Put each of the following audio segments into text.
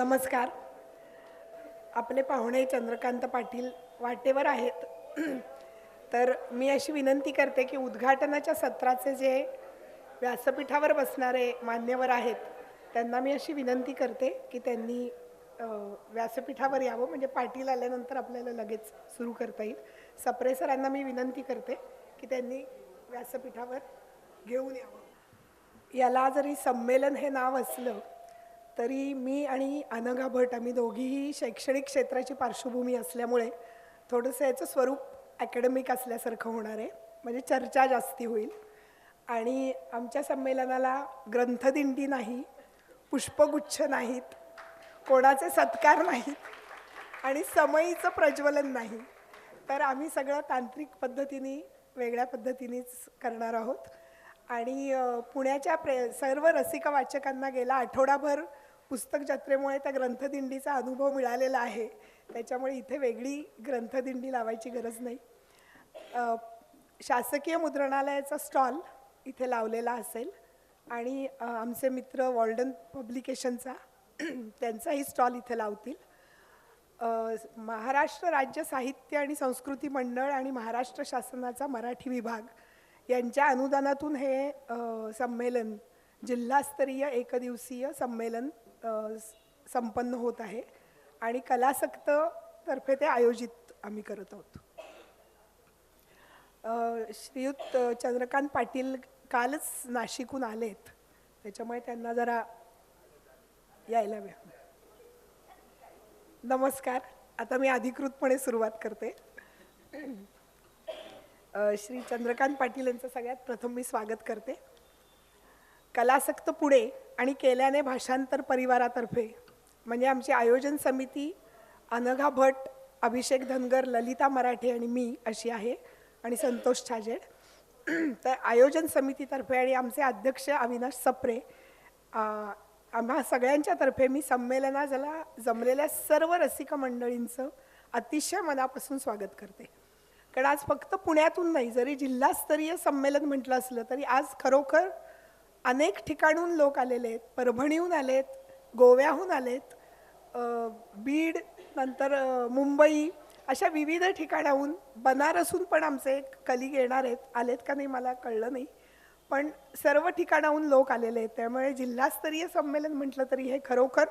नमस्कार. आपले पाहुणे चंद्रकांत पाटील वाटेवर आहेत. तर मी अशी विनंती करते की उद्घाटनाच्या सत्राचे जे व्यासपीठावर बसणारे मान्यवर आहेत त्यांना मी अशी विनंती करते की त्यांनी व्यासपीठावर यावं, म्हणजे पाटील आल्यानंतर आपल्याला लगेच सुरू करता येईल. सप्रे सरांना मी विनंती करते की त्यांनी व्यासपीठावर घेऊन यावं. याला जरी संमेलन हे नाव असलं तरी मी आणि अनघा भट आम्ही दोघीही शैक्षणिक क्षेत्राची पार्श्वभूमी असल्यामुळे थोडंसं याचं स्वरूप अकॅडमिक असल्यासारखं होणार आहे, म्हणजे चर्चा जास्ती होईल. आणि आमच्या संमेलनाला ग्रंथदिंडी नाही, पुष्पगुच्छ नाहीत, कोणाचे सत्कार नाहीत आणि समयीचं प्रज्वलन नाही. तर आम्ही सगळं तांत्रिक पद्धतीने वेगळ्या पद्धतीनेच करणार आहोत. आणि पुण्याच्या सर्व रसिक वाचकांना गेला आठवडाभर पुस्तक जत्रेमुळे त्या ग्रंथदिंडीचा अनुभव मिळालेला आहे, त्याच्यामुळे इथे वेगळी ग्रंथदिंडी लावायची गरज नाही. शासकीय मुद्रणालयाचा स्टॉल इथे लावलेला असेल आणि आमचे मित्र वॉल्डन पब्लिकेशनचा त्यांचाही स्टॉल इथे लावतील. महाराष्ट्र राज्य साहित्य आणि संस्कृती मंडळ आणि महाराष्ट्र शासनाचा मराठी विभाग यांच्या अनुदानातून हे संमेलन जिल्हास्तरीय एकदिवसीय संमेलन संपन्न होत आहे आणि कलासक्त तर्फे ते आयोजित आम्ही करत आहोत. श्रीयुत चंद्रकांत पाटील कालच नाशिकहून आलेत, त्याच्यामुळे त्यांना जरा यायला वेळ. नमस्कार. आता मी अधिकृतपणे सुरुवात करते. श्री चंद्रकांत पाटील यांचं सगळ्यात प्रथम मी स्वागत करते. कलासक्त पुणे आणि केल्याने भाषांतर परिवारातर्फे, म्हणजे आमची आयोजन समिती अनघा भट, अभिषेक धनगर, ललिता मराठे आणि मी अशी आहे आणि संतोष छाजेड. तर आयोजन समितीतर्फे आणि आमचे अध्यक्ष अविनाश सप्रे, आम्हा सगळ्यांच्या तर्फे मी संमेलनाला जमलेल्या सर्व रसिक मंडळींचं अतिशय मनापासून स्वागत करते. कारण आज फक्त पुण्यातून नाही, जरी जिल्हास्तरीय संमेलन म्हटलं असलं तरी आज खरोखर अनेक ठिकाणून लोक आलेले आहेत. परभणीहून आलेत, गोव्याहून आलेत, बीड, नंतर मुंबई, अशा विविध ठिकाणाहून, बनारसून पण आमचे एक कलिग येणार आहेत. आलेत का नाही मला कळलं नाही, पण सर्व ठिकाणाहून लोक आलेले आहेत. त्यामुळे जिल्हास्तरीय संमेलन म्हटलं तरी हे खरोखर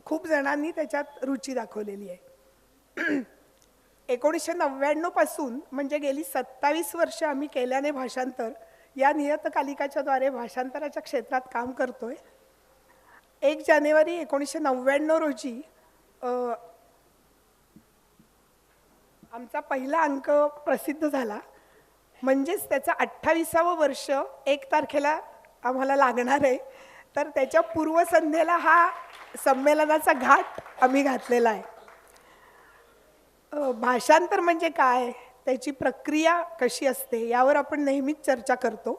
खूप जणांनी त्याच्यात रुची दाखवलेली आहे. 1999 पासून, म्हणजे गेली 27 वर्ष आम्ही केल्याने भाषांतर या नियतकालिकाच्या द्वारे भाषांतराच्या क्षेत्रात काम करतोय. 1 जानेवारी 1999 रोजी आमचा पहिला अंक प्रसिद्ध झाला, म्हणजेच त्याचं 28वं वर्ष 1 तारखेला आम्हाला लागणार आहे. तर त्याच्या पूर्वसंध्येला हा संमेलनाचा घाट आम्ही घातलेला आहे. भाषांतर म्हणजे काय, त्याची प्रक्रिया कशी असते यावर आपण नेहमीच चर्चा करतो,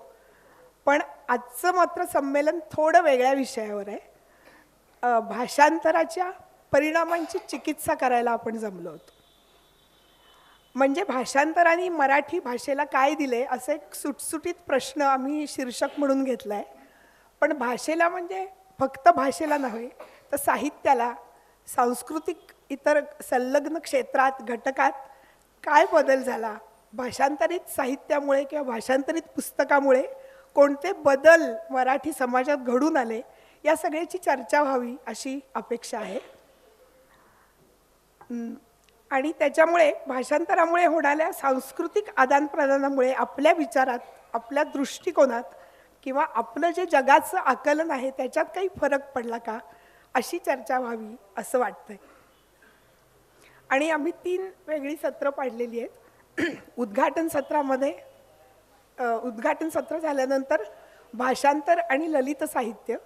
पण आजचं मात्र संमेलन थोडं वेगळ्या विषयावर आहे. भाषांतराच्या परिणामांची चिकित्सा करायला आपण जमलो होतो. म्हणजे भाषांतराने मराठी भाषेला काय दिले असे एक सुटसुटीत प्रश्न आम्ही शीर्षक म्हणून घेतला आहे. पण भाषेला म्हणजे फक्त भाषेला नव्हे तर साहित्याला, सांस्कृतिक इतर संलग्न क्षेत्रात, घटकात काय बदल झाला, भाषांतरित साहित्यामुळे किंवा भाषांतरित पुस्तकामुळे कोणते बदल मराठी समाजात घडून आले, या सगळ्याची चर्चा व्हावी अशी अपेक्षा आहे. आणि त्याच्यामुळे भाषांतरामुळे होणाऱ्या सांस्कृतिक आदानप्रदानामुळे आपल्या विचारात, आपल्या दृष्टिकोनात किंवा आपलं जे जगाचं आकलन आहे त्याच्यात काही फरक पडला का, अशी चर्चा व्हावी असं वाटतंय. आणि आम्ही 3 वेगळी सत्र पाडलेली आहेत. उद्घाटन सत्र झाल्यानंतर भाषांतर आणि ललित साहित्य,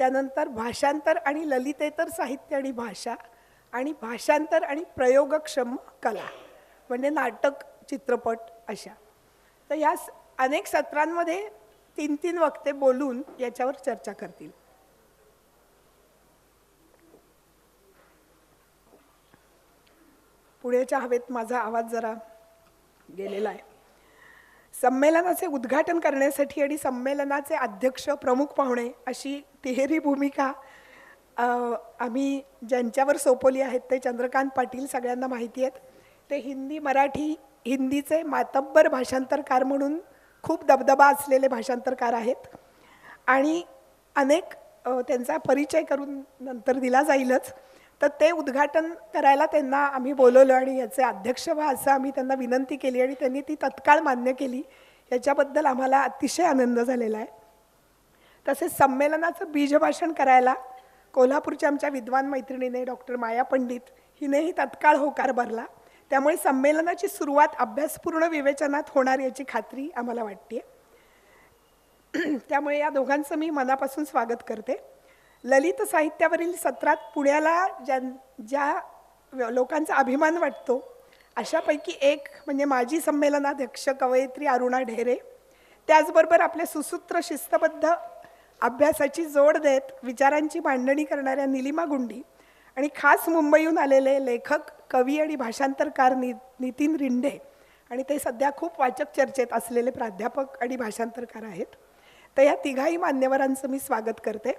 त्यानंतर भाषांतर आणि ललितेतर साहित्य आणि भाषा, आणि भाषांतर आणि प्रयोगक्षम कला, म्हणजे नाटक, चित्रपट अशा. तर या अनेक सत्रांमध्ये 3-3 वक्ते बोलून याच्यावर चर्चा करतील. पुण्याच्या हवेत माझा आवाज जरा गेलेला आहे. संमेलनाचे उद्घाटन करण्यासाठी आणि संमेलनाचे अध्यक्ष, प्रमुख पाहुणे अशी तिहेरी भूमिका आम्ही ज्यांच्यावर सोपवली आहेत ते चंद्रकांत पाटील सगळ्यांना माहिती आहेत. ते हिंदी मराठी हिंदीचे मातब्बर भाषांतरकार म्हणून खूप दबदबा असलेले भाषांतरकार आहेत आणि अनेक त्यांचा परिचय करून नंतर दिला जाईलच. तर ते उद्घाटन करायला त्यांना आम्ही बोलवलं आणि याचे अध्यक्ष व्हा असं आम्ही त्यांना विनंती केली आणि त्यांनी ती तत्काळ मान्य केली. याच्याबद्दल आम्हाला अतिशय आनंद झालेला आहे. तसेच संमेलनाचं बीजभाषण करायला कोल्हापूरच्या आमच्या विद्वान मैत्रिणीने डॉक्टर माया पंडित हिनेही तत्काळ होकार भरला. त्यामुळे संमेलनाची सुरुवात अभ्यासपूर्ण विवेचनात होणार याची खात्री आम्हाला वाटते. त्यामुळे या दोघांचं मी मनापासून स्वागत करते. ललित साहित्यावरील सत्रात पुण्याला ज्या लोकांचा अभिमान वाटतो अशापैकी एक म्हणजे माजी संमेलनाध्यक्ष कवयित्री अरुणा ढेरे, त्याचबरोबर आपले सुसूत्र शिस्तबद्ध अभ्यासाची जोड देत विचारांची मांडणी करणाऱ्या निलिमा गुंडी आणि खास मुंबईहून आलेले लेखक कवी आणि भाषांतरकार नितीन रिंढे आणि ते सध्या खूप वाचक चर्चेत असलेले प्राध्यापक आणि भाषांतरकार आहेत. तर या तिघाही मान्यवरांचं मी स्वागत करते.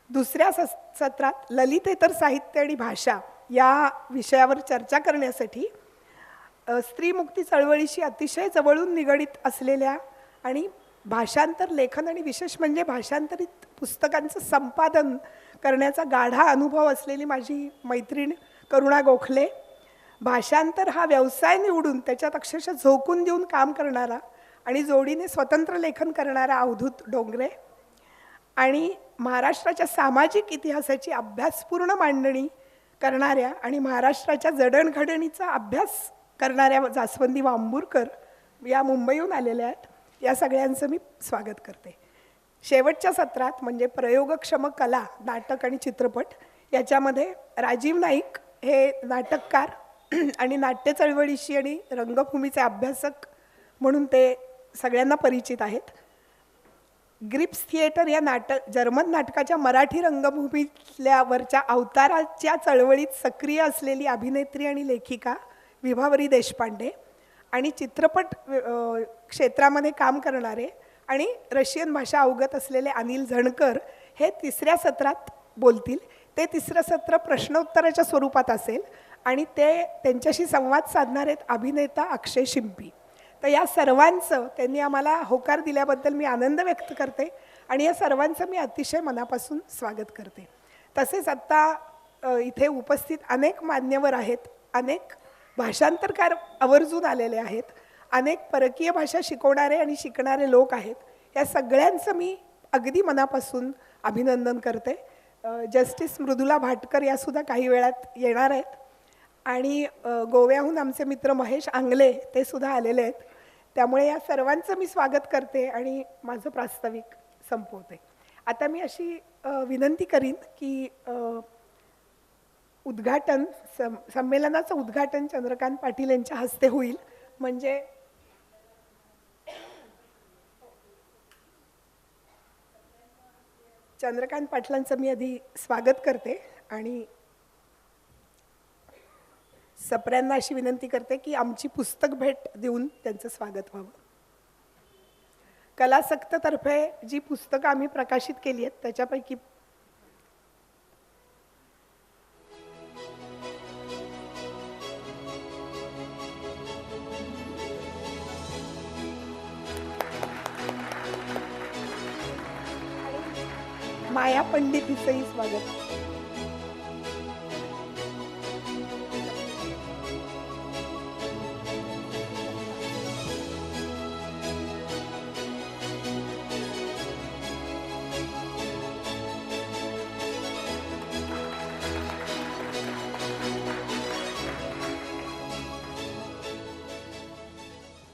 दुसऱ्या सत्रात ललितेतर साहित्य आणि भाषा या विषयावर चर्चा करण्यासाठी स्त्रीमुक्ती चळवळीशी अतिशय जवळून निगडीत असलेल्या आणि भाषांतर लेखन आणि विशेष म्हणजे भाषांतरित पुस्तकांचं संपादन करण्याचा गाढा अनुभव असलेली माझी मैत्रीण करुणा गोखले, भाषांतर हा व्यवसाय निवडून त्याच्यात अक्षरशः झोकून देऊन काम करणारा आणि जोडीने स्वतंत्र लेखन करणारा अवधूत डोंगरे आणि महाराष्ट्राच्या सामाजिक इतिहासाची अभ्यासपूर्ण मांडणी करणाऱ्या आणि महाराष्ट्राच्या जडणघडणीचा अभ्यास करणाऱ्या जास्वंदी वांबुरकर या मुंबईहून आलेल्या आहेत. या सगळ्यांचं मी स्वागत करते. शेवटच्या सत्रात म्हणजे प्रयोगक्षम कला नाटक आणि चित्रपट याच्यामध्ये राजीव नाईक हे नाटककार आणि नाट्य चळवळीशी आणि रंगभूमीचे अभ्यासक म्हणून ते सगळ्यांना परिचित आहेत. ग्रिप्स थिएटर या जर्मन नाटकाच्या मराठी रंगभूमीतल्या वरच्या अवताराच्या चळवळीत सक्रिय असलेली अभिनेत्री आणि लेखिका विभावरी देशपांडे आणि चित्रपट क्षेत्रामध्ये काम करणारे आणि रशियन भाषा अवगत असलेले अनिल झणकर हे तिसऱ्या सत्रात बोलतील. ते तिसरं सत्र प्रश्नोत्तराच्या स्वरूपात असेल आणि त्यांच्याशी संवाद साधणार आहेत अभिनेता अक्षय शिंपी. तर या सर्वांचं त्यांनी आम्हाला होकार दिल्याबद्दल मी आनंद व्यक्त करते आणि या सर्वांचं मी अतिशय मनापासून स्वागत करते. तसेच आत्ता इथे उपस्थित अनेक मान्यवर आहेत, अनेक भाषांतरकार आवर्जून आलेले आहेत, अनेक परकीय भाषा शिकवणारे आणि शिकणारे लोक आहेत. या सगळ्यांचं मी अगदी मनापासून अभिनंदन करते. जस्टिस मृदुला भाटकर यासुद्धा काही वेळात येणार आहेत आणि गोव्याहून आमचे मित्र महेश आंगले ते सुद्धा आलेले आहेत. त्यामुळे या सर्वांचं मी स्वागत करते आणि माझं प्रास्ताविक संपवते. आता मी अशी विनंती करीन की उद्घाटन संमेलनाचं उद्घाटन चंद्रकांत पाटील यांच्या हस्ते होईल. म्हणजे चंद्रकांत पाटलांचं मी आधी स्वागत करते आणि सप्र्यांना अशी विनंती करते की आमची पुस्तक भेट देऊन त्यांचं स्वागत व्हावं. कलासक्ततर्फे जी पुस्तकं आम्ही प्रकाशित केली आहेत त्याच्यापैकी माया पंडित हिचंही स्वागत.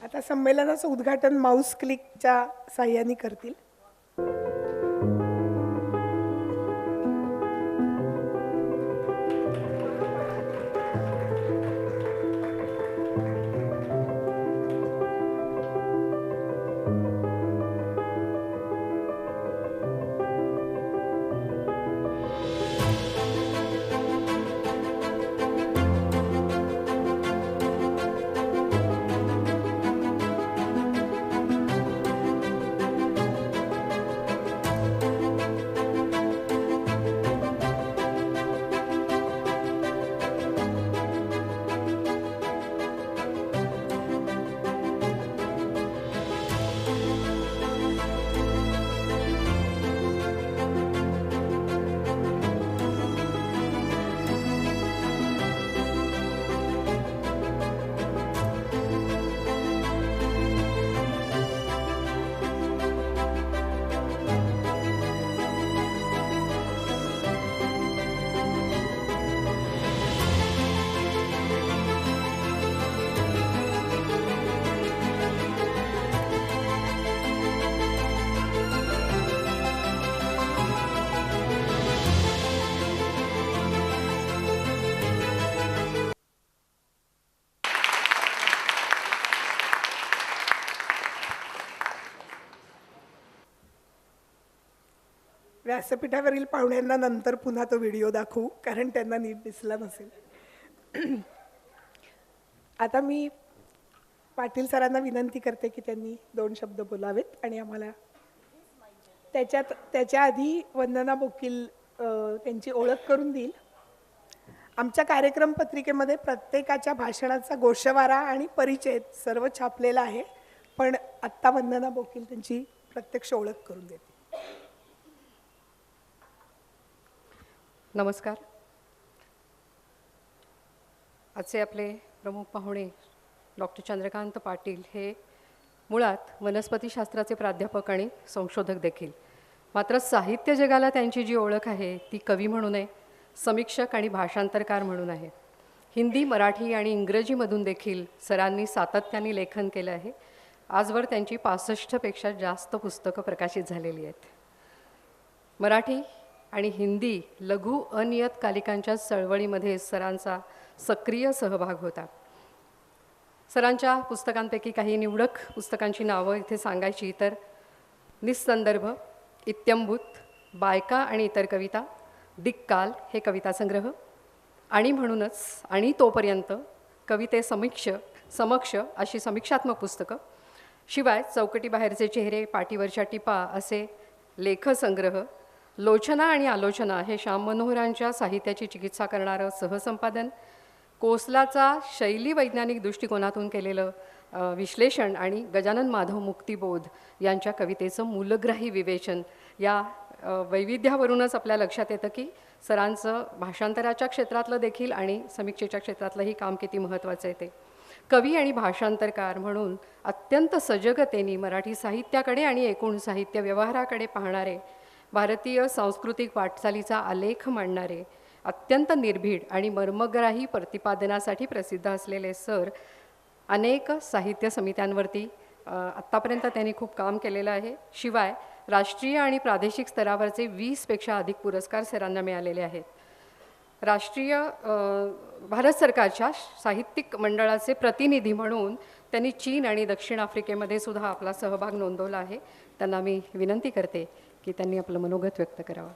आता संमेलनाचं उद्घाटन माऊस क्लिकच्या साह्याने करतील. व्यासपीठावरील पाहुण्यांना नंतर पुन्हा तो व्हिडिओ दाखवू, कारण त्यांना नीट दिसला नसेल. आता मी पाटील सरांना विनंती करते की त्यांनी 2 शब्द बोलावेत आणि आम्हाला त्याच्या आधी वंदना बोकील त्यांची ओळख करून देईल. आमच्या कार्यक्रम पत्रिकेमध्ये प्रत्येकाच्या भाषणाचा गोषवारा आणि परिचय सर्व छापलेला आहे, पण आत्ता वंदना बोकील त्यांची प्रत्यक्ष ओळख करून देते. नमस्कार. आजचे आपले प्रमुख पाहुणे डॉक्टर चंद्रकांत पाटील हे मुळात वनस्पतीशास्त्राचे प्राध्यापक आणि संशोधक देखील. मात्र साहित्य जगाला त्यांची जी ओळख आहे ती कवी म्हणून आहे, समीक्षक आणि भाषांतरकार म्हणून आहे. हिंदी, मराठी आणि इंग्रजीमधून देखील सरांनी सातत्याने लेखन केलं आहे. आजवर त्यांची 65पेक्षा जास्त पुस्तकं प्रकाशित झालेली आहेत. मराठी आणि हिंदी लघु अनियतकालिकांच्या चळवळीमध्ये सरांचा सक्रिय सहभाग होता. सरांच्या पुस्तकांपैकी काही निवडक पुस्तकांची नावं इथे सांगायची तर निस्संदर्भ, इत्यंभूत, बायका आणि इतर कविता, दिक्काल हे कवितासंग्रह, आणि म्हणूनच आणि तोपर्यंत, कविते समक्ष अशी समीक्षात्मक पुस्तकं, शिवाय चौकटीबाहेरचे चेहरे, पाटीवरच्या टिपा असे लेखसंग्रह, लोचना आणि आलोचना हे श्याम मनोहरांच्या साहित्याची चिकित्सा करणारं सहसंपादन, कोसलाचा शैली वैज्ञानिक दृष्टिकोनातून केलेलं विश्लेषण आणि गजानन माधव मुक्तिबोध यांच्या कवितेचं मूलग्राही विवेचन. या वैविध्यावरूनच आपल्या लक्षात येतं की सरांचं भाषांतराच्या क्षेत्रातलं देखील आणि समीक्षेच्या क्षेत्रातलंही काम किती महत्त्वाचं आहे ते. कवी आणि भाषांतरकार म्हणून अत्यंत सजगतेने मराठी साहित्याकडे आणि एकूण साहित्य व्यवहाराकडे पाहणारे, भारतीय सांस्कृतिक वाटचालीचा आलेख मांडणारे, अत्यंत निर्भीड आणि मर्मग्राही प्रतिपादनासाठी प्रसिद्ध असलेले सर अनेक साहित्य समित्यांवरती आत्तापर्यंत त्यांनी खूप काम केलेलं आहे. शिवाय राष्ट्रीय आणि प्रादेशिक स्तरावरचे 20पेक्षा अधिक पुरस्कार सरांना मिळालेले आहेत. राष्ट्रीय भारत सरकारच्या साहित्यिक मंडळाचे प्रतिनिधी म्हणून त्यांनी चीन आणि दक्षिण आफ्रिकेमध्ये सुद्धा आपला सहभाग नोंदवला आहे. त्यांना मी विनंती करते की त्यांनी आपलं मनोगत व्यक्त करावं.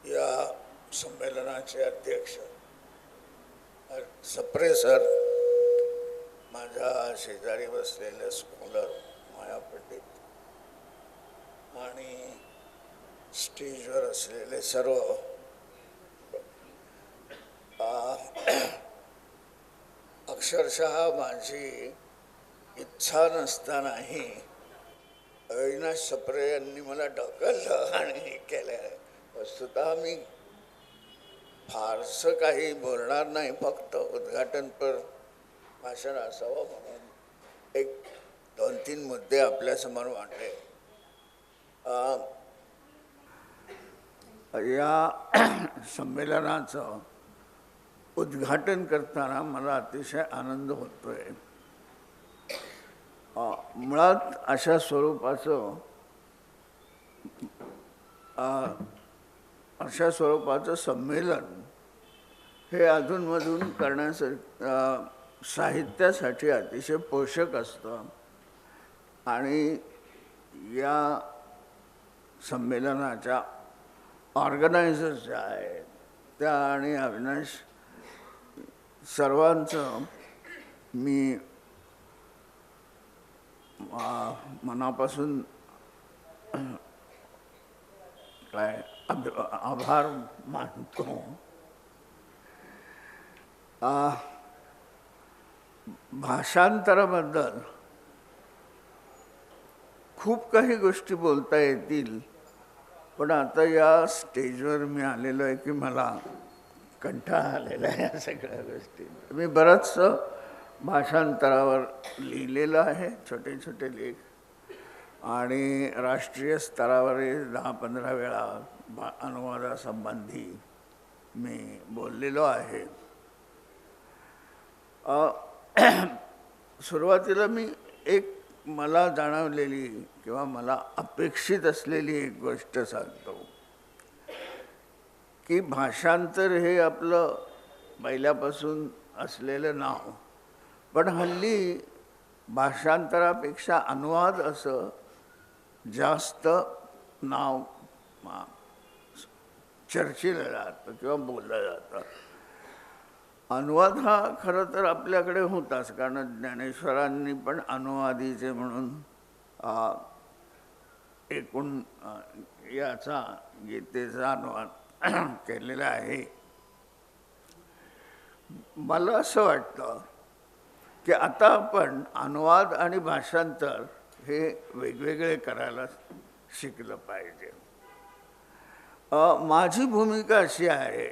या संमेलनाचे अध्यक्ष सप्रे सर, माझ्या शेजारी बसलेले स्कॉलर माया पंडित आणि स्टेजवर असलेले सर्व, अक्षरशः माझी इच्छा नसतानाही अविनाश सप्रे यांनी मला ढकललं आणि हे केलं. वस्तुतः मी फारसं काही बोलणार नाही, फक्त उद्घाटनपर भाषण असावं म्हणून 1-2-3 मुद्दे आपल्यासमोर मांडले. या संमेलनाचं उद्घाटन करताना मला अतिशय आनंद होतोय. मुळात अशा स्वरूपाचं संमेलन हे अधूनमधून करण्यासाठी साहित्यासाठी अतिशय पोषक असतं. आणि या संमेलनाच्या ऑर्गनायझर्स ज्या आहेत त्या आणि अविनाश सर्वांचं मी मनापासून आभार मानतो. भाषांतराबद्दल खूप काही गोष्टी बोलता येतील, पण आता या स्टेजवर मी आलेलो आहे की मला कंटाळा आलेला आहे या सगळ्या गोष्टी. मी बरंचसं भाषांतरावर लिहिलेलं आहे, छोटे छोटे लेख, आणि राष्ट्रीय स्तरावरील 10-15 वेळा अनुवादासंबंधी मी बोललेलो आहे. सुरुवातीला मी एक मला जाणवलेली किंवा मला अपेक्षित असलेली एक गोष्ट सांगतो की भाषांतर हे आपलं पहिल्यापासून असलेलं नाव, पण हल्ली भाषांतरापेक्षा अनुवाद असं जास्त नाव चर्चिलं जातं किंवा बोललं जातं. अनुवाद हा खरं तर आपल्याकडे होताच, कारण ज्ञानेश्वरांनी पण अनुवादीचे म्हणून एकूण याचा गीतेचा अनुवाद केलेला आहे. मला असं वाटतं की आता आपण अनुवाद आणि भाषांतर हे वेगवेगळे करायला शिकलं पाहिजे. माझी भूमिका अशी आहे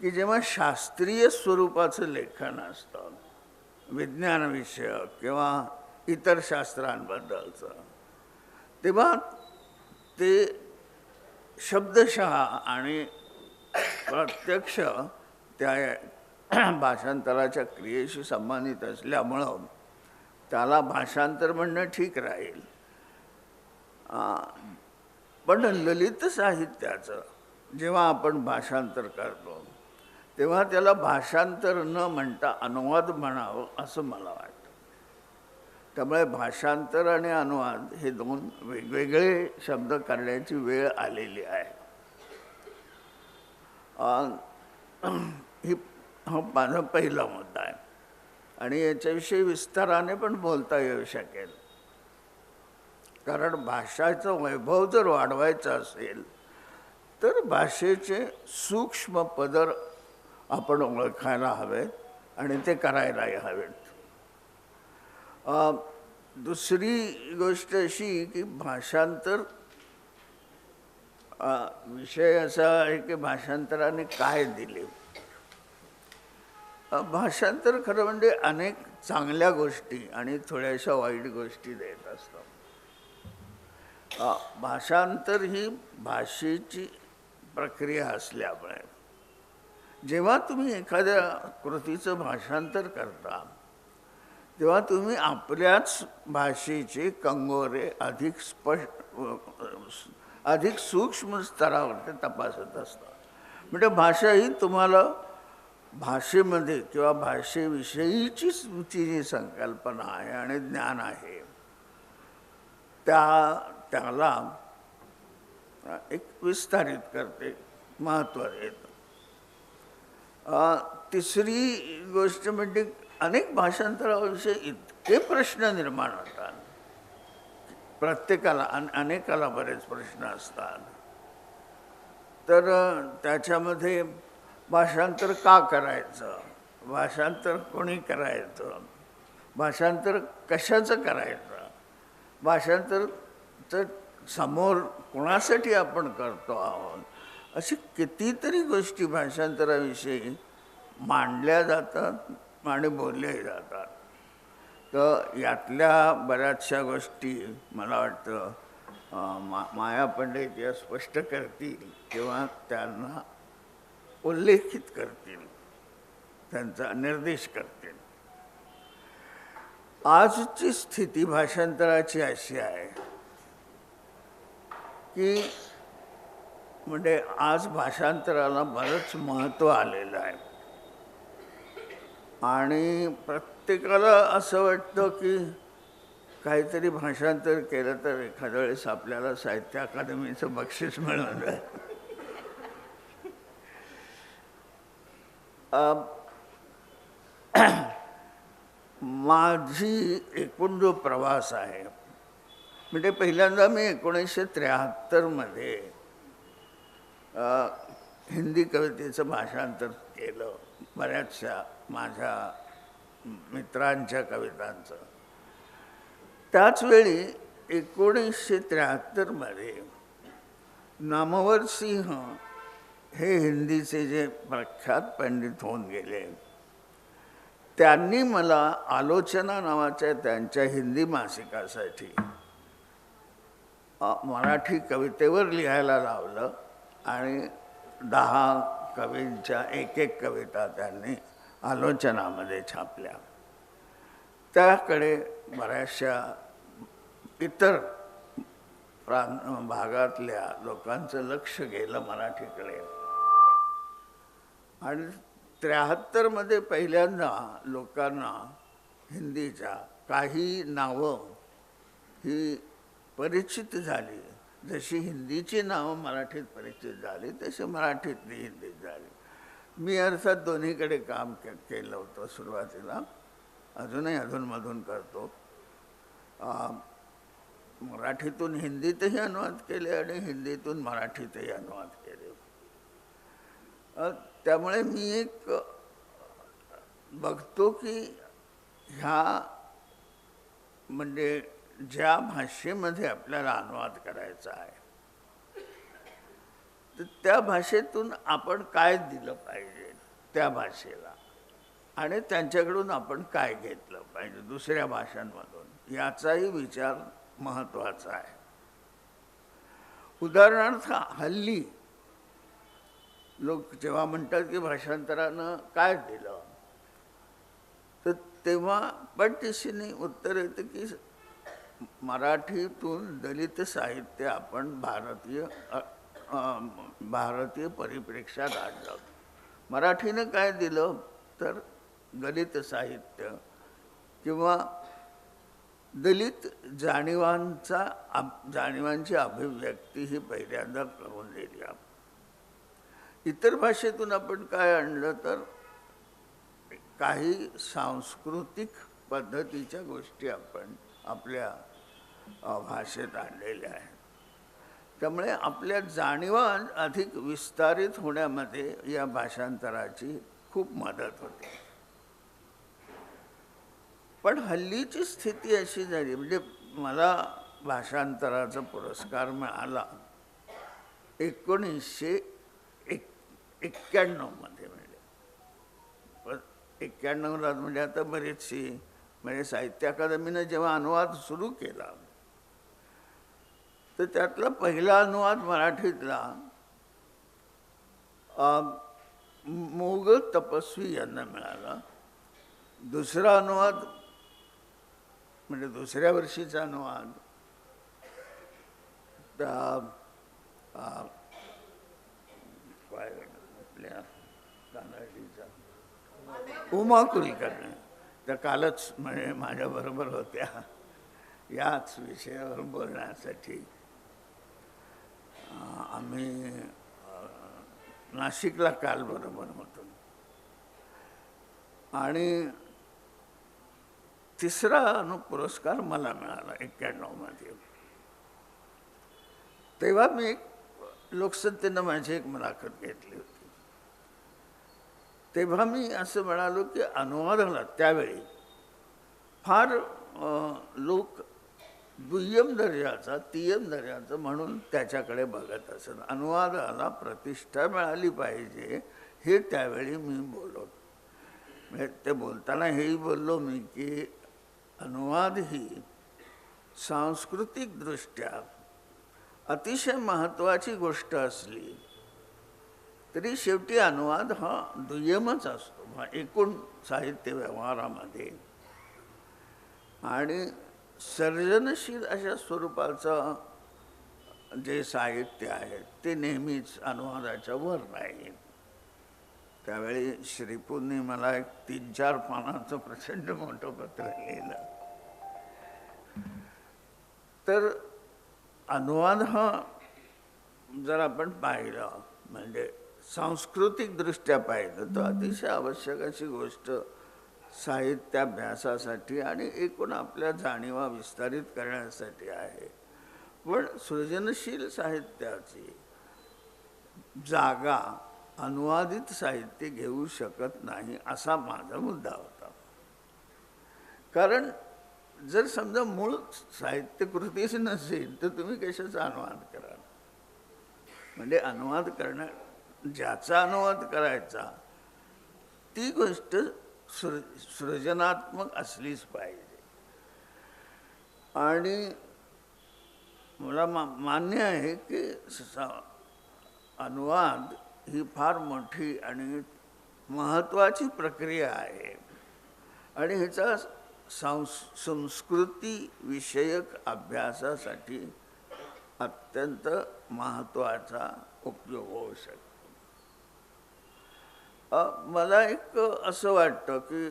की जेव्हा शास्त्रीय स्वरूपाचं लेखन असतं, विज्ञानविषयक किंवा इतर शास्त्रांबद्दलचं, तेव्हा ते शब्दशः आणि प्रत्यक्ष त्या भाषांतराच्या क्रियेशी संबंधित असल्यामुळं त्याला भाषांतर म्हणणं ठीक राहील. पण ललित साहित्याचं जेव्हा आपण भाषांतर करतो तेव्हा त्याला भाषांतर न म्हणता अनुवाद म्हणावं असं मला वाटतं. त्यामुळे भाषांतर आणि अनुवाद हे दोन वेगवेगळे शब्द करण्याची वेळ आलेली आहे. हा माझा पहिला मुद्दा आहे आणि याच्याविषयी विस्ताराने पण बोलता येऊ शकेल. कारण भाषाचं वैभव जर वाढवायचं असेल तर भाषेचे सूक्ष्म पदर आपण ओळखायला हवेत आणि ते करायलाही हवेत. दुसरी गोष्ट अशी की भाषांतर विषय असा आहे की भाषांतराने काय दिले. भाषांतर खरं म्हणजे अनेक चांगल्या गोष्टी आणि थोड्याशा वाईट गोष्टी देत असतात. भाषांतर ही भाषेची प्रक्रिया असल्यामुळे जेव्हा तुम्ही एखाद्या कृतीचं भाषांतर करता तेव्हा तुम्ही आपल्याच भाषेचे कंगोरे अधिक अधिक सूक्ष्म स्तरावर ते तपासत असतात. म्हणजे भाषा ही तुम्हाला भाषेमध्ये किंवा भाषेविषयीचीच तुमची जी संकल्पना आहे आणि ज्ञान आहे त्याला एक विस्तारित करते, महत्त्व देतं. तिसरी गोष्ट म्हणजे अनेक भाषांतराविषयी इतके प्रश्न निर्माण होतात, प्रत्येकाला अनेकाला बरेच प्रश्न असतात. तर त्याच्यामध्ये भाषांतर का करायचं, भाषांतर कोणी करायचं, भाषांतर कशाचं करायचं, भाषांतरचं समोर कोणासाठी आपण करतो आहोत, अशी कितीतरी गोष्टी भाषांतराविषयी मांडल्या जातात आणि बोलल्याही जातात. तर यातल्या बऱ्याचशा गोष्टी मला वाटतं माया पंडित या स्पष्ट करतील किंवा त्यांना उल्लेखित करतील, त्यांचा निर्देश करतील. आजची स्थिती भाषांतराची अशी आहे की म्हणजे आज भाषांतराला बरंच महत्त्व आलेलं आहे आणि प्रत्येकाला असं वाटतं की काहीतरी भाषांतर केलं तर एखाद्या वेळेस आपल्याला साहित्य अकादमीचं बक्षीस मिळून जाईल. माझी एकूण जो प्रवास आहे म्हणजे पहिल्यांदा मी 1973 हिंदी कवितेचं भाषांतर केलं, बऱ्याचशा माझ्या मित्रांच्या कवितांचं. त्याचवेळी 1973 नामवर सिंह हे हिंदीचे जे प्रख्यात पंडित होऊन गेले, त्यांनी मला आलोचना नावाच्या त्यांच्या हिंदी मासिकासाठी मराठी कवितेवर लिहायला लावलं आणि 10 कवींच्या एक कविता त्यांनी आलोचनामध्ये छापल्या. त्याकडे बऱ्याचशा इतर भागातल्या लोकांचं लक्ष गेलं मराठीकडे आणि 73 पहिल्यांदा लोकांना हिंदीच्या काही नावं ही परिचित झाली, जशी हिंदीची नावं मराठीत परिचित झाली तशी मराठीतली हिंदीत झाली. मी अर्थात दोन्हीकडे काम केलं होतं सुरुवातीला, अजूनही अधूनमधून करतो. मराठीतून हिंदीतही अनुवाद केले आणि हिंदीतून मराठीतही अनुवाद केले. त्यामुळे मी एक बघतो की ह्या म्हणजे ज्या भाषेमध्ये आपल्याला अनुवाद करायचा आहे तर त्या भाषेतून आपण काय दिलं पाहिजे त्या भाषेला, आणि त्यांच्याकडून आपण काय घेतलं पाहिजे दुसऱ्या भाषांमधून, याचाही विचार महत्त्वाचा आहे. उदाहरणार्थ हल्ली लोक जेव्हा म्हणतात की भाषांतरानं काय दिलं, तर तेव्हा पटदिशीने उत्तर येतं की मराठीतून दलित साहित्य आपण भारतीय परिप्रेक्ष्यात आणलं. मराठीनं काय दिलं तर दलित साहित्य किंवा दलित जाणीवांची अभिव्यक्ती ही पहिल्यांदा करून दिली. इतर भाषेतून आपण काय आणलं तर काही सांस्कृतिक पद्धतीच्या गोष्टी आपण आपल्या भाषेत आणलेल्या आहेत. त्यामुळे आपल्या जाणीवा अधिक विस्तारित होण्यामध्ये या भाषांतराची खूप मदत होते. पण हल्लीची स्थिती अशी झाली, म्हणजे मला भाषांतराचा पुरस्कार मिळाला 1991 मध्ये. म्हणजे 91ला म्हणजे आता बरीचशी, म्हणजे साहित्य अकादमीनं जेव्हा अनुवाद सुरू केला तर त्यातला पहिला अनुवाद मराठीतला मोगल तपस्वी यांना मिळाला. दुसरा अनुवाद म्हणजे दुसऱ्या वर्षीचा अनुवाद आपल्या तानाजीचा उमा कुलकर्णी, त्या कालच म्हणजे माझ्याबरोबर होत्या याच विषयावर बोलण्यासाठी. आम्ही नाशिकला काल बरोबर होतो. आणि तिसरा पुरस्कार मला मिळाला 91 मध्ये. तेव्हा मी एक लोकसत्तेनं माझी एक मुलाखत घेतली होती. तेव्हा मी असं म्हणालो की अनुवादाला त्यावेळी फार लोक दुय्यम दर्जाचा तिय्यम दर्जाचा म्हणून त्याच्याकडे बघत असत. अनुवादाला प्रतिष्ठा मिळाली पाहिजे हे त्यावेळी मी बोललो. म्हणजे ते बोलताना हेही बोललो मी की अनुवाद ही सांस्कृतिकदृष्ट्या अतिशय महत्त्वाची गोष्ट असली तरी शेवटी अनुवाद हा दुय्यमच असतो एकूण साहित्य व्यवहारामध्ये. आणि सर्जनशील अशा स्वरूपाचं जे साहित्य आहे ते नेहमीच अनुवादाच्या वर राहील. त्यावेळी श्रीपूंनी मला एक 3-4 पानाचं प्रचंड मोठं पत्र लिहिलं. तर अनुवाद हा जर आपण पाहिलं म्हणजे सांस्कृतिकदृष्ट्या पाहिलं तर अतिशय आवश्यक अशी गोष्ट साहित्याभ्यासासाठी आणि एकूण आपल्या जाणीवा विस्तारित करण्यासाठी आहे. पण सृजनशील साहित्याची जागा अनुवादित साहित्य घेऊ शकत नाही असा माझा मुद्दा होता. कारण जर समजा मूळ साहित्यकृतीच नसेल तर तुम्ही कशाचा अनुवाद कराल. म्हणजे अनुवाद करणं, ज्याचा अनुवाद करायचा ती गोष्ट सृजनात्मक असलीच पाहिजे. आणि मला मान्य आहे की अनुवाद ही फार मोठी आणि महत्त्वाची प्रक्रिया आहे आणि ह्याचा संस्कृती विषयक अभ्यासासाठी अत्यंत महत्त्वाचा उपयोग होऊ शकतो. मला एक असं वाटतं की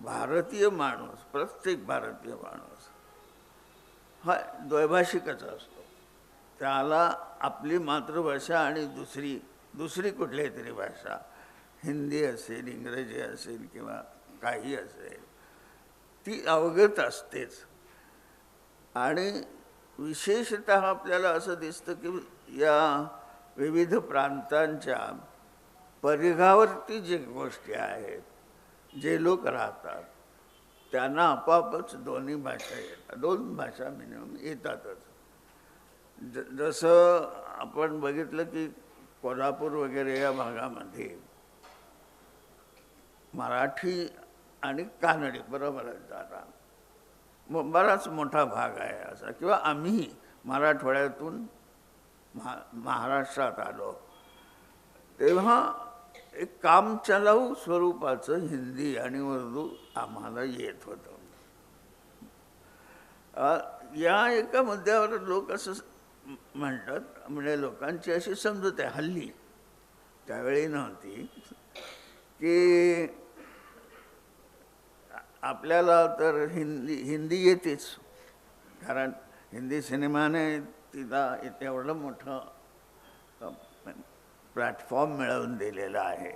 भारतीय माणूस, प्रत्येक भारतीय माणूस हा द्वैभाषिकच असतो. त्याला आपली मातृभाषा आणि दुसरी कुठलीही तरी भाषा, हिंदी असेल, इंग्रजी असेल किंवा काही असेल, ती अवगत असतेच. आणि विशेषतः आपल्याला असं दिसतं की या विविध प्रांतांच्या परिघावरती जे गोष्टी आहेत, जे लोक राहतात, त्यांना आपोआपच दोन्ही भाषा येतात, 2 भाषा मिनिमम येतातच. जसं आपण बघितलं की कोल्हापूर वगैरे या भागामध्ये मराठी आणि कानडी बरोबरच जरा बराच मोठा भाग आहे असा. किंवा आम्ही मराठवाड्यातून महाराष्ट्रात आलो तेव्हा एक कामचलाऊ स्वरूपाचं हिंदी आणि उर्दू आम्हाला येत होतं. या एका मुद्द्यावर लोक असं म्हणतात, म्हणजे लोकांची अशी समजूत आहे हल्ली, त्यावेळी नव्हती, की आपल्याला तर हिंदी येतेच, कारण हिंदी सिनेमाने तिला एवढं मोठं प्लॅटफॉर्म मिळवून दिलेला आहे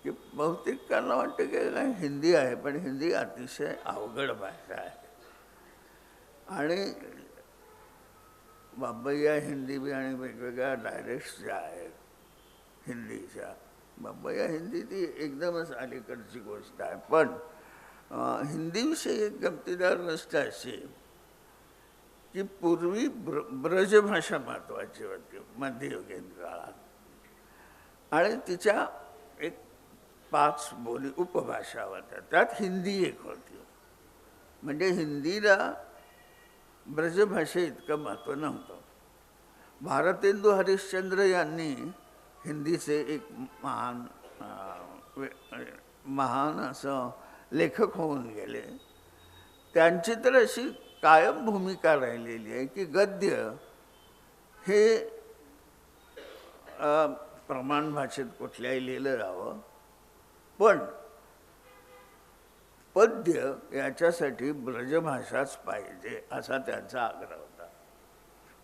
की बहुतेकांना वाटतं की काय हिंदी आहे, पण हिंदी अतिशय अवघड भाषा आहे. आणि बाबैया हिंदी बी आणि वेगवेगळ्या डायलेक्ट्स ज्या आहेत हिंदीच्या, बाबैया हिंदी ती एकदमच अलीकडची गोष्ट आहे. पण हिंदीविषयी एक गमतीदार गोष्ट अशी की पूर्वी ब्रजभाषा महत्त्वाची होती मध्ययुगीन काळात, आणि तिच्या एक 5 बोली उपभाषा होत्या, त्यात हिंदी एक होती. म्हणजे हिंदीला ब्रजभाषे इतकं महत्त्व नव्हतं. भारतेंदू हरिश्चंद्र यांनी हिंदीचे एक महान असं लेखक होऊन गेले. त्यांची तर अशी कायम भूमिका राहिलेली आहे की गद्य हे प्रमाण भाषेत कुठल्याही लिहिलं जावं, पण पद्य याच्यासाठी ब्रजभाषाच पाहिजे असा त्यांचा आग्रह होता.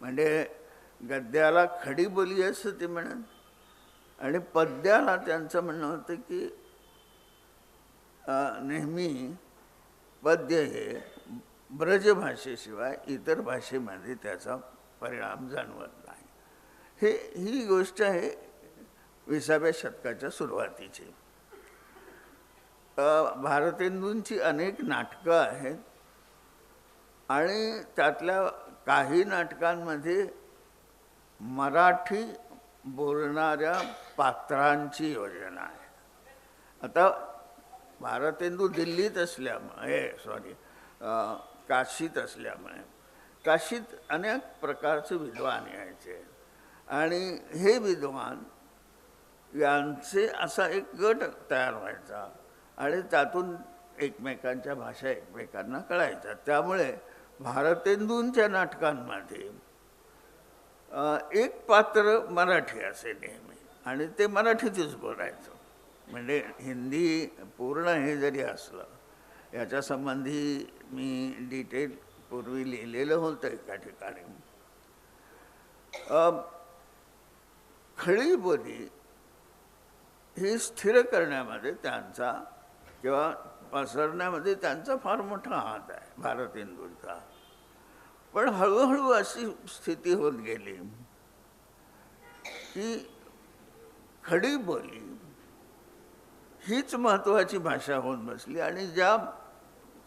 म्हणजे गद्याला खडी बोली असं ते म्हणत, आणि पद्याला त्यांचं म्हणणं होतं की नेहमी पद्य हे ब्रजभाषेशिवाय इतर भाषेमध्ये त्याचा परिणाम जाणवत नाही. ही गोष्ट आहे 20व्या शतकाच्या सुरुवातीची. भारतेंदूंची अनेक नाटकं आहेत आणि त्यातल्या काही नाटकांमध्ये मराठी बोलणाऱ्या पात्रांची योजना आहे. आता भारतेंदू दिल्लीत असल्यामुळे काशीत असल्यामुळे काशीत अनेक प्रकारचे विद्वान यायचे, आणि हे विद्वान यांचे असा एक गट तयार व्हायचा आणि त्यातून एकमेकांच्या भाषा एकमेकांना कळायच्या. त्यामुळे भारतेंदूंच्या नाटकांमध्ये एक पात्र मराठी असे नेहमी, आणि ते मराठीतच बोलायचं. म्हणजे हिंदी पूर्ण हे जरी असलं, याच्या संबंधी मी डिटेल पूर्वी लिहिलेलं होतं एका ठिकाणी. खडी बोली ही स्थिर करण्यामध्ये त्यांचा किंवा पसरण्यामध्ये त्यांचा फार मोठा हात आहे भारतेंदूंचा. पण हळूहळू अशी स्थिती होत गेली की खडी बोली हीच महत्त्वाची भाषा होऊन बसली, आणि ज्या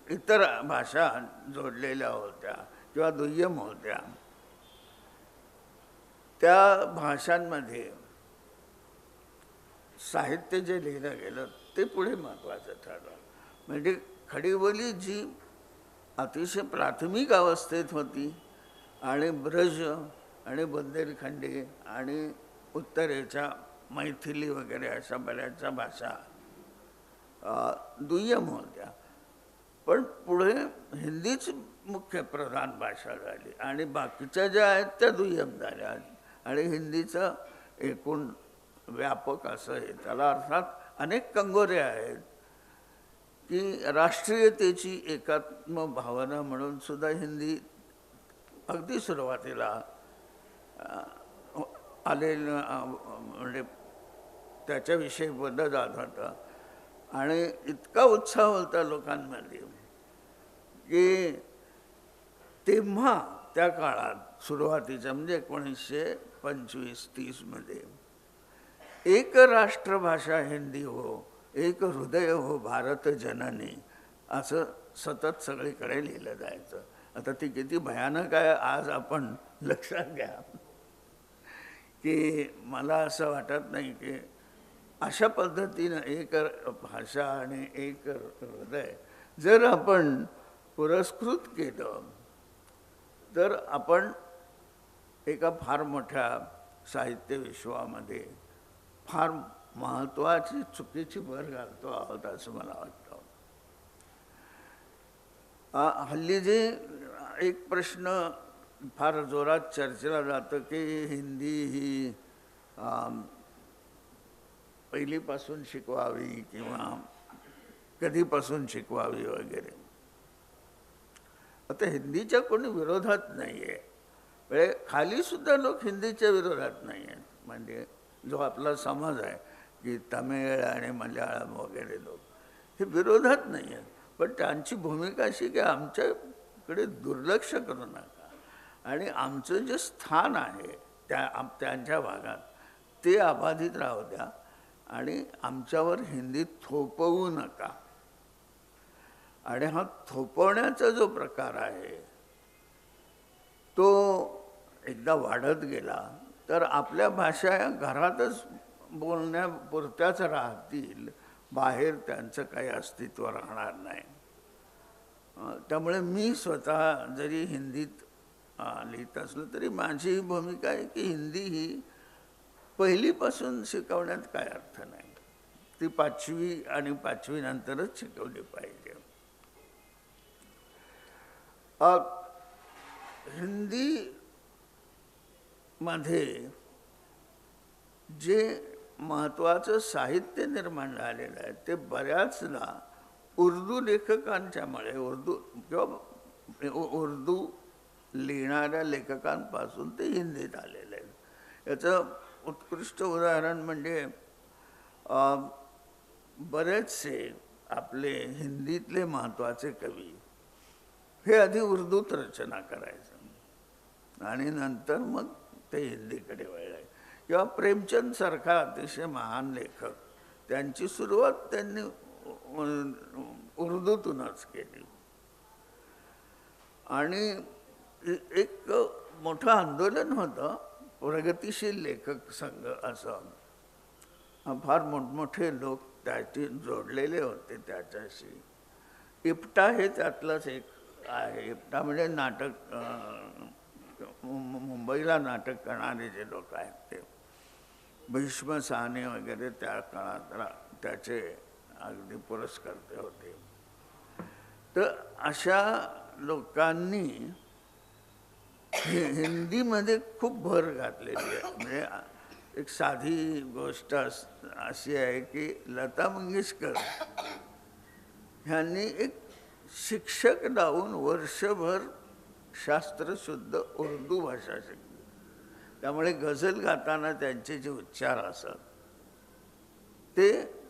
इतर भाषा जोडलेल्या होत्या किंवा दुय्यम होत्या त्या भाषांमध्ये साहित्य जे लिहिलं गेलं ते पुढे महत्त्वाचं ठरलं. म्हणजे खडीबोली जी अतिशय प्राथमिक अवस्थेत होती, आणि ब्रज आणि बुंदेलखंडी आणि उत्तरेच्या मैथिली वगैरे अशा बऱ्याचशा भाषा दुय्यम होत्या, पण पुढे हिंदीच मुख्य प्रधान भाषा झाली आणि बाकीच्या ज्या आहेत त्या दुय्यम झाल्या, आणि हिंदीचं एकूण व्यापक असं आहे. त्याला अर्थात अनेक कंगोरे आहेत की राष्ट्रीयतेची एकात्म भावना म्हणून सुद्धा हिंदी अगदी सुरुवातीला आलेलं म्हणजे त्याच्याविषयी बोललं जात होतं आणि इतका उत्साह होता लोकांमध्ये की तेव्हा त्या काळात सुरुवातीच्या म्हणजे 1925-30 एक राष्ट्रभाषा हिंदी हो, एक हृदय हो भारत जननी असं सतत सगळीकडे लिहिलं जायचं. आता ती किती भयानक आहे आज आपण लक्षात घ्या की मला असं वाटत नाही की अशा पद्धतीनं एक भाषा आणि एक हृदय जर आपण पुरस्कृत केलं तर आपण एका फार मोठ्या साहित्य विश्वामध्ये फार महत्त्वाची चुकीची भर घालतो आहोत असं मला वाटतं. हल्ली जे एक प्रश्न फार जोरात चर्चेला जातं की हिंदी ही पहिलीपासून शिकवावी किंवा कधीपासून शिकवावी वगैरे. आता हिंदीच्या कोणी विरोधात नाही आहे, म्हणजे खालीसुद्धा लोक हिंदीच्या विरोधात नाही आहेत. म्हणजे जो आपला समाज आहे की तमिळ आणि मल्याळम वगैरे लोक हे विरोधात नाही आहेत, पण त्यांची भूमिका अशी की आमच्याकडे दुर्लक्ष करू नका आणि आमचं जे स्थान आहे त्यांच्या भागात ते अबाधित राहू द्या आणि आमच्यावर हिंदी थोपवू नका. आणि हा थोपवण्याचा जो प्रकार आहे तो एकदा वाढत गेला तर आपल्या भाषा या घरातच बोलण्यापुरत्याच राहतील, बाहेर त्यांचं काही अस्तित्व राहणार नाही. त्यामुळे मी स्वतः जरी हिंदीत लिहित असलो तरी माझी ही भूमिका आहे की हिंदी ही पहिलीपासून शिकवण्यात काय अर्थ नाही, ती 5वी आणि 5वी नंतरच शिकवली पाहिजे. हिंदी मध्ये जे महत्त्वाचं साहित्य निर्माण झालेलं आहे ते बऱ्याचदा उर्दू लेखकांच्यामुळे उर्दू लिहिणाऱ्या लेखकांपासून ते हिंदीत आलेलं आहे. याचं उत्कृष्ट उदाहरण म्हणजे बरेचसे आपले हिंदीतले महत्त्वाचे कवी हे आधी उर्दूत रचना करायचं आणि नंतर मग ते हिंदीकडे वळले. किंवा प्रेमचंद सारखा अतिशय महान लेखक त्यांची सुरुवात त्यांनी उर्दूतूनच केली आणि एक मोठं आंदोलन होतं प्रगतिशील लेखक संघ असं. फार मोठमोठे लोक त्याची जोडलेले होते त्याच्याशी. इप्टा हे त्यातलंच एक आहे. इप्टा म्हणजे नाटक मुंबईला नाटक करणारे जे लोक आहेत ते भीष्म साने वगैरे त्या काळात त्याचे अगदी पुरस्कर्ते होते. तर अशा लोकांनी हिंदीमध्ये खूप भर घातलेली आहे. म्हणजे एक साधी गोष्ट अशी आहे की लता मंगेशकर ह्यांनी एक शिक्षक लावून वर्षभर शास्त्रशुद्ध उर्दू भाषा शिकली. त्यामुळे गझल गाताना त्यांचे जे उच्चार असत ते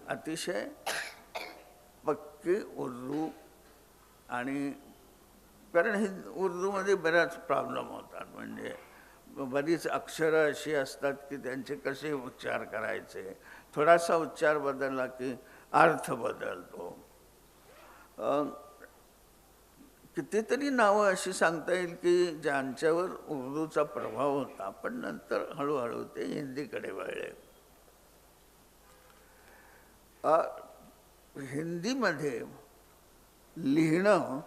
अतिशय पक्के उर्दू आणि कारण उर्दूमध्ये बऱ्याच प्रॉब्लेम होतात. म्हणजे बरीच अक्षरं अशी असतात की त्यांचे कसे उच्चार करायचे, थोडासा उच्चार बदलला की अर्थ बदलतो. कितीतरी नावं अशी सांगता येईल की ज्यांच्यावर उर्दूचा प्रभाव होता पण नंतर हळूहळू ते हिंदीकडे वळले. हिंदीमध्ये लिहिणं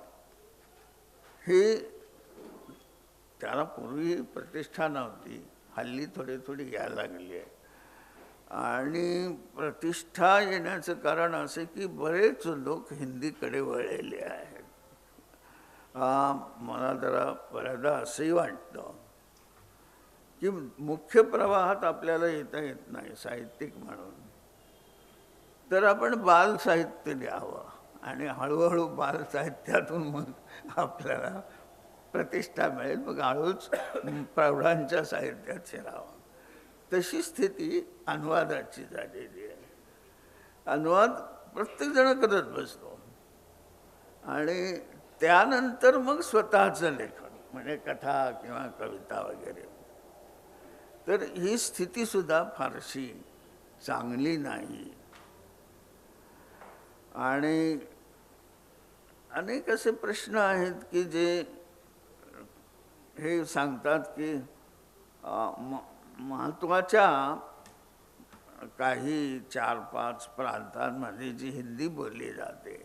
हे त्याला पूर्वी प्रतिष्ठा नव्हती, हल्ली थोडी यायला लागली आहे. आणि प्रतिष्ठा येण्याचं कारण असं की बरेच लोक हिंदीकडे वळलेले आहेत. मला जरा बऱ्याचदा असंही वाटतं की मुख्य प्रवाहात आपल्याला येता येत नाही साहित्यिक म्हणून, तर आपण बाल साहित्य लिहावं आणि हळूहळू बाल साहित्यातून मग आपल्याला प्रतिष्ठा मिळेल, मग हळूच प्रौढांच्या साहित्यात शिरावं. तशी स्थिती अनुवादाची झालेली आहे. अनुवाद प्रत्येकजण करत बसतो आणि त्यानंतर मग स्वतःचं लेखन म्हणजे कथा किंवा कविता वगैरे. तर ही स्थितीसुद्धा फारशी चांगली नाही. आणि अनेक असे प्रश्न आहेत की जे हे सांगतात की महत्त्वाच्या काही 4-5 प्रांतांमध्ये जी हिंदी बोलली जाते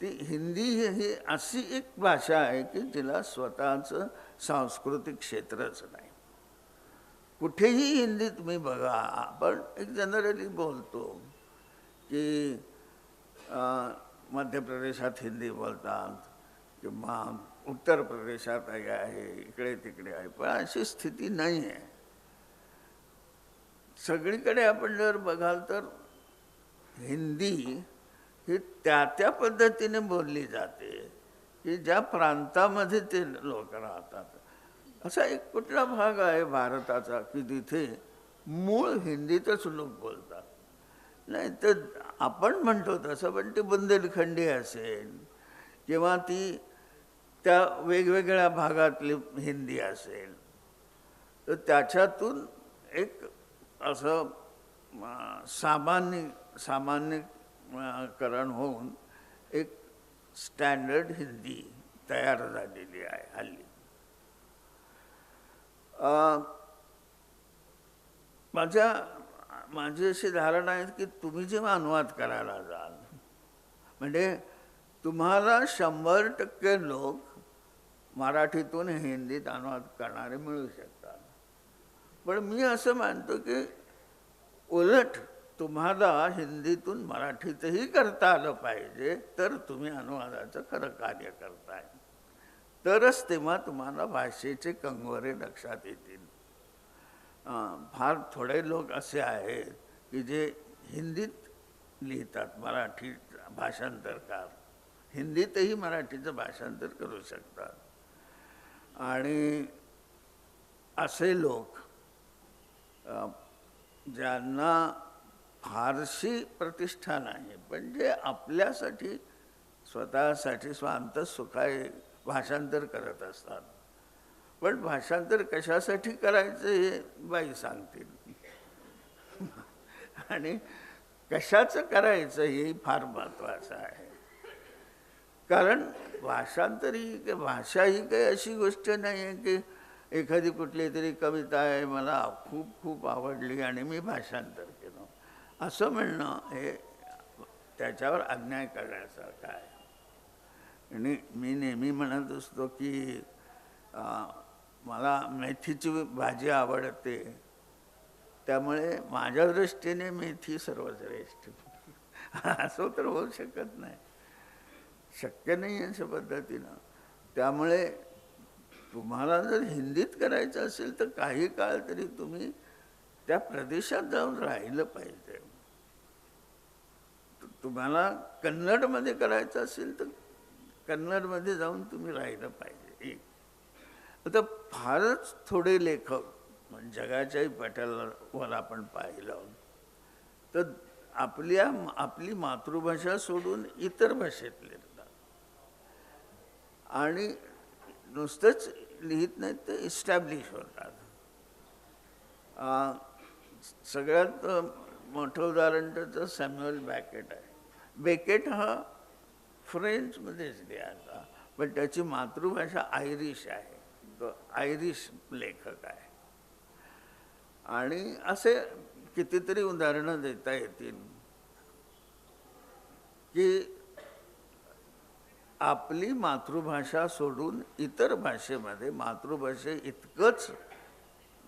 ती हिंदी ही अशी एक भाषा आहे की जिला स्वतःचं सांस्कृतिक क्षेत्रच नाही. कुठेही हिंदी तुम्ही बघा, आपण एक जनरली बोलतो की मध्य प्रदेशात हिंदी बोलतात किंवा उत्तर प्रदेशात आहे, इकडे तिकडे आहे, पण अशी स्थिती नाही आहे. सगळीकडे आपण जर बघाल तर हिंदी ही त्या पद्धतीने बोलली जाते की ज्या प्रांतामध्ये ते लोक राहतात. असा एक कुठला भाग आहे भारताचा की तिथे मूळ हिंदीतच लोक बोलतात. नाही तर आपण म्हणतो तसं, पण ती बुंदेलखंडी असेल किंवा ती त्या वेगवेगळ्या भागातली हिंदी असेल, तर त्याच्यातून एक असं सामान्यकरण होऊन एक स्टँडर्ड हिंदी तयार झालेली आहे हल्ली. माझी अशी धारणा आहे की तुम्ही जेव्हा अनुवाद करायला जाल म्हणजे तुम्हाला 100% लोक मराठीतून हिंदीत अनुवाद करणारे मिळू शकतात. पण मी असं मानतो की उलट तुम्हाला हिंदीतून मराठीतही करता आलं पाहिजे, तर तुम्ही अनुवादाचं खरं कार्य करताय. तरच तेव्हा तुम्हाला भाषेचे कंगोरे लक्षात येतील. फार थोडे लोक असे आहेत की जे हिंदीत लिहितात, मराठी भाषांतरकार हिंदीतही मराठीचं भाषांतर करू शकतात. आणि असे लोक ज्यांना फारशी प्रतिष्ठा नाही, पण जे आपल्यासाठी स्वतःसाठी स्वांत सुखाय भाषांतर करत असतात. पण भाषांतर कशासाठी करायचं हे बाई सांगतील आणि कशाचं करायचं हे फार महत्त्वाचं आहे. कारण भाषांतर ही भाषा ही काही अशी गोष्ट नाही आहे की एखादी कुठली तरी कविता आहे मला खूप खूप आवडली आणि मी भाषांतर केलं असं म्हणणं हे त्याच्यावर अन्याय करण्यासारखं आहे. आणि मी नेहमी म्हणत असतो की मला मेथीची भाजी आवडते, त्यामुळे माझ्या दृष्टीने मेथी सर्वश्रेष्ठ. असं तर होऊ शकत नाही, शक्य नाही अशा पद्धतीनं. त्यामुळे तुम्हाला जर हिंदीत करायचं असेल तर काही काळ तरी तुम्ही त्या प्रदेशात जाऊन राहिलं पाहिजे. तुम्हाला कन्नडमध्ये करायचं असेल तर कन्नडमध्ये जाऊन तुम्ही राहिलं पाहिजे. आता फारच थोडे लेखक जगाच्याही पटलावर आपण पाहिलं तर आपली मातृभाषा सोडून इतर भाषेत लिहितात आणि नुसतंच लिहित नाहीत, तर इस्टॅब्लिश होतात. सगळ्यात मोठं उदाहरण त्याचं सॅम्युअल बेकेट आहे. बेकेट हा फ्रेंचमध्येच लिहायचा, पण त्याची मातृभाषा आयरिश आहे, तो आयरिश लेखक आहे. आणि असे कितीतरी उदाहरणं देता येतील की आपली मातृभाषा सोडून इतर भाषेमध्ये मातृभाषे इतकंच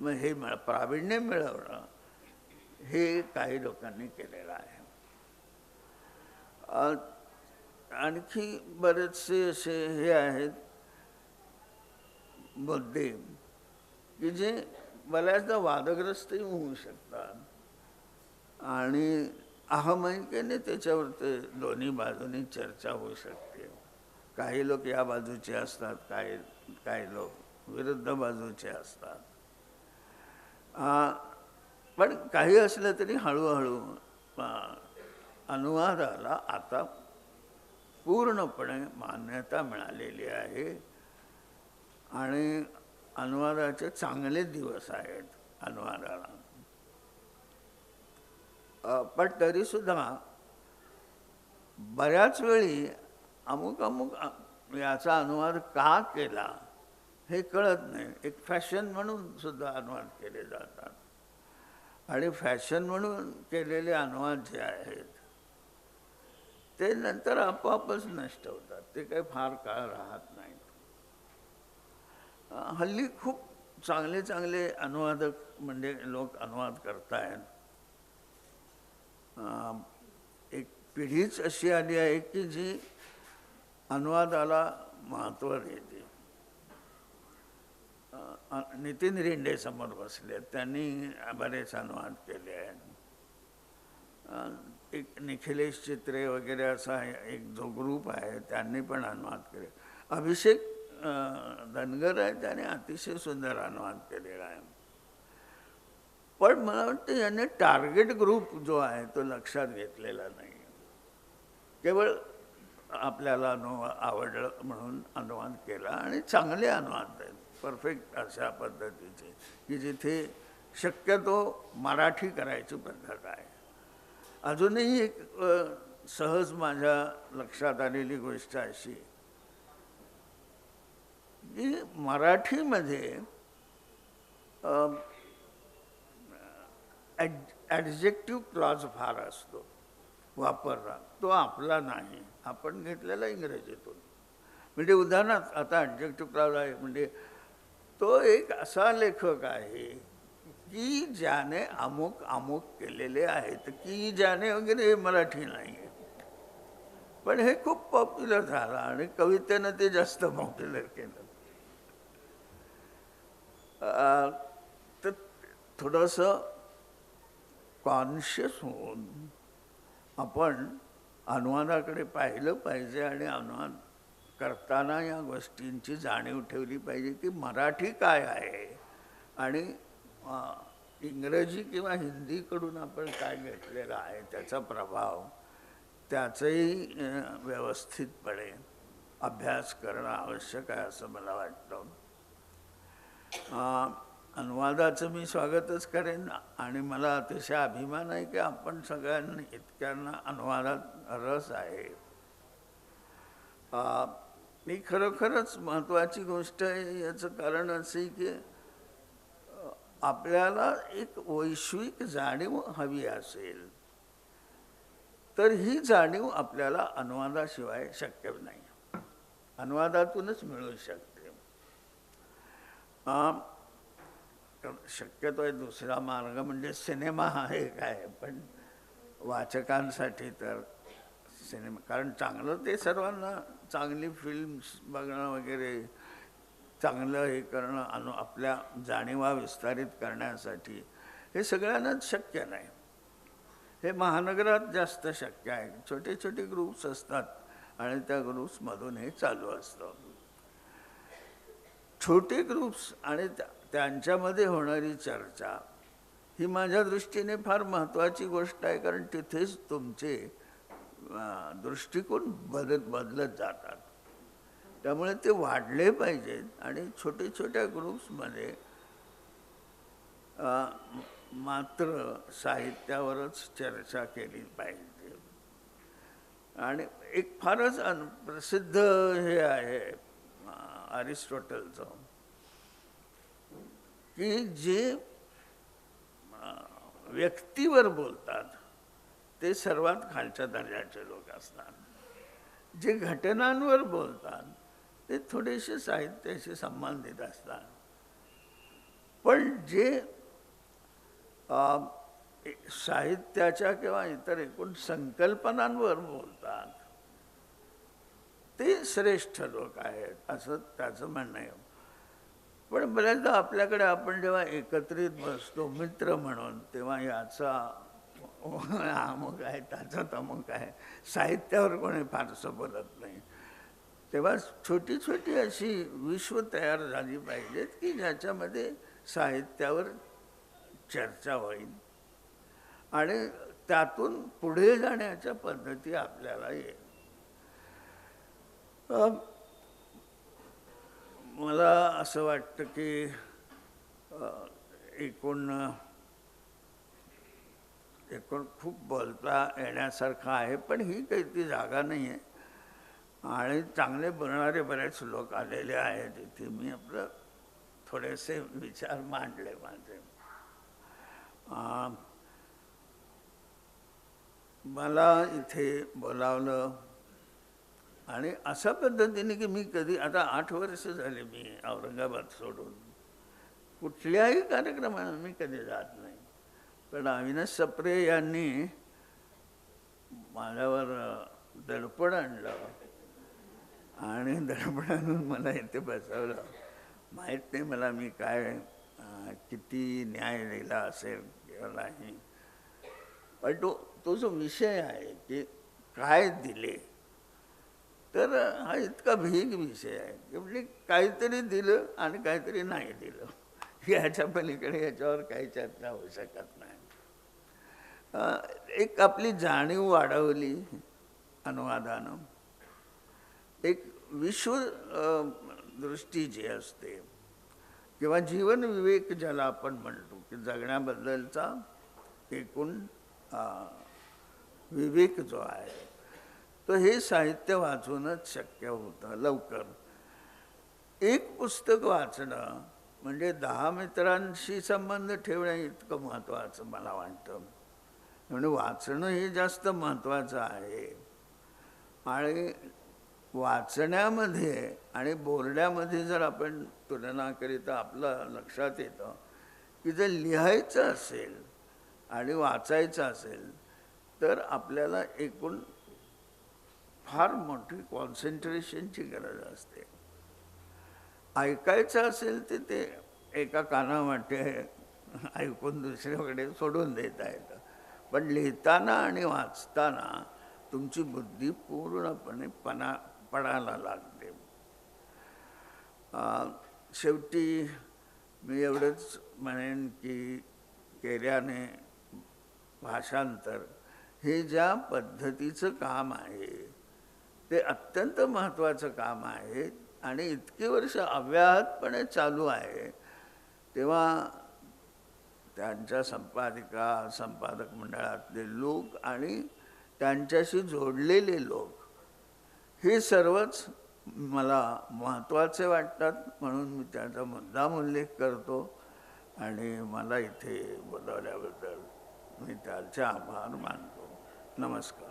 हे प्रावीण्य मिळवणं हे काही लोकांनी केलेलं आहे. आणखी बरेचसे असे हे आहेत मुद्दे की जे बऱ्याचदा वादग्रस्तही होऊ शकतात आणि अहमहिकेने त्याच्यावर ते दोन्ही बाजूनी चर्चा होऊ शकते. काही लोक या बाजूचे असतात, काही लोक विरुद्ध बाजूचे असतात. पण काही असलं तरी हळूहळू अनुवादाला आता पूर्णपणे मान्यता मिळालेली आहे आणि अनुवादाचे चांगले दिवस आहेत अनुवादाला. पण तरीसुद्धा बऱ्याच वेळी अमुक याचा अनुवाद का केला हे कळत नाही. एक फॅशन म्हणून सुद्धा अनुवाद केले जातात आणि फॅशन म्हणून केलेले अनुवाद जे आहेत ते नंतर आपोआपच नष्ट होतात, ते काही फार काळ राहत नाहीत. हल्ली खूप चांगले चांगले अनुवादक म्हणजे लोक अनुवाद करतायत. एक पिढीच अशी आली आहे की जी अनुवादाला महत्त्व देते. नितीन रिंडे समोर बसले, त्यांनी बरेच अनुवाद केले आहेत. एक निखिलेश चित्रे वगैरे असा एक जो ग्रुप आहे त्यांनी पण अनुवाद केले. अभिषेक धनगर आहे, त्याने अतिशय सुंदर अनुवाद केलेला आहे. पण मला वाटतं याने टार्गेट ग्रुप जो आहे तो लक्षात घेतलेला नाही. केवळ आपल्याला आवडलं म्हणून अनुवाद केला आणि चांगले अनुवाद आहेत, परफेक्ट अशा पद्धतीचे की जिथे शक्यतो मराठी करायची पद्धत आहे. अजूनही एक सहज माझ्या लक्षात आलेली गोष्ट अशी की मराठीमध्ये ॲडजेक्टिव्ह क्लॉज फार असतो वापरला, तो आपला नाही, आपण घेतलेला इंग्रजीतून. म्हणजे उदाहरणार्थ आता ॲडजेक्टिव्ह क्लॉज आहे म्हणजे तो एक असा लेखक आहे की ज्याने अमुक अमुक केलेले आहेत, की ज्याने वगैरे हे मराठी नाही आहे. पण हे खूप पॉप्युलर झालं आणि कवितेनं ते जास्त पॉप्युलर केलं. तर थोडंसं कॉन्शियस होऊन आपण अनुवादाकडे पाहिलं पाहिजे आणि अनुवाद करताना या गोष्टींची जाणीव ठेवली पाहिजे की मराठी काय आहे आणि इंग्रजी किंवा हिंदीकडून आपण काय घेतलेला आहे त्याचा प्रभाव, त्याचंही व्यवस्थितपणे अभ्यास करणं आवश्यक आहे असं मला वाटतं. अनुवादाचं मी स्वागतच करेन आणि मला अतिशय अभिमान आहे की आपण सगळ्यांना इतक्यांना अनुवादात रस आहे. ही खरोखरच महत्त्वाची गोष्ट आहे. याचं कारण असं आहे की आपल्याला एक वैश्विक जाणीव हवी असेल तर ही जाणीव आपल्याला अनुवादाशिवाय शक्य नाही, अनुवादातूनच मिळू शकते. शक्यतो आहे दुसरा मार्ग म्हणजे सिनेमा आहे काय, पण वाचकांसाठी तर सिनेमा, कारण चांगलं ते सर्वांना चांगली फिल्म्स बघणं वगैरे चांगलं हे करणं आपल्या जाणीवा विस्तारित करण्यासाठी हे सगळ्यांनाच शक्य नाही. हे महानगरात जास्त शक्य आहे. छोटे छोटे ग्रुप्स असतात आणि त्या ग्रुप्समधून हे चालू असतं. छोटे ग्रुप्स आणि त्यांच्यामध्ये होणारी चर्चा ही माझ्या दृष्टीने फार महत्त्वाची गोष्ट आहे, कारण तिथेच तुमचे दृष्टिकोन बदलत जातात. त्यामुळे ते वाढले पाहिजेत आणि छोटे छोट्या ग्रुप्समध्ये मात्र साहित्यावरच चर्चा केली पाहिजे. आणि एक फारच प्रसिद्ध हे आहे अरिस्टॉटलचं की जे व्यक्तीवर बोलतात ते सर्वात खालच्या दर्जाचे लोक असतात, जे घटनांवर बोलतात ते थोडेसे साहित्याशी संबंधित असतात, पण जे साहित्याच्या किंवा इतर एकूण संकल्पनांवर बोलतात ते श्रेष्ठ लोक आहेत असं त्याचं म्हणणं आहे. पण बऱ्याचदा आपल्याकडे आपण जेव्हा एकत्रित बसतो मित्र म्हणून तेव्हा याचा अमुक आहे, त्याचा तमुक आहे, साहित्यावर कोणी फारसं बोलत नाही. तेव्हा छोटी छोटी अशी विश्व तयार झाली पाहिजेत की ज्याच्यामध्ये साहित्यावर चर्चा होईल आणि त्यातून पुढे जाण्याच्या पद्धती आपल्याला येईल. मला असं वाटतं की एकूण खूप बोलता येण्यासारखं आहे, पण ही काही ती जागा नाही आहे आणि चांगले बोलणारे बरेच लोक आलेले आहेत इथे. मी आपलं थोडेसे विचार मांडले माझे. मला इथे बोलावलं आणि अशा पद्धतीने की मी कधी, आता 8 वर्ष झाले मी औरंगाबाद सोडून कुठल्याही कार्यक्रमाला मी कधी जात नाही. पण अविनाश सप्रे यांनी माझ्यावर दडपण आणलं आणि दडपण आणून मला इथे बसवलं. माहीत नाही मला मी काय किती न्याय दिला असेल किंवा नाही, पण तो जो विषय आहे की काय दिले, तर हा इतका भीग विषय आहे की म्हणजे काहीतरी दिलं आणि काहीतरी नाही दिलं, याच्या पलीकडे याच्यावर काही चर्चा होऊ शकत नाही. एक आपली जाणीव वाढवली अनुवादानं, एक विश्व दृष्टी जी असते किंवा जीवन विवेक ज्याला आपण म्हणतो की जगण्याबद्दलचा एकूण विवेक जो आहे तो हे साहित्य वाचूनच शक्य होतं लवकर. एक पुस्तक वाचणं म्हणजे 10 मित्रांशी संबंध ठेवण्या इतकं महत्त्वाचं मला वाटतं. म्हणजे वाचणं हे जास्त महत्त्वाचं आहे आणि वाचण्यामध्ये आणि बोलण्यामध्ये जर आपण तुलना केली तर आपलं लक्षात येतं की जर लिहायचं असेल आणि वाचायचं असेल तर आपल्याला एकूण फार मोठी कॉन्सन्ट्रेशनची गरज असते. ऐकायचं असेल तर ते एका कानावाटे ऐकून दुसऱ्याकडे सोडून देता येतं, पण लिहिताना आणि वाचताना तुमची बुद्धी पूर्णपणे पडायला लागते. शेवटी मी एवढंच म्हणेन की केल्याने भाषांतर हे ज्या पद्धतीचं काम आहे ते अत्यंत महत्त्वाचं काम आहे आणि इतकी वर्ष अव्याहतपणे चालू आहे. तेव्हा त्यांच्या संपादक मंडळातले लोक आणि त्यांच्याशी जोडलेले लोक हे सर्वच मला महत्त्वाचे वाटतात, म्हणून मी त्याचा मुद्दाम उल्लेख करतो आणि मला इथे बोलावल्याबद्दल मी त्यांचे आभार मानतो. नमस्कार.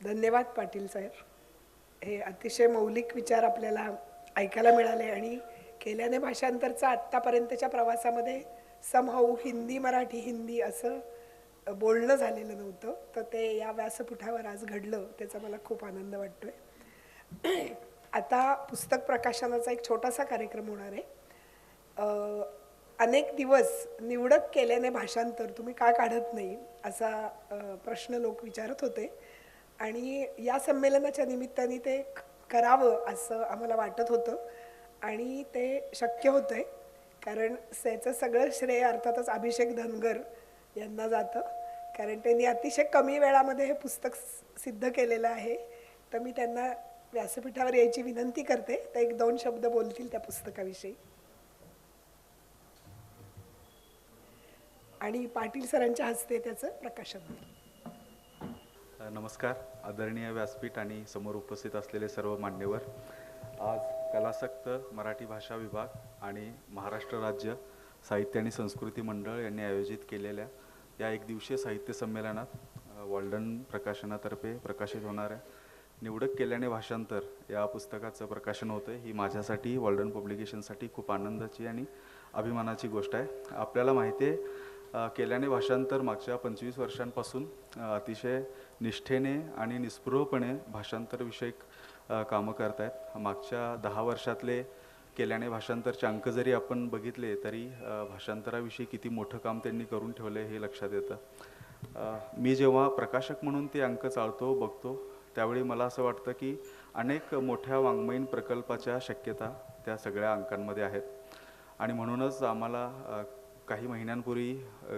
धन्यवाद पाटील सर. हे अतिशय मौलिक विचार आपल्याला ऐकायला मिळाले आणि केल्याने भाषांतरचा आत्तापर्यंतच्या प्रवासामध्ये समहाऊ हिंदी मराठी हिंदी असं बोलणं झालेलं नव्हतं, तर ते या व्यासपीठावर आज घडलं, त्याचा मला खूप आनंद वाटतोय. आता पुस्तक प्रकाशनाचा एक छोटासा कार्यक्रम होणार आहे. अनेक दिवस निवडक केल्याने भाषांतर तुम्ही का काढत नाही असा प्रश्न लोक विचारत होते आणि या संमेलनाच्या निमित्ताने ते करावं असं आम्हाला वाटत होतं आणि ते शक्य होतंय, कारण त्याचं सगळं श्रेय अर्थातच अभिषेक धनगर यांना जातं, कारण त्यांनी अतिशय कमी वेळामध्ये हे पुस्तक सिद्ध केलेलं आहे. तर मी त्यांना व्यासपीठावर यायची विनंती करते, तर 1-2 शब्द बोलतील त्या पुस्तकाविषयी आणि पाटील सरांच्या हस्ते त्याचं प्रकाशन होईल. नमस्कार. आदरणीय व्यासपीठ आणि समोर उपस्थित असलेले सर्व मान्यवर, आज कलासक्त मराठी भाषा विभाग आणि महाराष्ट्र राज्य साहित्य आणि संस्कृती मंडळ यांनी आयोजित केलेल्या या 1 दिवसीय साहित्य संमेलनात वॉल्डन प्रकाशनातर्फे प्रकाशित होणाऱ्या निवडक केल्याने भाषांतर या पुस्तकाचं प्रकाशन होतं. ही माझ्यासाठी वॉल्डन पब्लिकेशनसाठी खूप आनंदाची आणि अभिमानाची गोष्ट आहे. आपल्याला माहिती आहे केल्याने भाषांतर मागच्या 25 वर्षांपासून अतिशय निष्ठेने आणि निस्पृहपणे भाषांतरविषयक कामं करत आहेत. मागच्या 10 वर्षातले केल्याने भाषांतरचे अंक जरी आपण बघितले तरी भाषांतराविषयी किती मोठं काम त्यांनी करून ठेवलं हे लक्षात येतं. मी जेव्हा प्रकाशक म्हणून ते अंक चाळतो बघतो त्यावेळी मला असं वाटतं की अनेक मोठ्या वाङ्मयीन प्रकल्पाच्या शक्यता त्या सगळ्या अंकांमध्ये आहेत. आणि म्हणूनच आम्हाला काही महिन्यांपूर्वी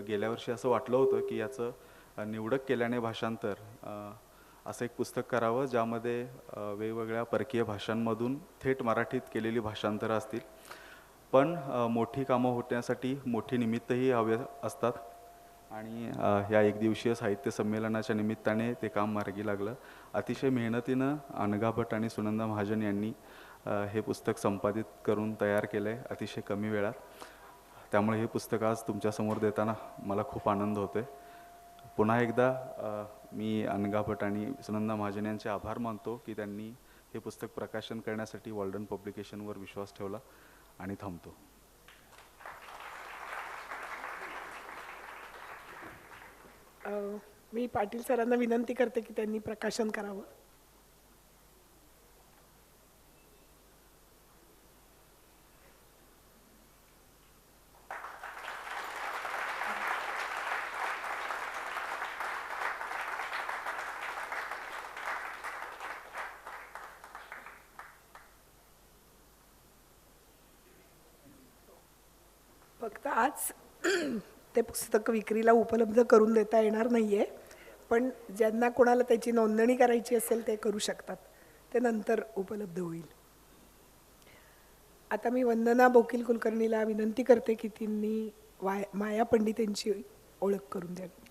गेल्या वर्षी असं वाटलं होतं की याचं निवडक केल्याने भाषांतर असं एक पुस्तक करावं ज्यामध्ये वेगवेगळ्या परकीय भाषांमधून थेट मराठीत केलेली भाषांतरं असतील. पण मोठी कामं होण्यासाठी मोठी निमित्तही हवे असतात आणि या एकदिवसीय साहित्य संमेलनाच्या निमित्ताने ते काम मार्गी लागलं. अतिशय मेहनतीनं अनघा भट आणि सुनंदा महाजन यांनी हे पुस्तक संपादित करून तयार केलं आहे अतिशय कमी वेळात. त्यामुळे हे पुस्तक आज तुमच्यासमोर देताना मला खूप आनंद होतो आहे. पुन्हा एकदा मी अनघा भट आणि सुनंदा महाजन यांचे आभार मानतो की त्यांनी हे पुस्तक प्रकाशन करण्यासाठी वॉल्डन पब्लिकेशनवर विश्वास ठेवला आणि थांबतो. मी पाटील सरांना विनंती करते की त्यांनी प्रकाशन करावं. फक्त आज ते पुस्तक विक्रीला उपलब्ध करून देता येणार नाही आहे, पण ज्यांना कोणाला त्याची नोंदणी करायची असेल ते करू शकतात. ते नंतर उपलब्ध होईल. आता मी वंदना बोकील कुलकर्णीला विनंती करते की त्यांनी माया पंडित यांची ओळख करून द्यावी.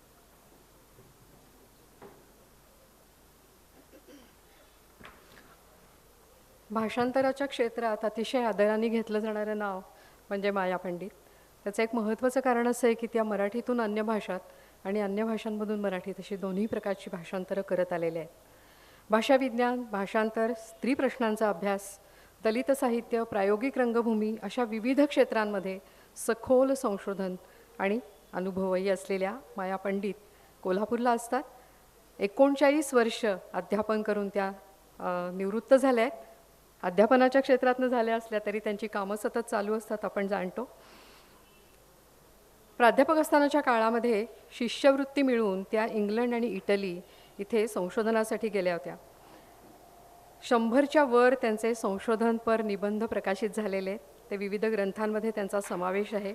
भाषांतराच्या क्षेत्रात अतिशय आदराने घेतलं जाणारं नाव म्हणजे माया पंडित. त्याचं एक महत्त्वाचं कारण असं आहे की त्या मराठीतून अन्य भाषात आणि अन्य भाषांमधून मराठीत अशी दोन्ही प्रकारची भाषांतरं करत आलेले आहेत. भाषाविज्ञान, भाषांतर, स्त्री प्रश्नांचा अभ्यास, दलित साहित्य, प्रायोगिक रंगभूमी अशा विविध क्षेत्रांमध्ये सखोल संशोधन आणि अनुभवही असलेल्या माया पंडित कोल्हापूरला असतात. 39 वर्ष अध्यापन करून त्या निवृत्त झाल्या आहेत. अध्यापनाच्या क्षेत्रातनं झाल्या असल्या तरी त्यांची कामं सतत चालू असतात, आपण जाणतो. प्राध्यापक असतानाच्या काळामध्ये शिष्यवृत्ती मिळवून त्या इंग्लंड आणि इटली इथे संशोधनासाठी गेल्या होत्या. 100च्या वर त्यांचे संशोधनपर निबंध प्रकाशित झालेले आहेत. ते विविध ग्रंथांमध्ये त्यांचा समावेश आहे.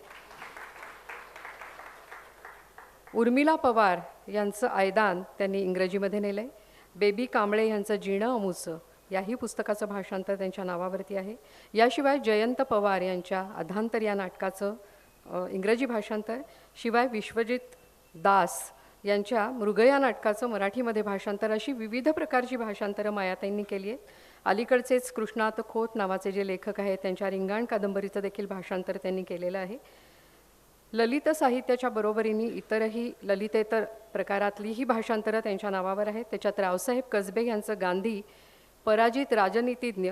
उर्मिला पवार यांचं आयदान त्यांनी इंग्रजीमध्ये नेलं आहे. बेबी कांबळे यांचं जीणं अमुचं याही पुस्तकाचं भाषांतर त्यांच्या नावावरती आहे. याशिवाय जयंत पवार यांच्या अधांतर या नाटकाचं इंग्रजी भाषांतर, शिवाय विश्वजित दास यांच्या मृग या नाटकाचं मराठीमध्ये भाषांतर, अशी विविध प्रकारची भाषांतरं मायाताईंनी केली आहेत. अलीकडचेच कृष्णात खोत नावाचे जे लेखक आहेत त्यांच्या रिंगाण कादंबरीचं देखील भाषांतर त्यांनी केलेलं आहे. ललित साहित्याच्या बरोबरीने इतरही ललितेतर प्रकारातलीही भाषांतरं त्यांच्या नावावर आहेत. त्याच्यात रावसाहेब कसबे यांचं गांधी, पराजित राजनीतिज्ञ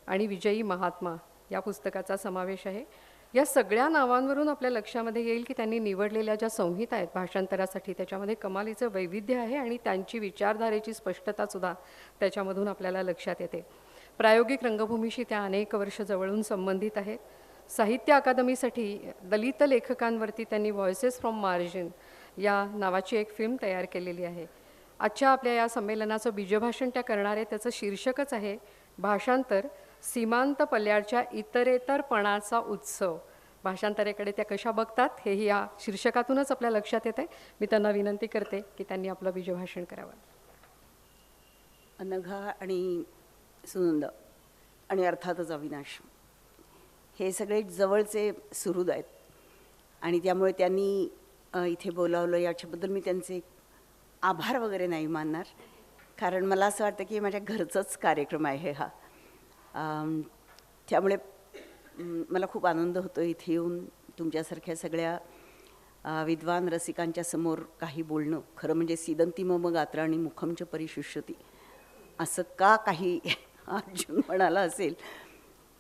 आणि विजयी महात्मा या पुस्तकाचा समावेश आहे. या सगळ्या नावांवरून आपल्या लक्षामध्ये येईल की त्यांनी निवडलेल्या ज्या संहिता आहेत भाषांतरासाठी त्याच्यामध्ये कमालीचं वैविध्य आहे आणि त्यांची विचारधारेची स्पष्टतासुद्धा त्याच्यामधून आपल्याला लक्षात येते. प्रायोगिक रंगभूमीशी त्या अनेक वर्ष जवळून संबंधित आहेत. साहित्य अकादमीसाठी दलित लेखकांवरती त्यांनी व्हॉइसेस फ्रॉम मार्जिन या नावाची एक फिल्म तयार केलेली आहे. आजच्या आपल्या या संमेलनाचं बीजभाषण त्या करणारे त्याचं शीर्षकच आहे भाषांतर, सीमांत पल्ल्याच्या इतरेतरपणाचा उत्सव. भाषांतरेकडे त्या कशा बघतात हेही या शीर्षकातूनच आपल्या लक्षात येते. मी त्यांना विनंती करते की त्यांनी आपलं बीजभाषण करावं. अनघा आणि सुनंद आणि अर्थातच अविनाश हे सगळे जवळचे सुहृद आहेत आणि त्यामुळे त्यांनी इथे बोलावलं याच्याबद्दल मी त्यांचे आभार वगैरे नाही मानणार, कारण मला असं वाटतं की माझ्या घरचाच कार्यक्रम आहे हा. त्यामुळे मला खूप आनंद होतो इथे येऊन तुमच्यासारख्या सगळ्या विद्वान रसिकांच्या समोर काही बोलणं. खरं म्हणजे सीदंती मम गात्र आणि मुखमच परिशुष्यती असं का काही अर्जुन म्हणाला असेल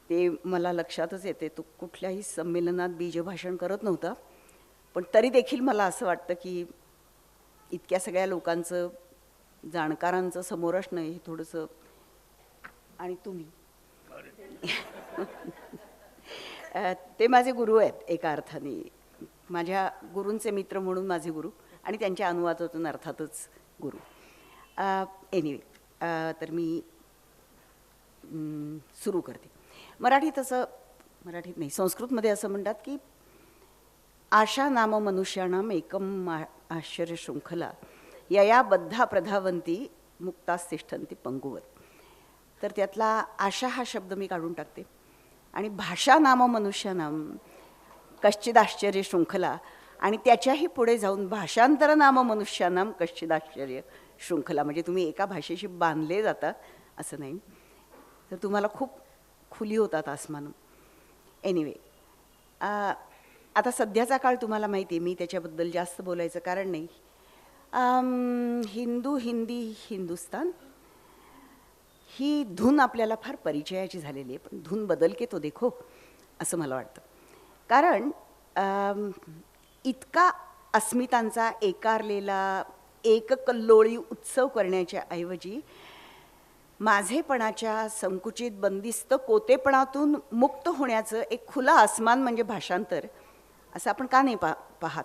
ते मला लक्षातच येते. तो कुठल्याही संमेलनात बीजभाषण करत नव्हता, पण तरी देखील मला असं वाटतं की इतक्या सगळ्या लोकांचं, जाणकारांचं समोर असणं हे थोडंसं. आणि तुम्ही ते माझे गुरु आहेत एका अर्थाने. माझ्या गुरूंचे मित्र म्हणून माझे गुरु आणि त्यांच्या अनुवादातून अर्थातच गुरु. एनिवे, तर मी सुरू करते. मराठीत नाही, संस्कृतमध्ये असं म्हणतात की आशा नाम मनुष्याणाम एकम आश्चर्य शृंखला यया बद्धा प्रधावंती मुक्तास्तिष्ठन्ति पंगुवत. तर त्यातला आशा हा शब्द मी काढून टाकते आणि भाषा नाम मनुष्यानाम कश्चिदाश्चर्य शृंखला, आणि त्याच्याही पुढे जाऊन भाषांतर नाम मनुष्यानाम कश्चिदाश्चर्य शृंखला. म्हणजे तुम्ही एका भाषेशी बांधले जाता असं नाही, तर तुम्हाला खूप खुली होतात आसमानं. एनिवे, आता सध्याचा काळ तुम्हाला माहिती आहे, मी त्याच्याबद्दल जास्त बोलायचं कारण नाही. हिंदी हिंदुस्तान ही धून आपल्याला फार परिचयाची झालेली आहे, पण धून बदल के तो देखो असं मला वाटतं. कारण इतका अस्मितांचा एकारलेला एककल्लोळी उत्सव करण्याच्या ऐवजी माझेपणाच्या संकुचित बंदिस्त कोतेपणातून मुक्त होण्याचं एक खुला आसमान म्हणजे भाषांतर, असं आपण का नाही पाहत.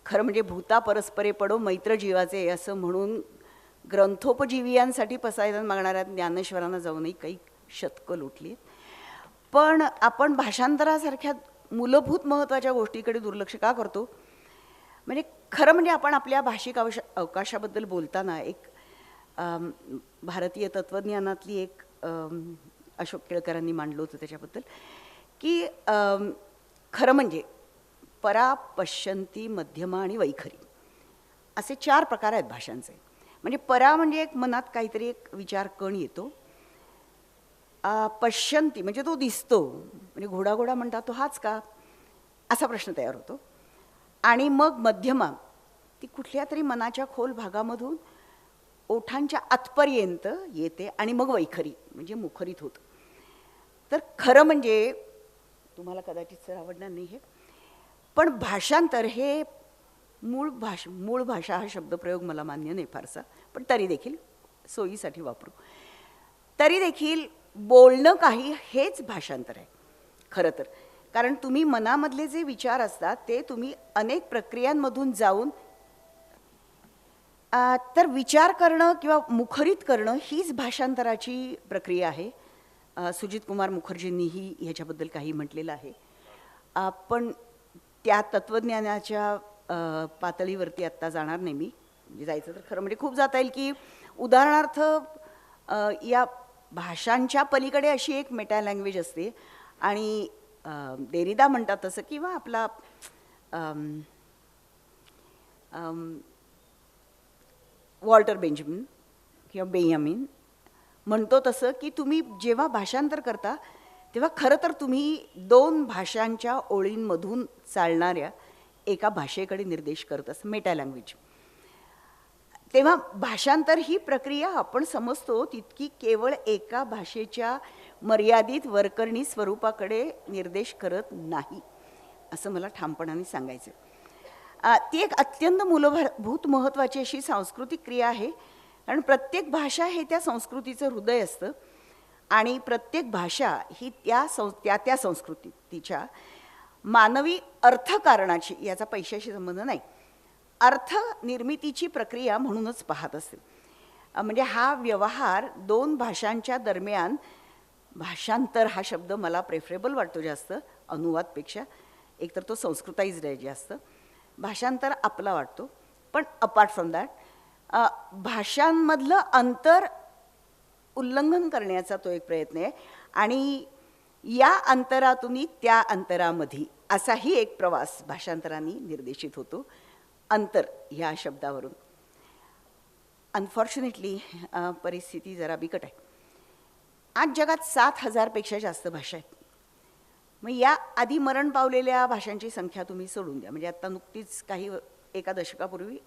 खरं म्हणजे भूता परस्परे पडो मैत्र जीवाचे असं म्हणून ग्रंथोपजीवियांसाठी पसायदान मागणाऱ्या ज्ञानेश्वरांना जाऊनही काही शतकं लुटली. पण आपण भाषांतरासारख्या मूलभूत महत्त्वाच्या गोष्टीकडे दुर्लक्ष का करतो? म्हणजे खरं म्हणजे आपण आपल्या भाषिक अवकाशाबद्दल बोलताना एक भारतीय तत्त्वज्ञानातली एक अशोक केळकरांनी मांडलं होतं त्याच्याबद्दल की खरं म्हणजे परा, पश्यंती, मध्यमा आणि वैखरी असे 4 प्रकार आहेत भाषांचे. म्हणजे परा म्हणजे एक मनात काहीतरी एक विचार कण येतो. पश्यंती म्हणजे तो दिसतो, म्हणजे घोडा घोडा म्हणतात तो हाच का असा प्रश्न तयार होतो. आणि मग मध्यमा ती कुठल्या तरी मनाच्या खोल भागामधून ओठांच्या आतपर्यंत येते. आणि मग वैखरी म्हणजे मुखरित होतं. तर खरं म्हणजे तुम्हाला कदाचित सर आवडणार नाही हे, पण भाषांतर हे मूळ भाषा हा शब्दप्रयोग मला मान्य नाही फारसा, पण तरी देखील सोयीसाठी वापरू. तरी देखील बोलणं काही हेच भाषांतर आहे खरं तर. कारण तुम्ही मनामधले जे विचार असतात ते तुम्ही अनेक प्रक्रियांमधून जाऊन तर विचार करणं किंवा मुखरित करणं हीच भाषांतराची प्रक्रिया आहे. सुजित कुमार मुखर्जींनीही ह्याच्याबद्दल काही म्हटलेलं आहे. पण त्या तत्त्वज्ञानाच्या पातळीवरती आत्ता जाणार नाही मी. म्हणजे जायचं तर खरं म्हणजे खूप जाता येईल की उदाहरणार्थ या भाषांच्या पलीकडे अशी एक मेटा लँग्वेज असते आणि देरिदा म्हणतात तसं किंवा आपला वॉल्टर बेंजामिन किंवा बेंयामिन म्हणतो तसं की तुम्ही जेव्हा भाषांतर करता तेव्हा खरं तर तुम्ही 2 भाषांच्या ओळींमधून चालणाऱ्या एका भाषेकडे निर्देश करत असता, मेटा लँग्वेज. तेव्हा भाषांतर ही प्रक्रिया आपण समजतो तितकी केवळ एका भाषेच्या मर्यादित वरकरणी स्वरूपाकडे निर्देश करत नाही असं मला ठामपणाने सांगायचं. ती एक अत्यंत मूलभूत महत्त्वाची अशी सांस्कृतिक क्रिया आहे. कारण प्रत्येक भाषा हे त्या संस्कृतीचं हृदय असतं आणि प्रत्येक भाषा ही त्या संस्कृतीच्या मानवी अर्थकारणाची, याचा पैशाशी संबंध नाही, अर्थ निर्मितीची प्रक्रिया म्हणूनच पाहत असते. म्हणजे हा व्यवहार 2 भाषांच्या दरम्यान, भाषांतर हा शब्द मला प्रेफरेबल वाटतो जास्त अनुवादपेक्षा, एकतर तो संस्कृताइज्ड आहे जास्त, भाषांतर आपला वाटतो. पण अपार्ट फ्रॉम दॅट भाषांमधलं अंतर उल्लंघन करण्याचा तो एक प्रयत्न आहे आणि या अंतरातूनही त्या अंतरामध्ये असाही एक प्रवास भाषांतरांनी निर्देशित होतो. अंतर ह्या शब्दावरून. अनफॉर्च्युनेटली परिस्थिती जरा बिकट आहे. आज जगात 7,000 पेक्षा जास्त भाषा आहेत. मग या आधी मरण पावलेल्या भाषांची संख्या तुम्ही सोडून द्या. म्हणजे आत्ता नुकतीच एका दशकापूर्वी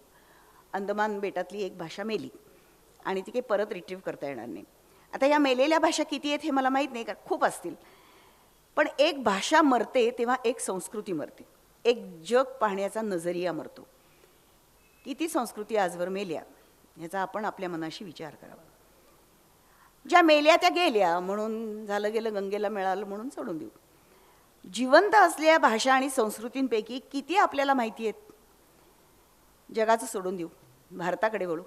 अंदमान बेटातली एक भाषा मेली आणि ती काही परत रिट्रीव्ह करता येणार नाही. आता या मेलेल्या भाषा किती आहेत हे मला माहीत नाही, का खूप असतील. पण एक भाषा मरते तेव्हा एक संस्कृती मरते, एक जग पाहण्याचा नजरिया मरतो. किती संस्कृती आजवर मेल्या याचा आपण आपल्या मनाशी विचार करावा. ज्या मेल्या त्या गेल्या म्हणून झालं गेलं, गंगेला मिळालं म्हणून सोडून देऊ. जिवंत असलेल्या भाषा आणि संस्कृतींपैकी किती आपल्याला माहिती आहेत? जगाचं सोडून देऊ, भारताकडे वळू.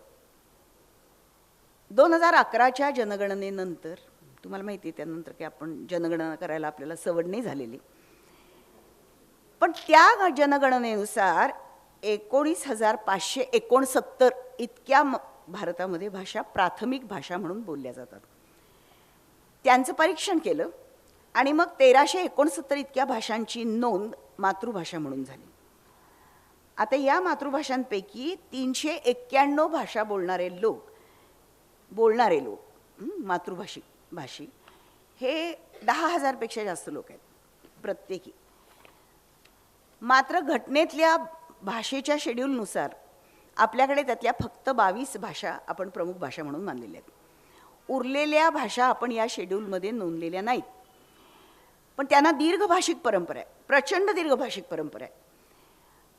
2011च्या जनगणनेनंतर, तुम्हाला माहिती आहे त्यानंतर की आपण जनगणना करायला आपल्याला सवड नाही झालेली, पण त्या जनगणनेनुसार 19,569 इतक्या भारतामध्ये भाषा प्राथमिक भाषा म्हणून बोलल्या जातात. त्यांचं परीक्षण केलं आणि मग 1,369 इतक्या भाषांची नोंद मातृभाषा म्हणून झाली. आता या मातृभाषांपैकी 391 भाषा बोलणारे लोक भाषी हे 10,000 पेक्षा जास्त लोक आहेत प्रत्येकी. मात्र घटनेतल्या भाषेच्या शेड्यूलनुसार आपल्याकडे त्यातल्या फक्त 22 भाषा आपण प्रमुख भाषा म्हणून मानलेल्या आहेत. उरलेल्या भाषा आपण या शेड्यूलमध्ये नोंदलेल्या नाहीत, पण त्यांना दीर्घ भाषिक परंपरा आहे, प्रचंड दीर्घ भाषिक परंपरा आहे.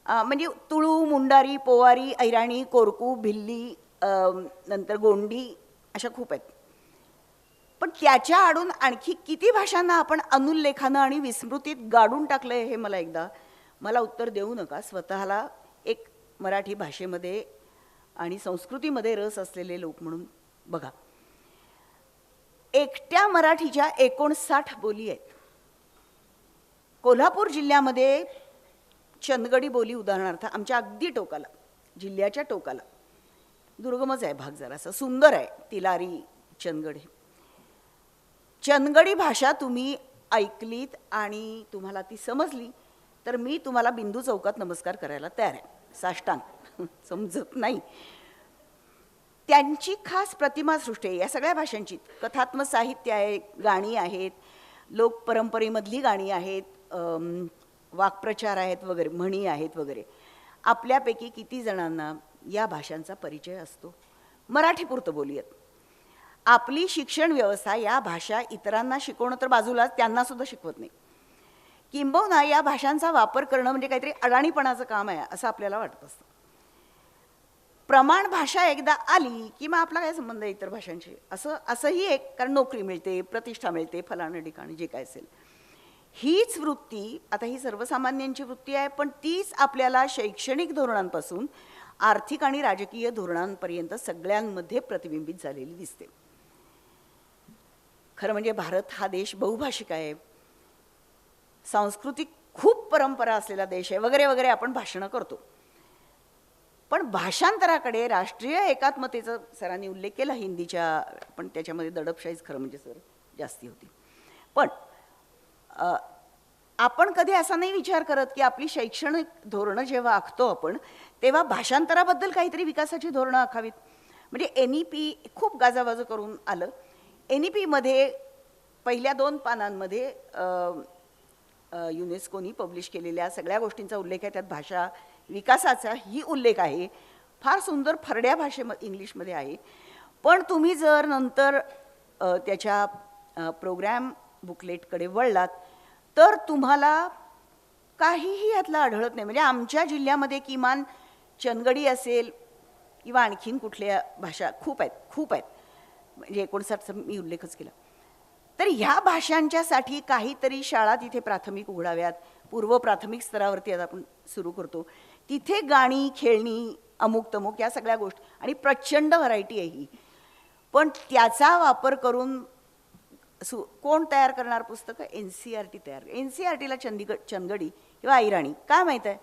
म्हणजे तुळू, मुंडारी, पोवारी, ऐराणी, कोरकू, भिल्ली, नंतर गोंडी अशा खूप आहेत. पण त्याच्या आडून आणखी किती भाषांना आपण अनुल्लेखानं आणि विस्मृतीत गाडून टाकलं आहे, हे मला उत्तर देऊ नका. स्वतःला एक मराठी भाषेमध्ये आणि संस्कृतीमध्ये रस असलेले लोक म्हणून बघा. एकट्या मराठीच्या 59 बोली आहेत. कोल्हापूर जिल्ह्यामध्ये चंदगडी बोली उदाहरणार्थ आमच्या अगदी टोकाला, जिल्ह्याच्या टोकाला, दुर्गमच आहे भाग, जरासा सुंदर आहे, तिलारी चंदगड. चंदगडी भाषा तुम्ही ऐकलीत आणि तुम्हाला ती समजली तर मी तुम्हाला बिंदू चौकात नमस्कार करायला तयार आहे, साष्टांग. समजत नाही, त्यांची खास प्रतिमासृष्टी आहे या सगळ्या भाषांची. कथात्मक साहित्य आहे, गाणी आहेत, लोकपरंपरेमधली गाणी आहेत, वाक्प्रचार आहेत वगैरे, म्हणी आहेत वगैरे. आपल्यापैकी किती जणांना या भाषांचा परिचय असतो? मराठीपुरतं बोलूयात. आपली शिक्षण व्यवस्था या भाषा इतरांना शिकवणं तर बाजूलाच, त्यांना सुद्धा शिकवत नाही. किंबहुना या भाषांचा वापर करणं म्हणजे काहीतरी अडाणीपणाचं काम आहे असं आपल्याला वाटत असतं. प्रमाण भाषा एकदा आली की मग आपला काय संबंध आहे इतर भाषांशी, असंही एक, कारण नोकरी मिळते, प्रतिष्ठा मिळते, फलाण्या ठिकाणी जे काय असेल. हीच वृत्ती, आता ही सर्वसामान्यांची वृत्ती आहे, पण तीच आपल्याला शैक्षणिक धोरणांपासून आर्थिक आणि राजकीय धोरणांपर्यंत सगळ्यांमध्ये प्रतिबिंबित झालेली दिसते. खरं म्हणजे भारत हा देश बहुभाषिक आहे, सांस्कृतिक खूप परंपरा असलेला देश आहे वगैरे वगैरे, आपण भाषणं करतो. पण भाषांतराकडे राष्ट्रीय एकात्मतेचा सरांनी उल्लेख केला हिंदीच्या, पण त्याच्यामध्ये दडपशाहीच खरं म्हणजे सर जास्ती होती. पण आपण कधी असा नाही विचार करत की आपली शैक्षणिक धोरणं जेव्हा आखतो आपण, तेव्हा भाषांतराबद्दल काहीतरी विकासाची धोरणं आखावीत. म्हणजे NEP खूप गाजावाजा करून आलं. NEPमध्ये पहिल्या 2 पानांमध्ये युनेस्कोनी पब्लिश केलेल्या सगळ्या गोष्टींचा उल्लेख आहे. त्यात भाषा विकासाचाही उल्लेख आहे. फार सुंदर फरड्या इंग्लिशमध्ये आहे. पण तुम्ही जर नंतर त्याच्या प्रोग्रॅम बुकलेटकडे वळलात तर तुम्हाला काहीही यातलं आढळत नाही. म्हणजे आमच्या जिल्ह्यामध्ये किमान चंदगडी असेल किंवा आणखीन कुठल्या भाषा खूप आहेत, म्हणजे 59चा मी उल्लेखच केला. तर ह्या भाषांच्यासाठी काहीतरी शाळा तिथे प्राथमिक उघडाव्यात. पूर्व प्राथमिक स्तरावरती आता आपण सुरू करतो, तिथे गाणी, खेळणी, अमुक तमुक या सगळ्या गोष्टी, आणि प्रचंड व्हरायटी आहे ही. पण त्याचा वापर करून कोण तयार करणार पुस्तकं? NCERT तयार. NCERTला चंदगडी किंवा ऐराणी काय माहीत आहे?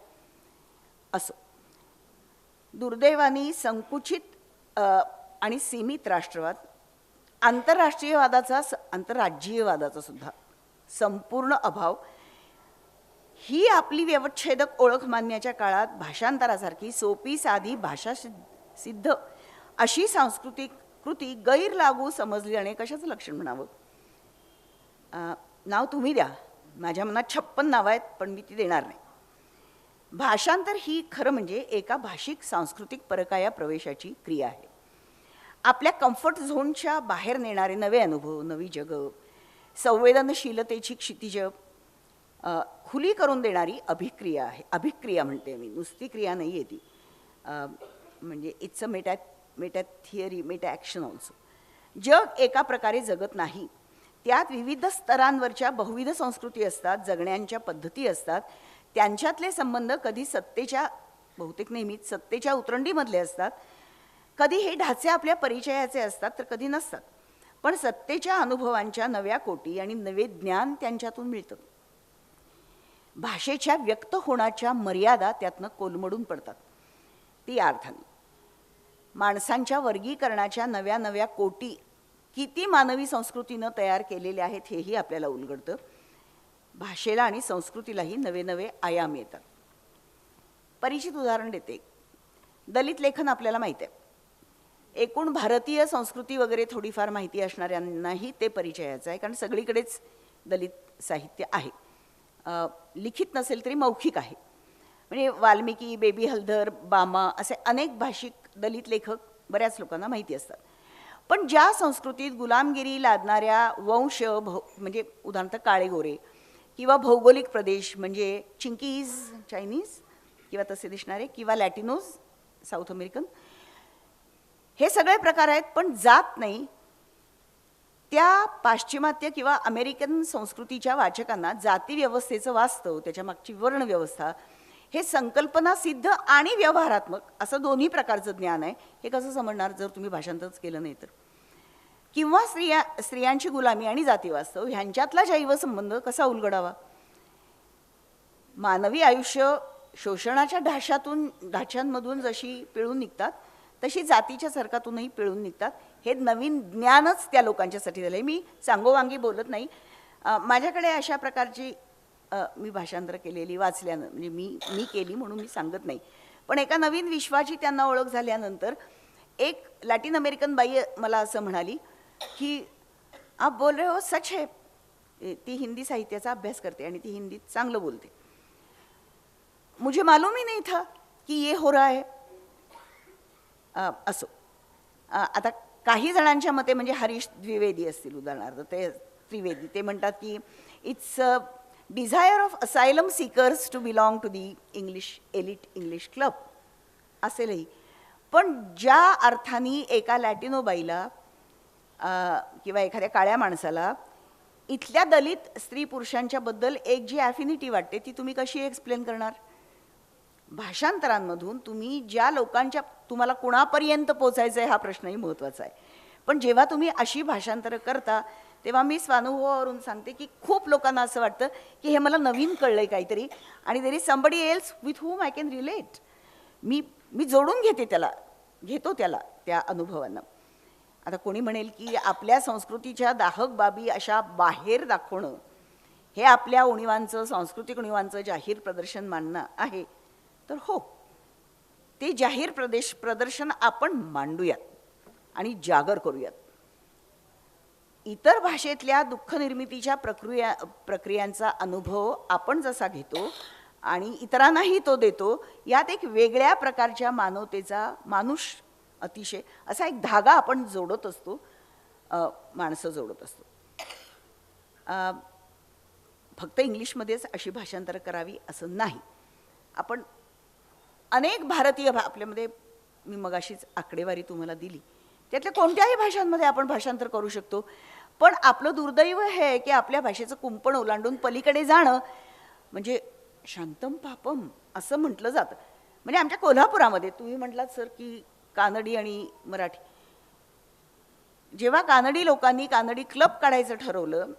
असो, दुर्दैवाने संकुचित आणि सीमित राष्ट्रवाद, आंतरराज्यीयवादाचा सुद्धा संपूर्ण अभाव, ही आपली व्यवच्छेदक ओळख मानण्याच्या काळात भाषांतरासारखी सोपी साधी भाषा सिद्ध अशी सांस्कृतिक कृती गैरलागू समजली आणि कशाचं लक्षण म्हणावं? नाव तुम्ही द्या, माझ्या मनात 56 नावं आहेत, पण मी ती देणार नाही. भाषांतर ही खरं म्हणजे एका भाषिक सांस्कृतिक परकाया प्रवेशाची क्रिया आहे. आपल्या कम्फर्ट झोनच्या बाहेर नेणारे नवे अनुभव, नवी जगं, संवेदनशीलतेची क्षितिज खुली करून देणारी अभिक्रिया आहे. अभिक्रिया म्हणते मी, नुसती क्रिया नाही आहे ती. म्हणजे it's a Meta theory, Meta action also. जग एका प्रकारे जगत नाही, त्यात विविध स्तरांवरच्या बहुविध संस्कृती असतात, जगण्याच्या पद्धती असतात. त्यांच्यातले संबंध कधी सत्तेच्या, बहुतेक नेहमीच सत्तेच्या उतरंडीमधले असतात, कधी हे ढाचे आपल्या परिचयाचे असतात तर कधी नसतात. पण सत्तेच्या अनुभवांच्या नव्या कोटी आणि नवे ज्ञान त्यांच्यातून मिळतं. भाषेच्या व्यक्त होण्याच्या मर्यादा त्यातनं कोलमडून पडतात. ती या अर्थाने माणसांच्या वर्गीकरणाच्या नव्या नव्या कोटी किती मानवी संस्कृतीनं तयार केलेल्या आहेत हेही आपल्याला उलगडतं. भाषेला आणि संस्कृतीलाही नवे नवे आयाम येतात. परिचित उदाहरण देते. दलित लेखन आपल्याला माहीत आहे. एकूण भारतीय संस्कृती वगैरे थोडीफार माहिती असणाऱ्यांनाही ते परिचयाचं आहे, कारण सगळीकडेच दलित साहित्य आहे. लिखित नसेल तरी मौखिक आहे. म्हणजे वाल्मिकी, बेबी हलधर, बामा असे अनेक भाषिक दलित लेखक बऱ्याच लोकांना माहिती असतात. पण ज्या संस्कृतीत गुलामगिरी लादणाऱ्या वंश म्हणजे उदाहरणार्थ काळेगोरे किंवा भौगोलिक प्रदेश म्हणजे चिंकीज चायनीज किंवा तसे दिसणारे किंवा लॅटिनोज साऊथ अमेरिकन, हे सगळे प्रकार आहेत. पण जात नाही त्या पाश्चिमात्य किंवा अमेरिकन संस्कृतीच्या वाचकांना जाती व्यवस्थेचं वास्तव, त्याच्या मागची वर्णव्यवस्था हे संकल्पना सिद्ध आणि व्यवहारात्मक असं दोन्ही प्रकारचं ज्ञान आहे. हे कसं समजणार जर तुम्ही भाषांतरच केलं नाही तर? किंवा स्त्रियांची गुलामी आणि जातीवास्तव ह्यांच्यातला जैव संबंध कसा उलगडावा? मानवी आयुष्य शोषणाच्या ढाच्यांमधून जशी पिळून निघतात तशी जातीच्या सरकातूनही पिळून निघतात. हे नवीन ज्ञानच त्या लोकांच्यासाठी झालं आहे. मी सांगोवांगी बोलत नाही. माझ्याकडे अशा प्रकारची मी भाषांतर केलेली वाचल्यानं, म्हणजे मी केली म्हणून मी सांगत नाही, पण एका नवीन विश्वाची त्यांना ओळख झाल्यानंतर एक लॅटिन अमेरिकन बाई मला असं म्हणाली की आप बोल रहे हो सच है. ती हिंदी साहित्याचा अभ्यास करते आणि ती हिंदीत चांगलं बोलते. मुझे मालूम ही नहीं था कि ये हो रहा है. असो, आता काही जणांच्या मते म्हणजे हरीश द्विवेदी असतील उदाहरणार्थ, ते त्रिवेदी, ते म्हणतात की it's desire of asylum seekers to belong to the elite English club असेलही. पण ज्या अर्थाने एका लॅटिनो बाईला किंवा एखाद्या काळ्या माणसाला इथल्या दलित स्त्री पुरुषांच्या बद्दल एक जी ॲफिनिटी वाटते ती तुम्ही कशी एक्सप्लेन करणार? भाषांतरांमधून तुम्ही ज्या लोकांच्या, तुम्हाला कुणापर्यंत पोचायचं आहे हा प्रश्नही महत्त्वाचा आहे. पण जेव्हा तुम्ही अशी भाषांतरं करता तेव्हा मी स्वानुभवावरून सांगते की खूप लोकांना असं वाटतं की हे मला नवीन कळलं आहे काहीतरी आणि there is somebody else with whom I can relate. मी जोडून घेतो त्याला त्या अनुभवांना. आता कोणी म्हणेल की आपल्या संस्कृतीच्या दाहक बाबी अशा बाहेर दाखवणं हे आपल्या उणिवांचं, सांस्कृतिक उणिवांचं जाहीर प्रदर्शन मांडणं आहे. तर हो, ते जाहीर प्रदर्शन आपण मांडूयात आणि जागर करूयात. इतर भाषेतल्या दुःख निर्मितीच्या प्रक्रियांचा अनुभव आपण जसा घेतो आणि इतरांनाही तो देतो, यात एक वेगळ्या प्रकारच्या मानवतेचा, अतिशय असा एक धागा आपण जोडत असतो, माणसं जोडत असतो. फक्त इंग्लिशमध्येच अशी भाषांतर करावी असं नाही. आपण अनेक भारतीय आपल्यामध्ये, मी मगाशीच आकडेवारी तुम्हाला दिली, त्यातल्या कोणत्याही भाषांमध्ये आपण भाषांतर करू शकतो. पण आपलं दुर्दैव हे आहे की आपल्या भाषेचं कुंपण ओलांडून पलीकडे जाणं म्हणजे शांतम पापम असं म्हटलं जातं. म्हणजे आमच्या कोल्हापुरामध्ये तुम्ही म्हटलात सर की कानडी आणि मराठी, जेव्हा कानडी लोकांनी कानडी क्लब काढायचं ठरवलं